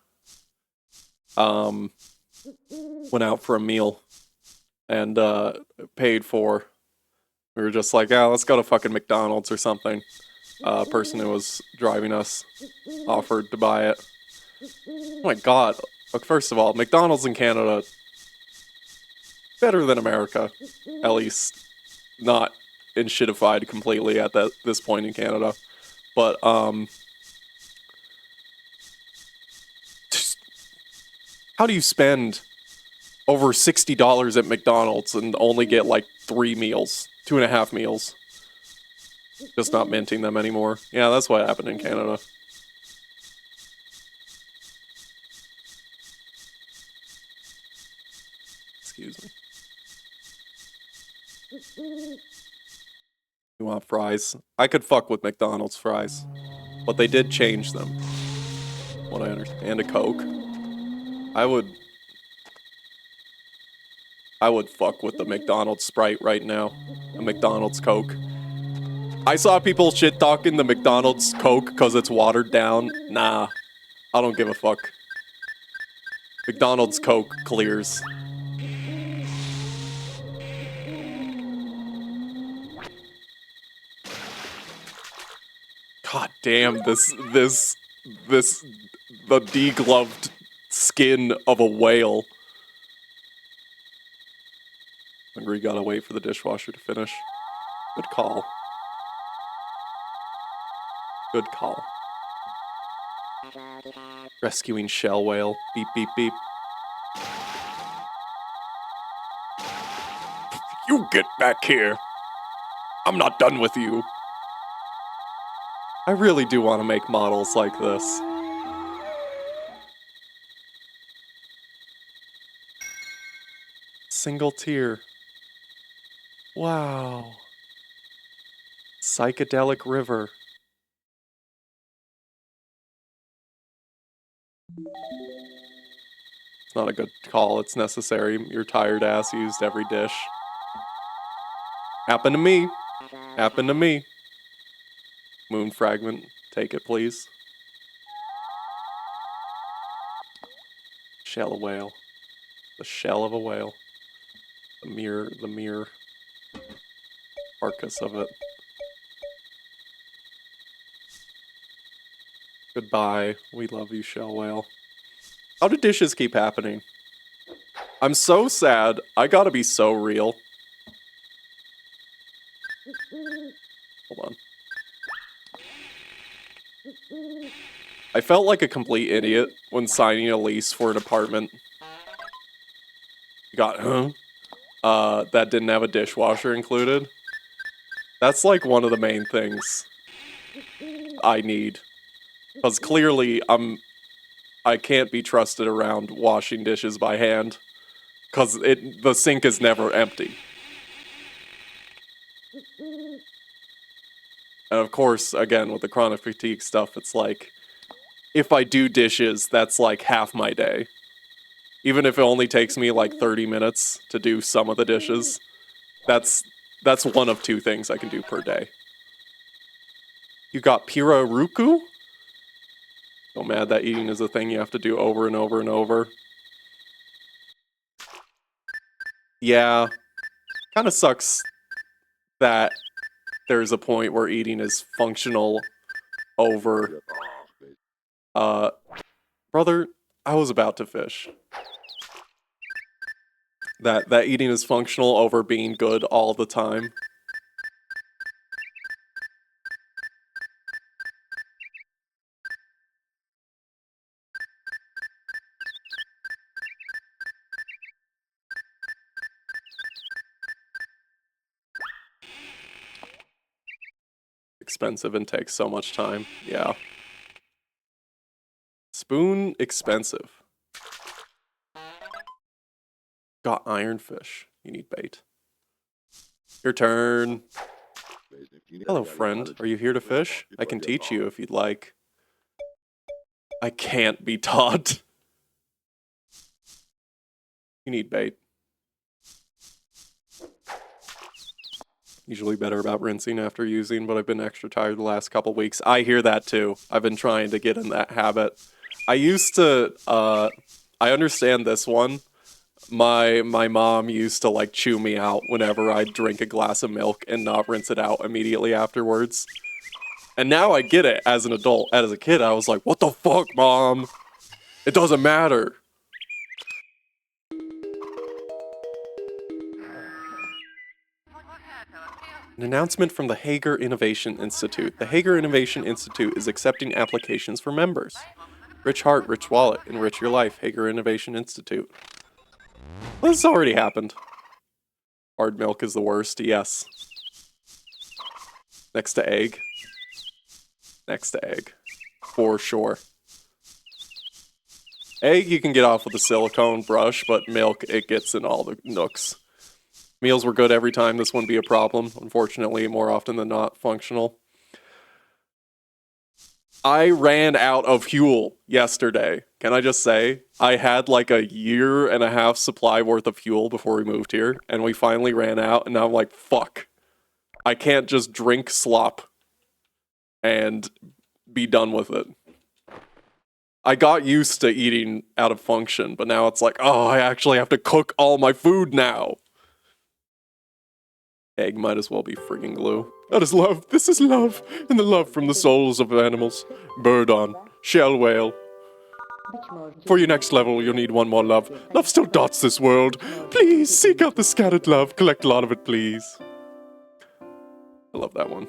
went out for a meal and paid for. We were just like, yeah, let's go to fucking McDonald's or something. Person who was driving us offered to buy it. Oh my god. Look, first of all, McDonald's in Canada better than America. At least not enshittified completely at this point in Canada. But how do you spend over $60 at McDonald's and only get like 3 meals, 2.5 meals? Just not minting them anymore. Yeah, that's what happened in Canada. Excuse me. You want fries? I could fuck with McDonald's fries, but they did change them. What I understand. And a Coke. I would fuck with the McDonald's Sprite right now. A McDonald's Coke. I saw people shit talking the McDonald's Coke because it's watered down. Nah, I don't give a fuck. McDonald's Coke clears. God damn, the degloved skin of a whale. Hungry, gotta wait for the dishwasher to finish. Good call. Good call. Rescuing shell whale. Beep, beep, beep. You get back here. I'm not done with you. I really do want to make models like this. Single tier. Wow. Psychedelic river. It's not a good call, it's necessary. Your tired ass used every dish. Happened to me. Happened to me. Moon fragment, take it please. Shell of whale. The shell of a whale. The mere carcass of it. Goodbye. We love you, shell whale. How do dishes keep happening? I'm so sad. I gotta be so real. Hold on. I felt like a complete idiot when signing a lease for an apartment. That didn't have a dishwasher included. That's like one of the main things I need. Because clearly I can't be trusted around washing dishes by hand. Because the sink is never empty. And of course, again, with the chronic fatigue stuff, it's like, if I do dishes, that's like half my day. Even if it only takes me like 30 minutes to do some of the dishes, that's one of 2 things I can do per day. You got Piraruku? So mad that eating is a thing you have to do over and over and over. Yeah, kind of sucks that there's a point where eating is functional over... brother, I was about to fish. That eating is functional over being good all the time. Expensive and takes so much time. Yeah. Spoon expensive. Got ironfish. You need bait. Your turn. Hello, friend. Are you here to fish? I can teach you if you'd like. I can't be taught. You need bait. Usually better about rinsing after using, but I've been extra tired the last couple weeks. I hear that too. I've been trying to get in that habit. I used to, I understand this one. My mom used to like chew me out whenever I'd drink a glass of milk and not rinse it out immediately afterwards. And now I get it as an adult. As a kid, I was like, what the fuck, Mom? It doesn't matter. An announcement from the Hager Innovation Institute. The Hager Innovation Institute is accepting applications for members. Rich heart, rich wallet, enrich your life. Hager Innovation Institute. Well, this has already happened. Hard milk is the worst, yes. Next to egg. Next to egg. For sure. Egg you can get off with a silicone brush, but milk, it gets in all the nooks. Meals were good every time, this wouldn't be a problem. Unfortunately, more often than not, functional. I ran out of fuel yesterday. Can I just say? I had like a 1.5 year supply worth of fuel before we moved here, and we finally ran out, and now I'm like, fuck. I can't just drink slop and be done with it. I got used to eating out of function, but now it's like, oh, I actually have to cook all my food now. Egg might as well be friggin' glue. That is love. This is love. And the love from the souls of animals. Bird on. Shell whale. For your next level, you'll need one more love. Love still dots this world. Please seek out the scattered love. Collect a lot of it, please. I love that one.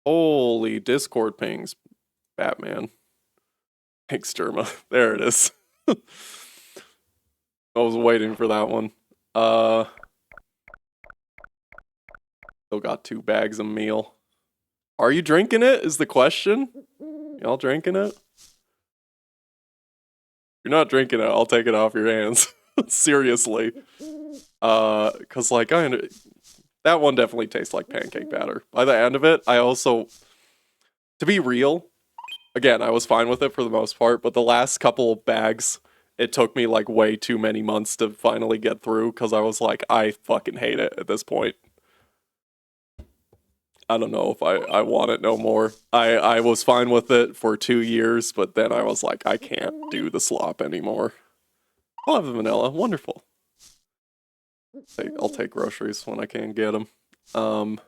Holy Discord pings. Batman. Thanks, Derma. There it is. I was waiting for that one. Still got 2 bags of meal. Are you drinking it, is the question? Y'all drinking it? If you're not drinking it, I'll take it off your hands. Seriously. Cause like, that one definitely tastes like pancake batter. By the end of it, I also, to be real, again, I was fine with it for the most part, but the last couple bags, it took me like way too many months to finally get through because I was like, I fucking hate it at this point. I don't know if I want it no more. I was fine with it for 2 years, but then I was like, I can't do the slop anymore. I'll have the vanilla. Wonderful. I'll take groceries when I can get them. What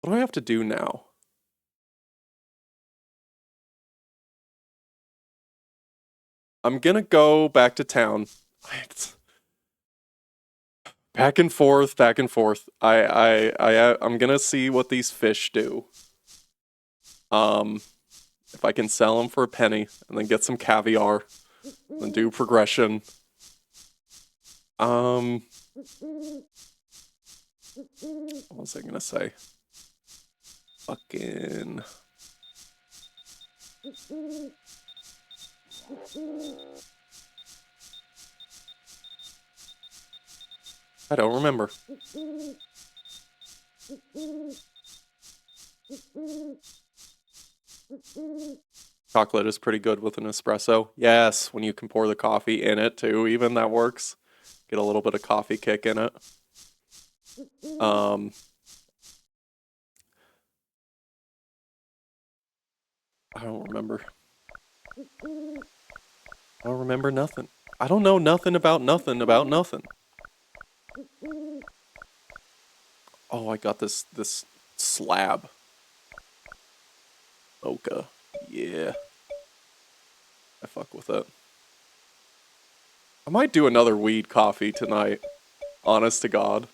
do I have to do now? I'm gonna go back to town. Back and forth, back and forth. I'm gonna see what these fish do. If I can sell them for a penny and then get some caviar and do progression. What was I gonna say? Fucking. I don't remember. Chocolate is pretty good with an espresso. Yes, when you can pour the coffee in it too, even that works. Get a little bit of coffee kick in it. I don't remember. I don't remember nothing. I don't know nothing about nothing about nothing. Oh, I got this slab. Mocha. Yeah. I fuck with it. I might do another weed coffee tonight. Honest to God.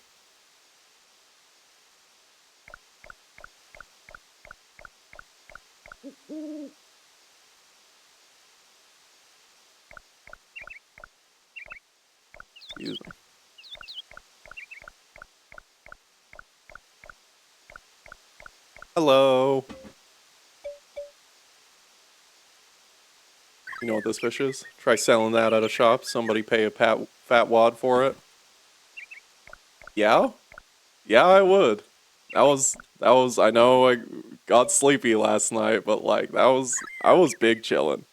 Excuse me. Hello. You know what this fish is? Try selling that at a shop. Somebody pay a fat wad for it. Yeah? Yeah, I would. That was, I know I got sleepy last night, but like, I was big chillin'.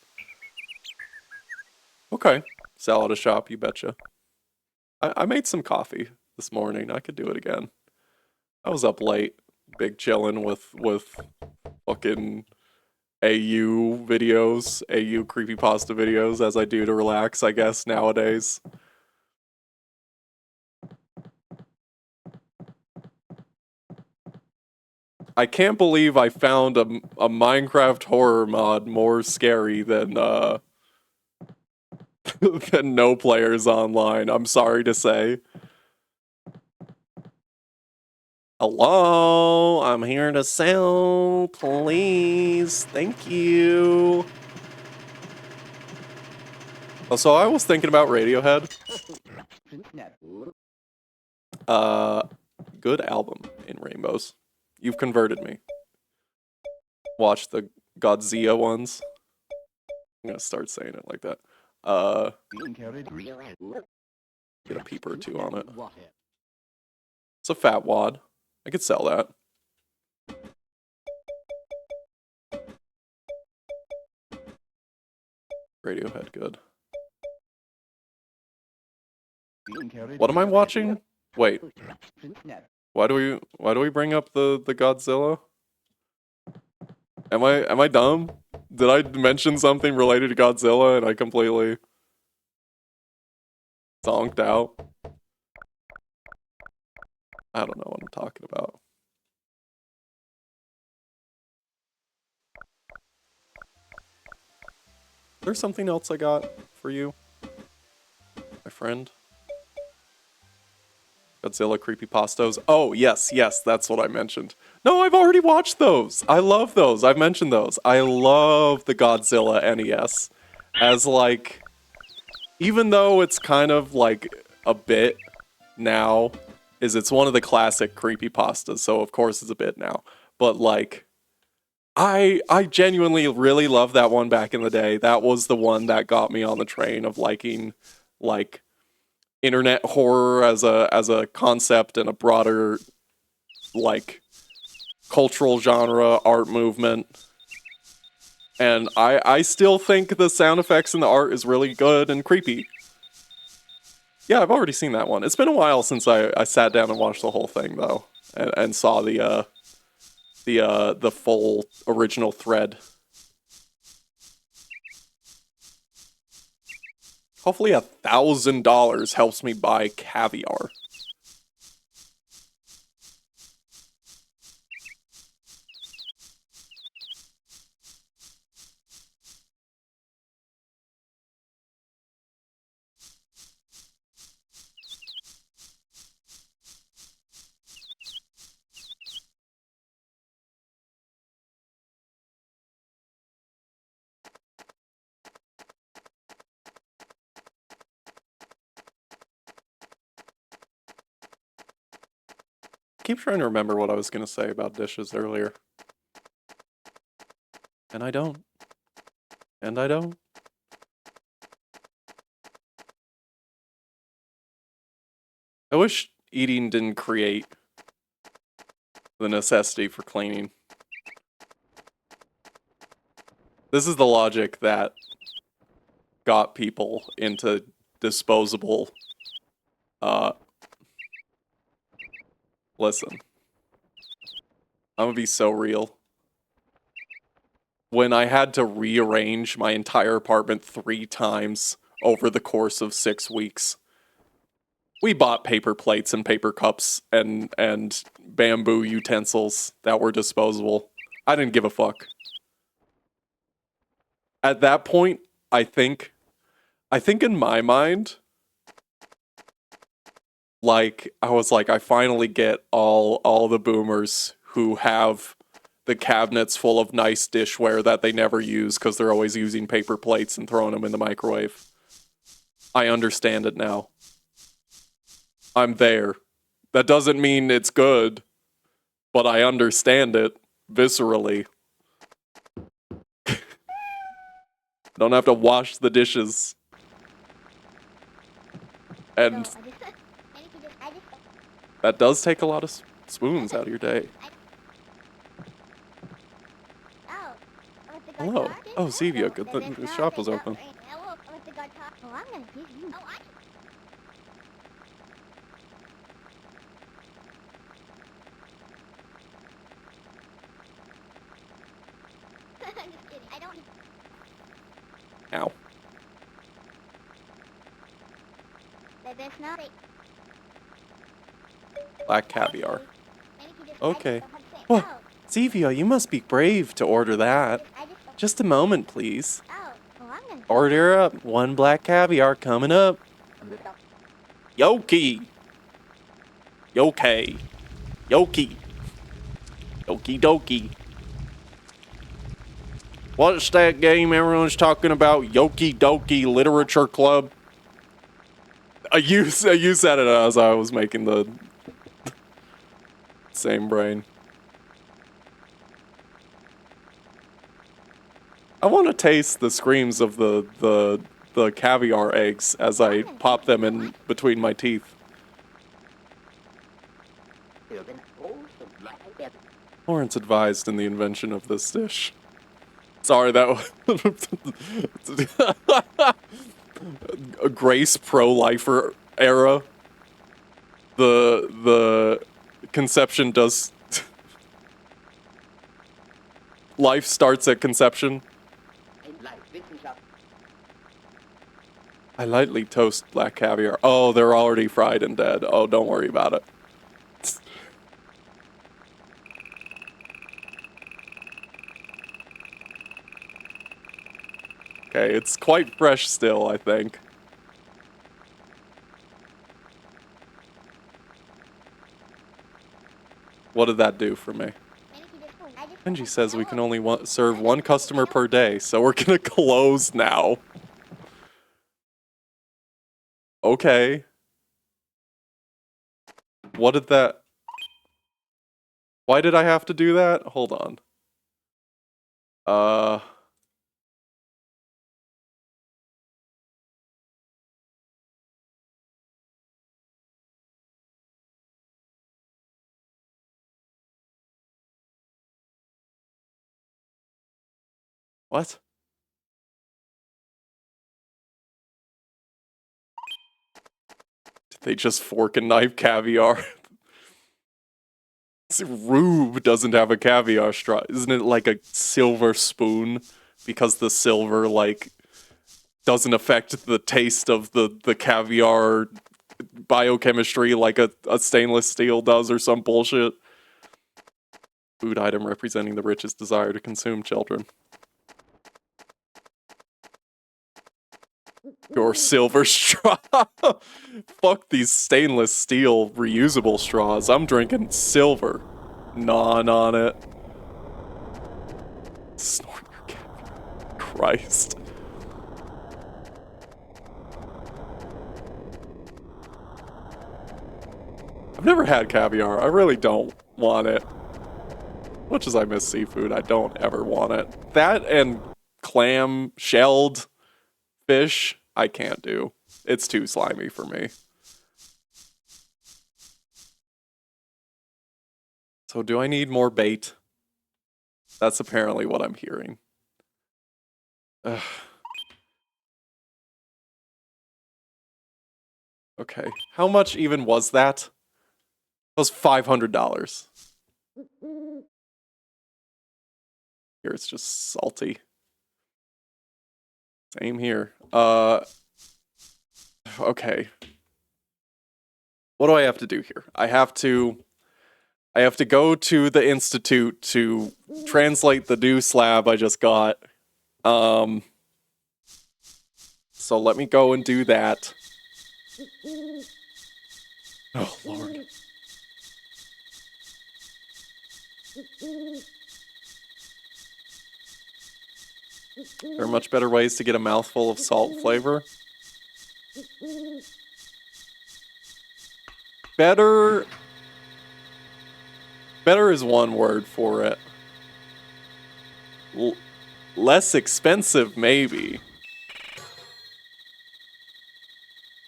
Okay. Sell at a shop, you betcha. I made some coffee this morning. I could do it again. I was up late, big chillin' with fucking AU videos, AU creepypasta videos, as I do to relax, I guess, nowadays. I can't believe I found a Minecraft horror mod more scary than than No Players Online. I'm sorry to say. Hello, I'm here to sell, please. Thank you. Oh, so I was thinking about Radiohead. Good album in Rainbows. You've converted me. Watch the Godzilla ones. I'm gonna start saying it like that. Get a peep or two on it. It's a fat wad. I could sell that. Radiohead, good. What am I watching? Wait. Why do we bring up the Godzilla? Am I dumb? Did I mention something related to Godzilla and I completely zonked out? I don't know what I'm talking about. There's something else I got for you, my friend. Godzilla creepypastas. Oh, yes, that's what I mentioned. No, I've already watched those. I love those. I've mentioned those. I love the Godzilla NES as like, even though it's kind of like a bit now, it's one of the classic creepypastas, so of course it's a bit now. But like, I genuinely really loved that one back in the day. That was the one that got me on the train of liking like internet horror as a concept and a broader like cultural genre art movement. And I still think the sound effects and the art is really good and creepy. Yeah, I've already seen that one. It's been a while since I sat down and watched the whole thing though, and saw the full original thread. Hopefully $1,000 helps me buy caviar. Keep trying to remember what I was gonna say about dishes earlier. And I don't. And I don't. I wish eating didn't create the necessity for cleaning. This is the logic that got people into disposable, listen. I'm gonna be so real. When I had to rearrange my entire apartment 3 times over the course of 6 weeks, We bought paper plates and paper cups and bamboo utensils that were disposable. I didn't give a fuck. At that point, I think in my mind, like, I was like, I finally get all the boomers who have the cabinets full of nice dishware that they never use because they're always using paper plates and throwing them in the microwave. I understand it now. I'm there. That doesn't mean it's good, but I understand it viscerally. Don't have to wash the dishes. And So, I just that does take a lot of spoons out of your day. oh, with the Hello. guitar? Oh, Zevia, good There's that the no shop was thing open. up, right? Hello, with the guitar. Oh, I'm gonna teach you. Oh, I'm just kidding. I don't. Ow. There's nothing. Black caviar. Okay. Oh, Well, Zevia, you must be brave to order that. Just a moment, please. oh, I'm gonna. Order up. 1 black caviar coming up. Yoki. Yokai. Yoki. Okie dokie. What's that game everyone's talking about? Yoki Doki Literature Club? You said it as I was making the same brain. I want to taste the screams of the caviar eggs as I pop them in between my teeth. Lawrence advised in the invention of this dish. Sorry, that was a Grace pro-lifer era. The conception does life starts at conception. I lightly toast black caviar. Oh, they're already fried and dead. Oh, don't worry about it. Okay, it's quite fresh still, I think. What did that do for me? Benji says we can only serve 1 customer per day, so we're gonna close now. Okay. What did that... Why did I have to do that? Hold on. What? Did they just fork and knife caviar? Rube doesn't have a caviar straw. Isn't it like a silver spoon? Because the silver, like, doesn't affect the taste of the caviar biochemistry like a stainless steel does or some bullshit. Food item representing the richest desire to consume children. Your silver straw. Fuck these stainless steel reusable straws. I'm drinking silver. Non on it. Snort your caviar. Christ. I've never had caviar. I really don't want it. Much as I miss seafood, I don't ever want it. That and clam, shelled fish, I can't do. It's too slimy for me. So do I need more bait? That's apparently what I'm hearing. Ugh. Okay, how much even was that? It was $500. Here it's just salty. Same here. Okay. What do I have to do here? I have to go to the institute to translate the new slab I just got. So let me go and do that. Oh, Lord. There are much better ways to get a mouthful of salt flavor. Better is one word for it. Less expensive, maybe.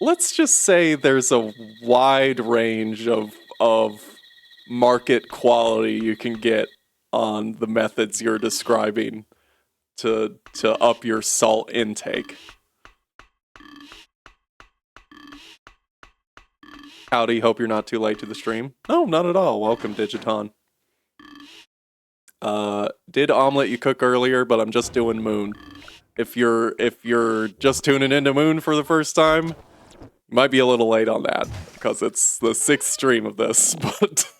Let's just say there's a wide range of market quality you can get on the methods you're describing to up your salt intake. Howdy, hope you're not too late to the stream. No, not at all. Welcome, Digiton. Did Omelet You Cook earlier, but I'm just doing Moon. If you're just tuning into Moon for the first time, you might be a little late on that, because it's the 6th stream of this, but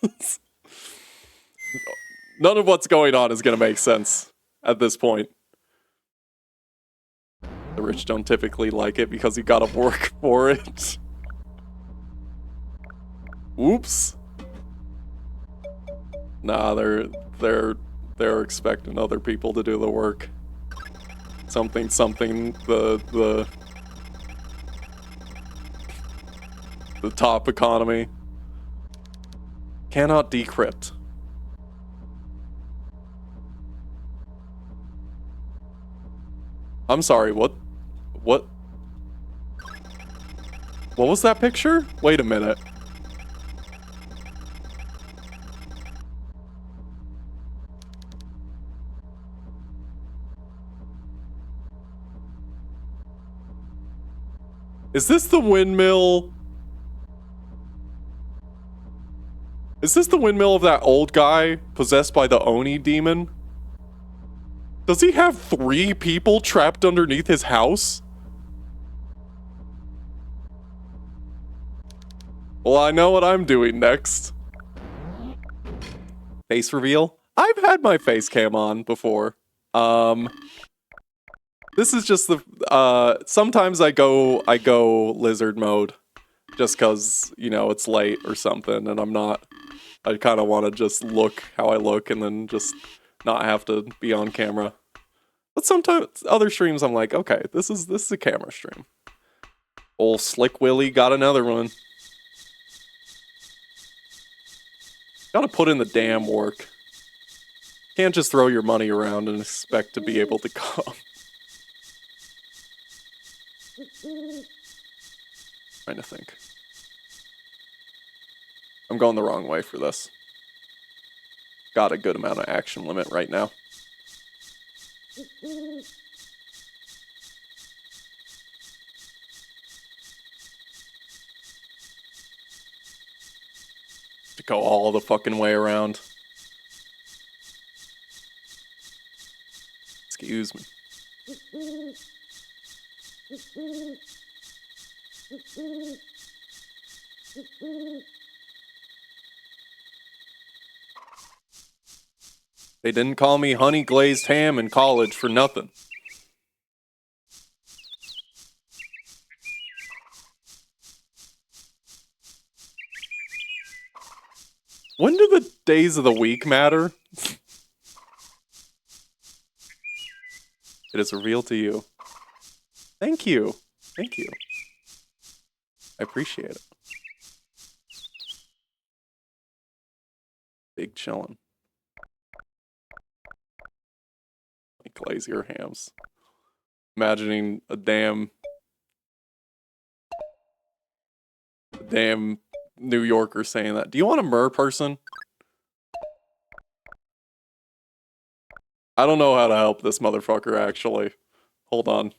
none of what's going on is gonna make sense at this point. The rich don't typically like it because you gotta work for it. Oops. Nah, they're expecting other people to do the work. Something, the top economy. Cannot decrypt. I'm sorry, what was that picture? Wait a minute. Is this the windmill? Is this the windmill of that old guy possessed by the Oni demon? Does he have 3 people trapped underneath his house? Well, I know what I'm doing next. Face reveal? I've had my face cam on before. This is just the, sometimes I go lizard mode. Just cause, you know, it's late or something and I kinda wanna just look how I look and then just not have to be on camera. But sometimes, other streams I'm like, okay, this is a camera stream. Old Slick Willy got another one. Gotta put in the damn work. Can't just throw your money around and expect to be able to come. Trying to think. I'm going the wrong way for this. Got a good amount of action limit right now. To go all the fucking way around. Excuse me. They didn't call me honey glazed ham in college for nothing. When do the days of the week matter? It is revealed to you. Thank you. Thank you. I appreciate it. Big chillin'. Like glaze your hams. Imagining a damn New Yorker saying that. Do you want a mer person? I don't know how to help this motherfucker, actually. Hold on.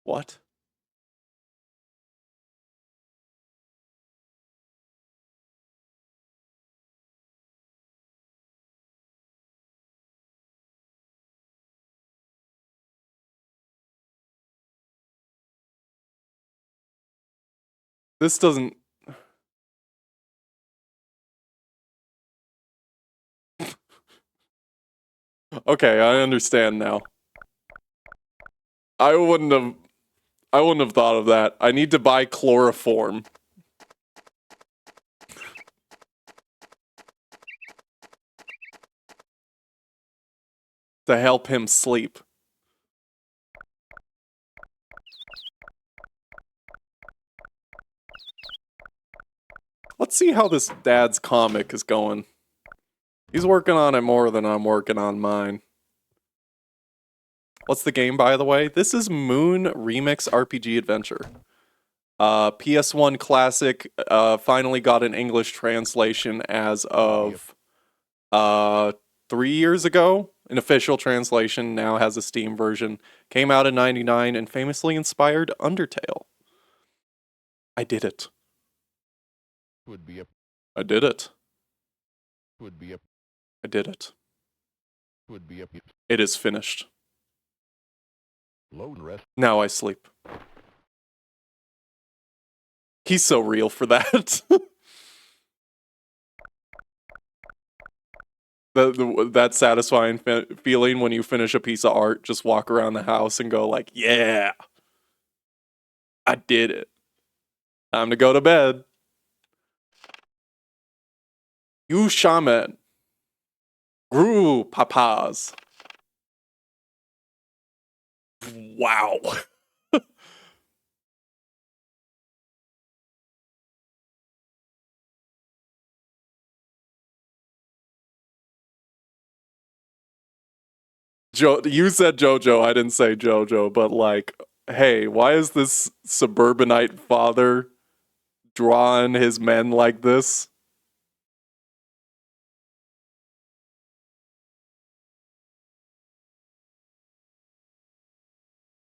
What? This doesn't... Okay, I understand now. I wouldn't have thought of that. I need to buy chloroform. To help him sleep. Let's see how this dad's comic is going. He's working on it more than I'm working on mine. What's the game, by the way? This is moonremixrpg Adventure. PS1 classic, finally got an English translation as of 3 years ago. An official translation, now has a Steam version. Came out in '99 and famously inspired Undertale. I did it. Would be a. I did it. Would be a. I did it. Would be a. It is finished. Lone rest. Now I sleep. He's so real for that. That satisfying feeling when you finish a piece of art, just walk around the house and go like, yeah, I did it. Time to go to bed. You shaman. Gru papas. Wow. You said JoJo, I didn't say JoJo, but like, hey, why is this suburbanite father drawing his men like this?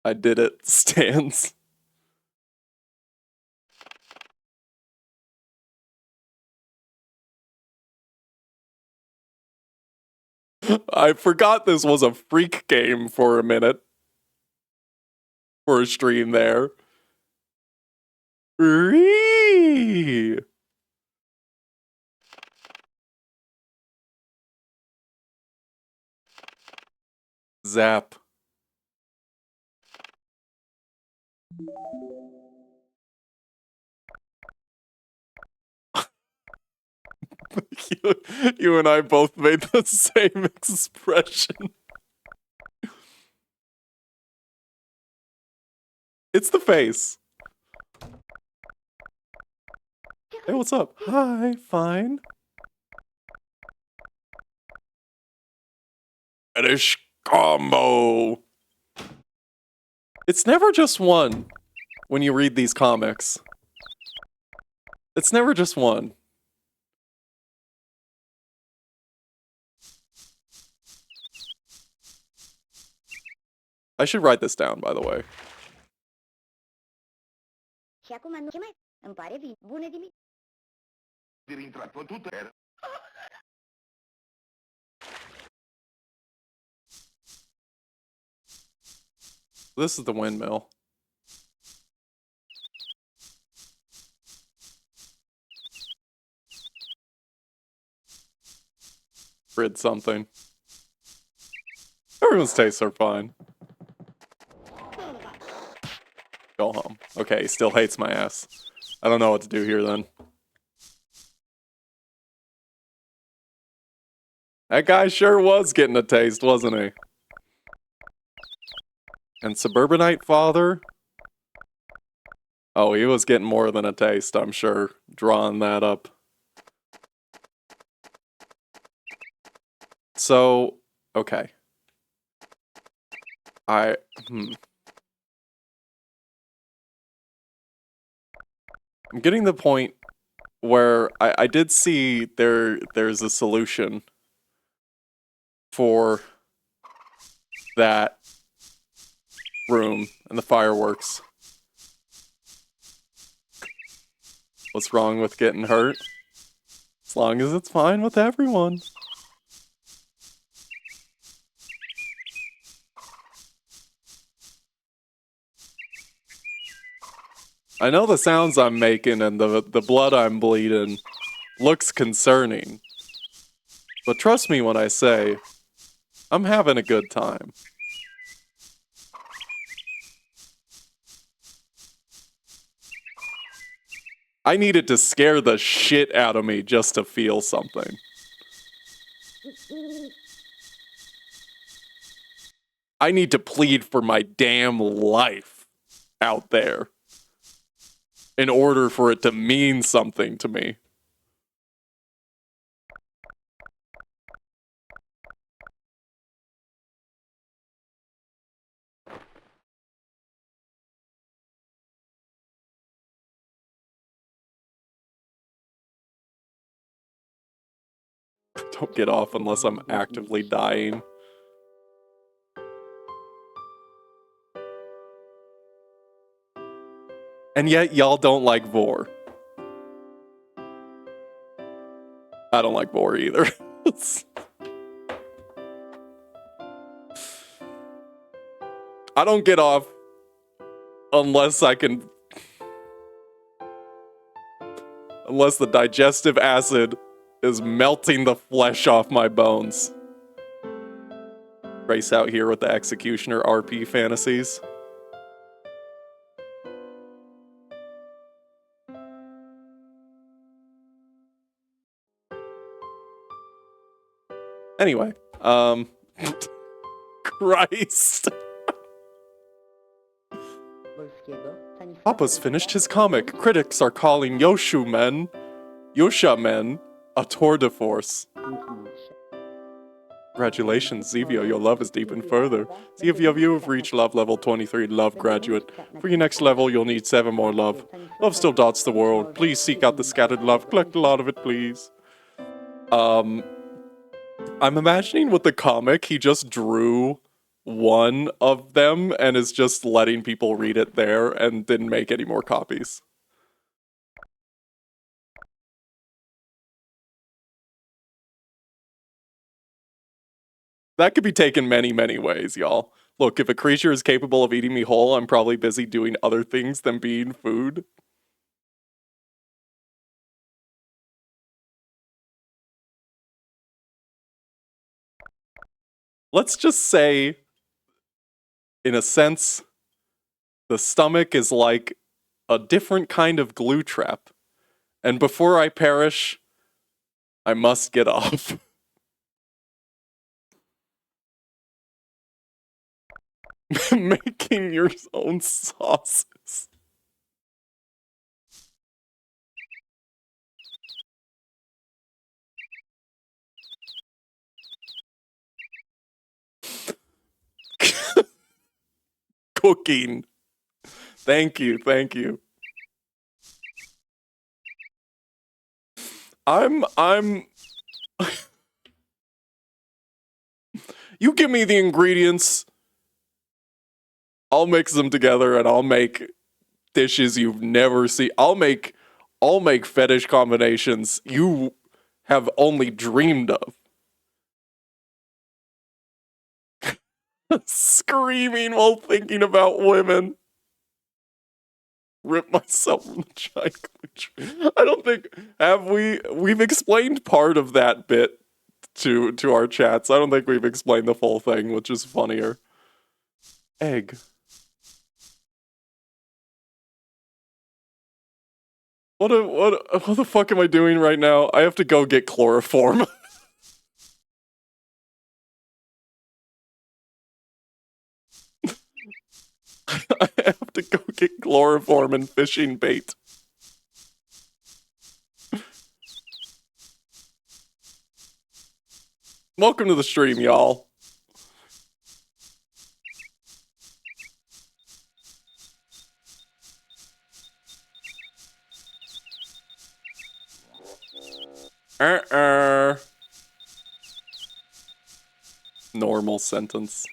I did it, stands. I forgot this was a freak game for a minute. For a stream there. Zap. you and I both made the same expression. It's the face. Hey, what's up? Hi, fine. Finish combo. It's never just one when you read these comics. It's never just one. I should write this down, by the way. Și acum nu ce mai... Îmi pare bine. Bună dimineața. This is the windmill. Rid something. Everyone's tastes are fine. Go home. Okay, he still hates my ass. I don't know what to do here then. That guy sure was getting a taste, wasn't he? And suburbanite father? Oh, he was getting more than a taste, I'm sure. Drawing that up. So, okay. I'm getting the point where I did see there's a solution for that room and the fireworks. What's wrong with getting hurt? As long as it's fine with everyone. I know the sounds I'm making and the blood I'm bleeding looks concerning. But trust me when I say, I'm having a good time. I needed to scare the shit out of me just to feel something. I need to plead for my damn life out there in order for it to mean something to me. Don't get off unless I'm actively dying. And yet, y'all don't like Vor. I don't like Vor either. I don't get off unless I can... Unless the digestive acid is melting the flesh off my bones. Race out here with the Executioner RP fantasies. Anyway, Christ. Papa's finished his comic. Critics are calling Yosha Men a tour de force. Congratulations, Zevio, your love is deepened further. Zevio, you have reached love level 23, love graduate. For your next level, you'll need 7 more love. Love still dots the world. Please seek out the scattered love. Collect a lot of it, please. I'm imagining with the comic, he just drew one of them and is just letting people read it there and didn't make any more copies. That could be taken many, many ways, y'all. Look, if a creature is capable of eating me whole, I'm probably busy doing other things than being food. Let's just say, in a sense, the stomach is like a different kind of glue trap. And before I perish, I must get off. Making your own sauces. Cooking. Thank you, thank you. I'm You give me the ingredients, I'll mix them together and I'll make dishes you've never seen. I'll make fetish combinations you have only dreamed of. Screaming while thinking about women. Rip myself from the giant glue. I don't think we've explained part of that bit to our chats. I don't think we've explained the full thing, which is funnier. Egg. What the fuck am I doing right now? I have to go get chloroform. I have to go get chloroform and fishing bait. Welcome to the stream, y'all. Normal sentence.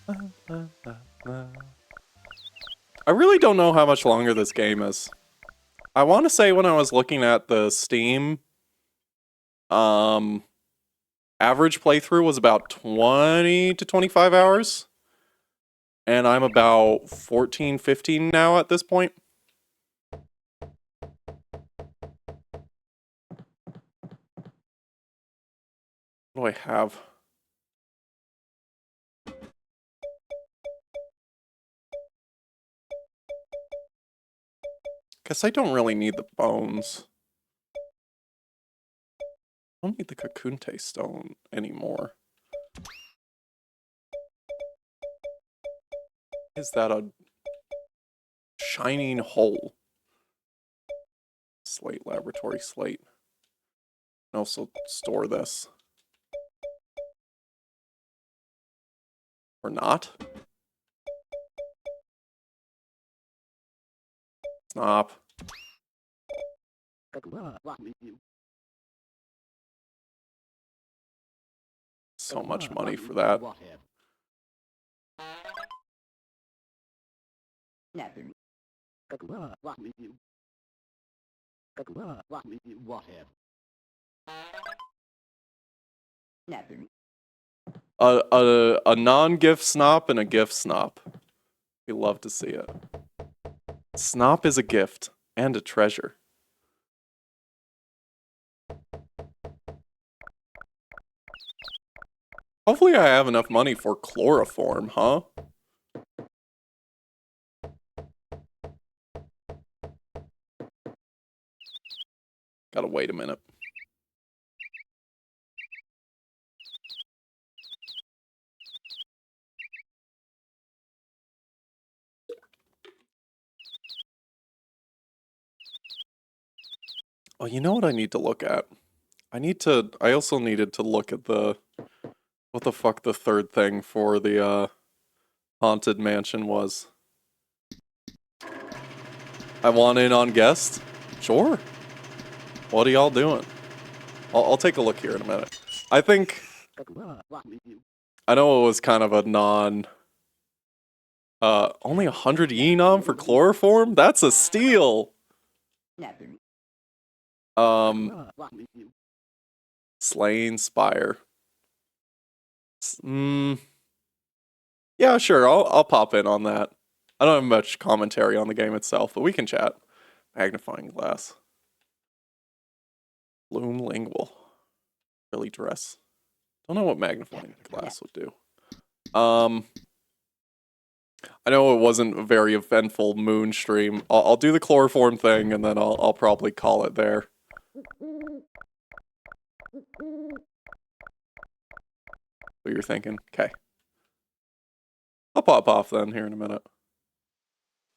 I really don't know how much longer this game is. I want to say when I was looking at the Steam, average playthrough was about 20 to 25 hours. And I'm about 14, 15 now at this point. What do I have? Guess I don't really need the bones. I don't need the Kakunte stone anymore. Is that a shining hole? Slate, laboratory slate. And also store this. Or not? Snop. So much money for that. A non-gift snop and a gift snop. We love to see it. Snop is a gift and a treasure. Hopefully I have enough money for chloroform, huh? Gotta wait a minute. Oh, you know what I need to look at? I also needed to look at what the fuck the third thing for the, Haunted Mansion was. I want in on guest? Sure. What are y'all doing? I'll take a look here in a minute. I think... I know it was kind of a non... only 100 enum for chloroform? That's a steal! Slain Spire. Yeah, sure, I'll pop in on that. I don't have much commentary on the game itself, but we can chat. Magnifying glass. Bloom lingual. Really dress. Don't know what magnifying glass would do. I know it wasn't a very eventful moon stream. I'll do the chloroform thing, and then I'll probably call it there. What you're thinking? Okay. I'll pop off then here in a minute.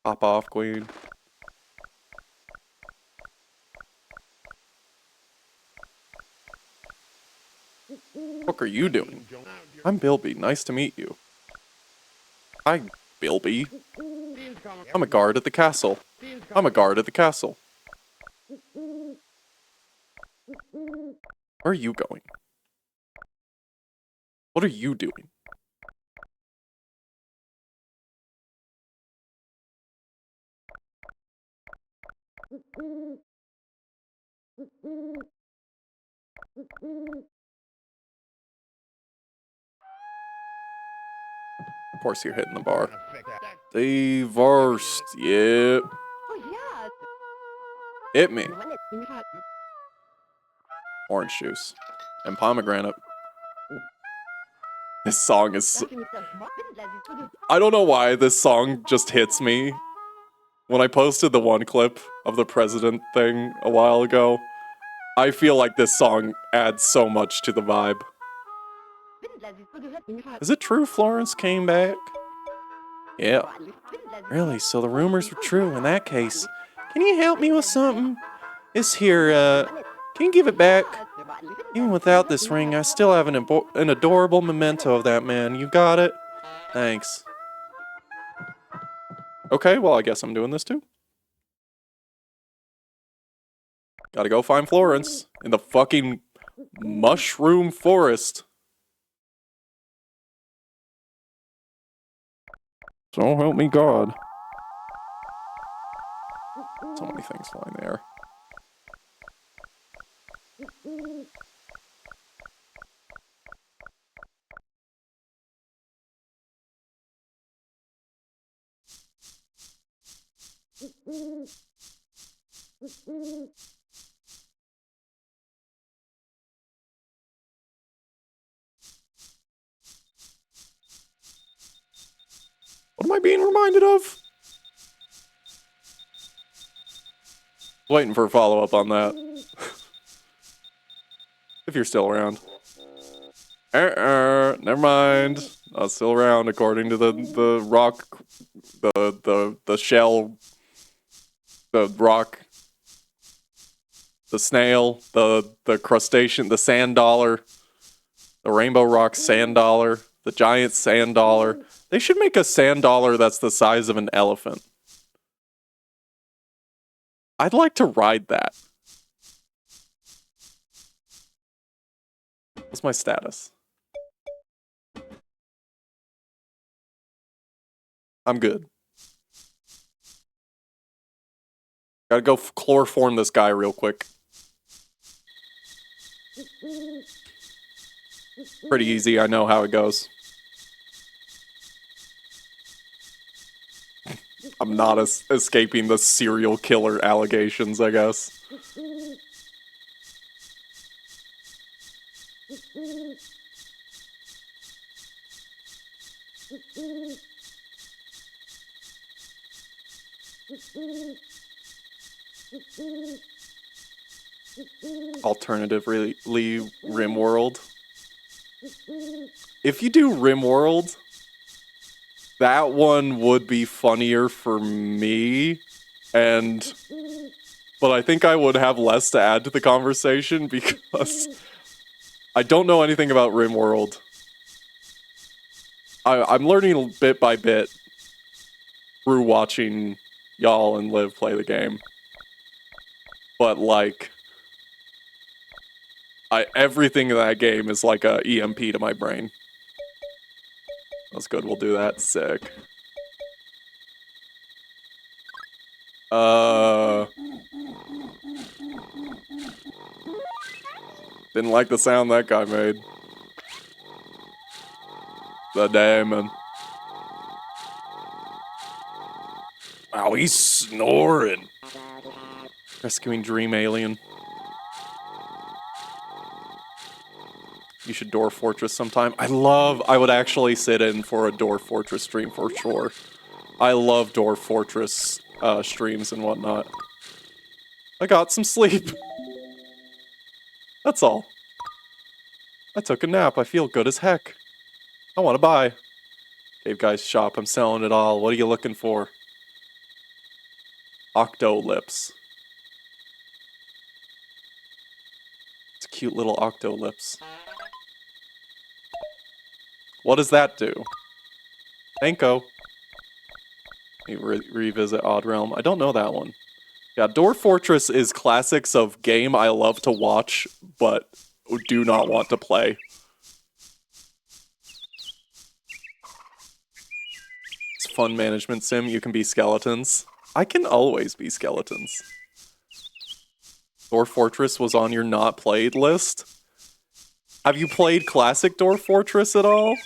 Pop off, queen. What are you doing? I'm Bilby. Nice to meet you. Hi, Bilby. I'm a guard at the castle. I'm a guard at the castle. Where are you going? What are you doing? Of course you're hitting the bar. Divorced, yep. Hit me. Orange juice. And pomegranate. This song is... I don't know why this song just hits me. When I posted the one clip of the president thing a while ago, I feel like this song adds so much to the vibe. Is it true Florence came back? Yeah. Really, so the rumors were true in that case. Can you help me with something? This here, can you give it back? Even without this ring, I still have an adorable memento of that man. You got it? Thanks. Okay, well, I guess I'm doing this too. Gotta go find Florence in the fucking mushroom forest. So help me God. So many things flying in the air. What am I being reminded of? Waiting for a follow-up on that. If you're still around. Never mind. Not still around according to the rock, the shell, the rock, the snail, the crustacean, the sand dollar, the rainbow rock sand dollar, the giant sand dollar. They should make a sand dollar that's the size of an elephant. I'd like to ride that. What's my status? I'm good. Gotta go chloroform this guy real quick. Pretty easy, I know how it goes. I'm not escaping the serial killer allegations, I guess. Alternatively, RimWorld. If you do RimWorld, that one would be funnier for me, but I think I would have less to add to the conversation because I don't know anything about RimWorld. I'm learning bit by bit through watching y'all and Liv play the game. But like, everything in that game is like a EMP to my brain. That's good, we'll do that. Sick. Didn't like the sound that guy made. The demon. Wow, he's snoring. Rescuing Dream Alien. You should Dwarf Fortress sometime. I would actually sit in for a Dwarf Fortress stream for sure. I love Dwarf Fortress streams and whatnot. I got some sleep. That's all. I took a nap. I feel good as heck. I want to buy. Cave Guy's shop. I'm selling it all. What are you looking for? Octo lips. It's cute little octo lips. What does that do? Anko. Revisit Odd Realm. I don't know that one. Yeah, Dwarf Fortress is classics of game I love to watch, but do not want to play. It's a fun management sim. You can be skeletons. I can always be skeletons. Dwarf Fortress was on your not played list? Have you played classic Dwarf Fortress at all?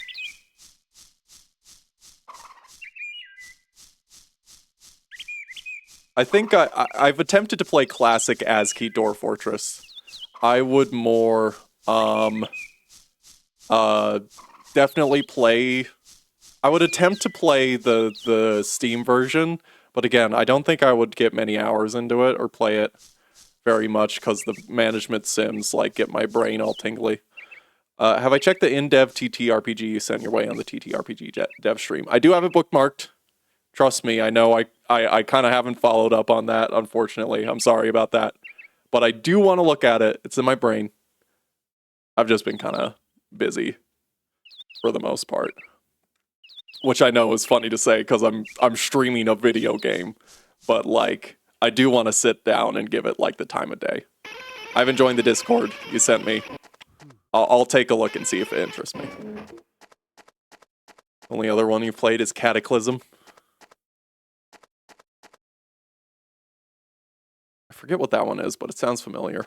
I think I've attempted to play classic ASCII Dwarf Fortress. I would more, definitely play... I would attempt to play the Steam version, but again, I don't think I would get many hours into it or play it very much because the management sims, like, get my brain all tingly. Have I checked the in-dev TTRPG you sent your way on the TTRPG dev stream? I do have it bookmarked. Trust me, I know I kind of haven't followed up on that, unfortunately. I'm sorry about that. But I do want to look at it. It's in my brain. I've just been kind of busy for the most part. Which I know is funny to say because I'm streaming a video game. But like, I do want to sit down and give it like the time of day. I've enjoyed the Discord you sent me. I'll take a look and see if it interests me. Only other one you've played is Cataclysm. forget what that one is, but it sounds familiar.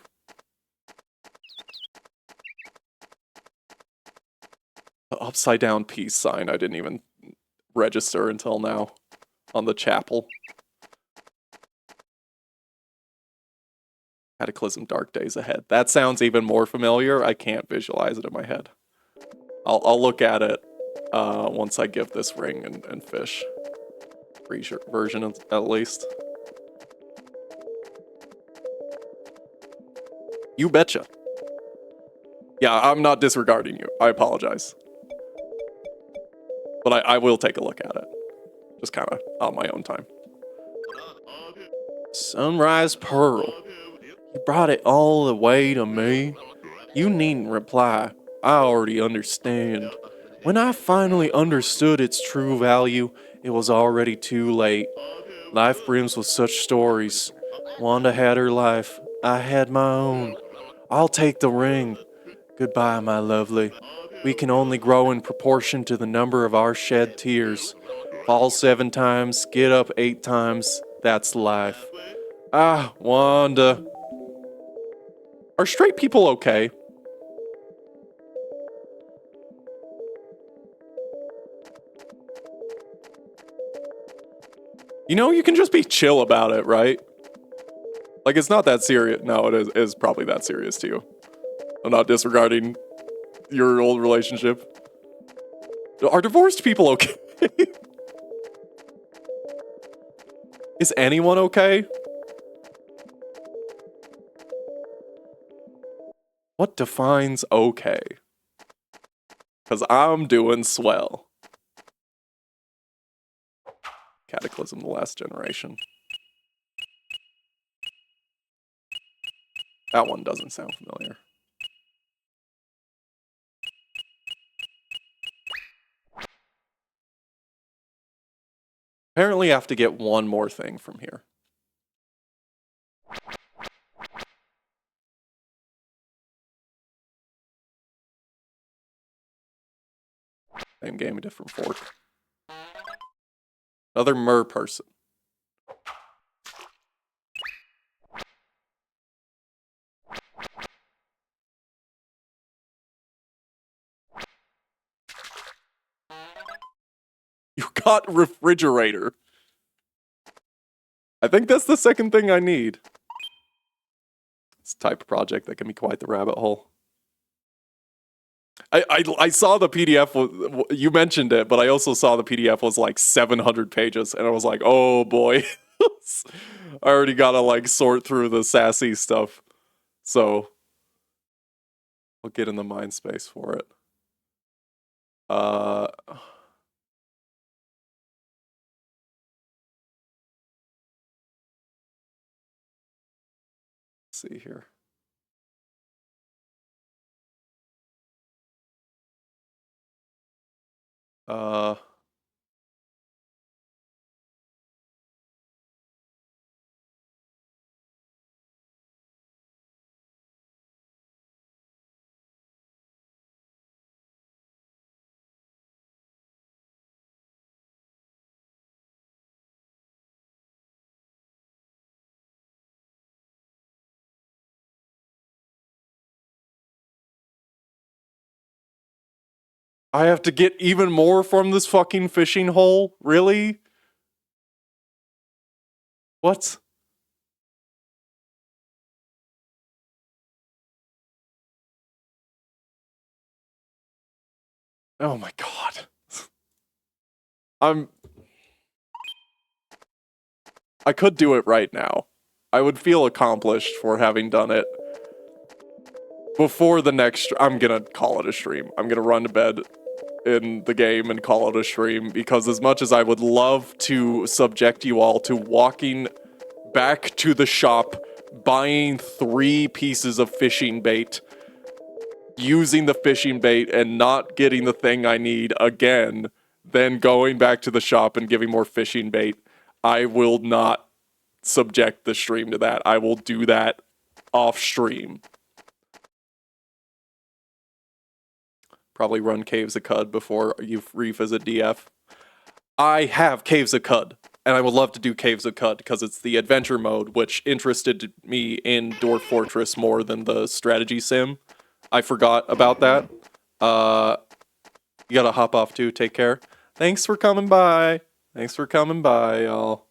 The upside down peace sign I didn't even register until now on the chapel. Cataclysm Dark Days Ahead. That sounds even more familiar. I can't visualize it in my head. I'll look at it once I give this ring and fish. Version at least. You betcha. Yeah, I'm not disregarding you. I apologize. But I will take a look at it. Just kind of on my own time. Sunrise Pearl. You brought it all the way to me. You needn't reply. I already understand. When I finally understood its true value, it was already too late. Life brims with such stories. Wanda had her life. I had my own. I'll take the ring. Goodbye, my lovely. We can only grow in proportion to the number of our shed tears. Fall 7 times, get up 8 times. That's life. Ah, Wanda. Are straight people okay? You know, you can just be chill about it, right? Like, it's not that serious. No, it is probably that serious to you. I'm not disregarding your old relationship. Are divorced people okay? Is anyone okay? What defines okay? Because I'm doing swell. Cataclysm, The Last Generation. That one doesn't sound familiar. Apparently I have to get one more thing from here. Same game, a different fork. Another mer person. You got refrigerator. I think that's the second thing I need. It's a type of project that can be quite the rabbit hole. I saw the PDF, you mentioned it, but I also saw the PDF was like 700 pages, and I was like, oh boy. I already gotta like sort through the sassy stuff. So, I'll get in the mind space for it. Let's see here. I have to get even more from this fucking fishing hole? Really? What? Oh my god. I could do it right now. I would feel accomplished for having done it. Before the next, I'm gonna call it a stream. I'm gonna run to bed in the game and call it a stream, because as much as I would love to subject you all to walking back to the shop, buying 3 pieces of fishing bait, using the fishing bait and not getting the thing I need again, then going back to the shop and giving more fishing bait, I will not subject the stream to that. I will do that off stream. Probably run Caves of Cud before you revisit DF. I have Caves of Cud. And I would love to do Caves of Cud because it's the adventure mode, which interested me in Dwarf Fortress more than the strategy sim. I forgot about that. You gotta hop off too. Take care. Thanks for coming by. Thanks for coming by, y'all.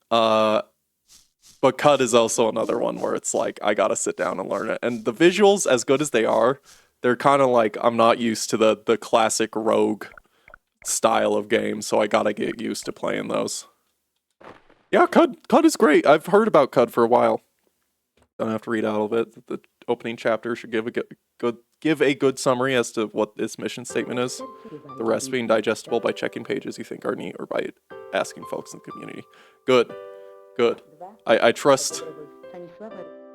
But Cud is also another one where it's like, I gotta sit down and learn it. And the visuals, as good as they are, they're kind of like, I'm not used to the classic rogue style of game, so I gotta get used to playing those. Yeah, Cud is great. I've heard about Cud for a while. Don't have to read out of it. The opening chapter should give a good summary as to what this mission statement is. The rest being digestible by checking pages you think are neat or by asking folks in the community. Good. I trust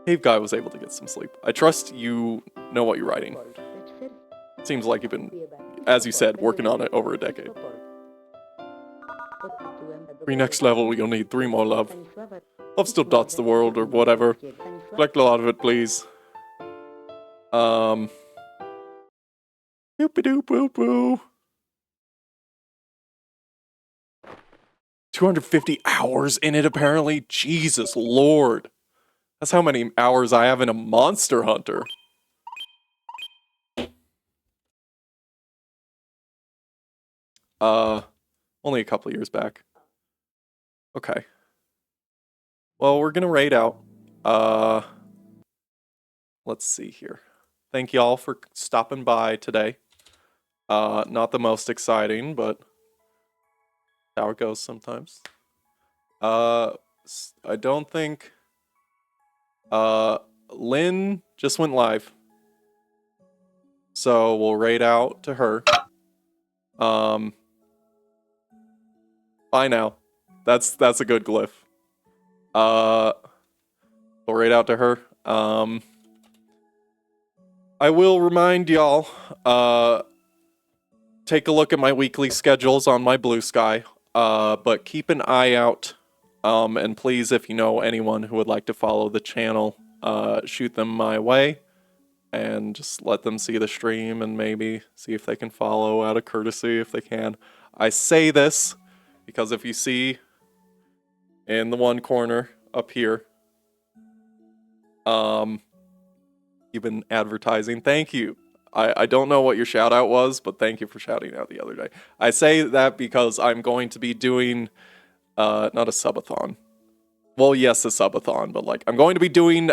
Cave Guy was able to get some sleep. I trust you know what you're writing. Seems like you've been, as you said, working on it over a decade. Next level, you'll need 3 more love. Love still dots the world or whatever. Collect a lot of it, please. Doop-a-doop-boo-boo. 250 hours in it, apparently. Jesus Lord. That's how many hours I have in a Monster Hunter. Only a couple years back. Okay. Well, we're gonna raid out. Let's see here. Thank y'all for stopping by today. Not the most exciting, but how it goes sometimes. I don't think... Lynn just went live. So we'll raid out to her. Bye now. That's a good glyph. We'll raid out to her. I will remind y'all, take a look at my weekly schedules on my Blue Sky. But keep an eye out. And please, if you know anyone who would like to follow the channel, shoot them my way. And just let them see the stream and maybe see if they can follow out of courtesy if they can. I say this because if you see in the one corner up here, you've been advertising. Thank you. I don't know what your shout out was, but thank you for shouting out the other day. I say that because I'm going to be doing, not a subathon. Well, yes, a subathon, but like, I'm going to be doing,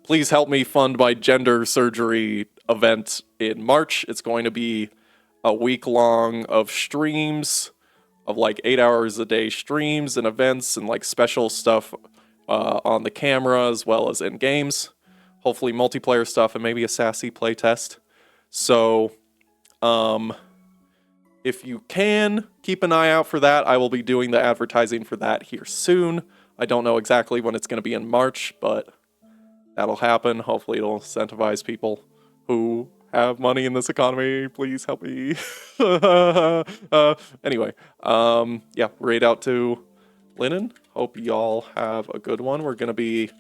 please help me fund my gender surgery event in March. It's going to be a week long of streams, of like 8 hours a day streams and events and like special stuff on the camera as well as in games. Hopefully multiplayer stuff and maybe a sassy playtest. So, if you can, keep an eye out for that. I will be doing the advertising for that here soon. I don't know exactly when it's going to be in March, but that'll happen. Hopefully it'll incentivize people who have money in this economy. Please help me. Anyway, yeah, raid out to Linen. Hope y'all have a good one. We're going to be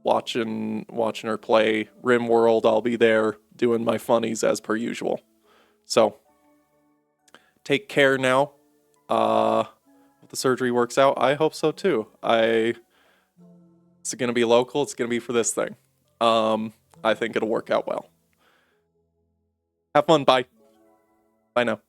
watching her play RimWorld. I'll be there doing my funnies as per usual. So, take care now. If the surgery works out, I hope so too. It's going to be local. It's going to be for this thing. I think it'll work out well. Have fun. Bye. Bye now.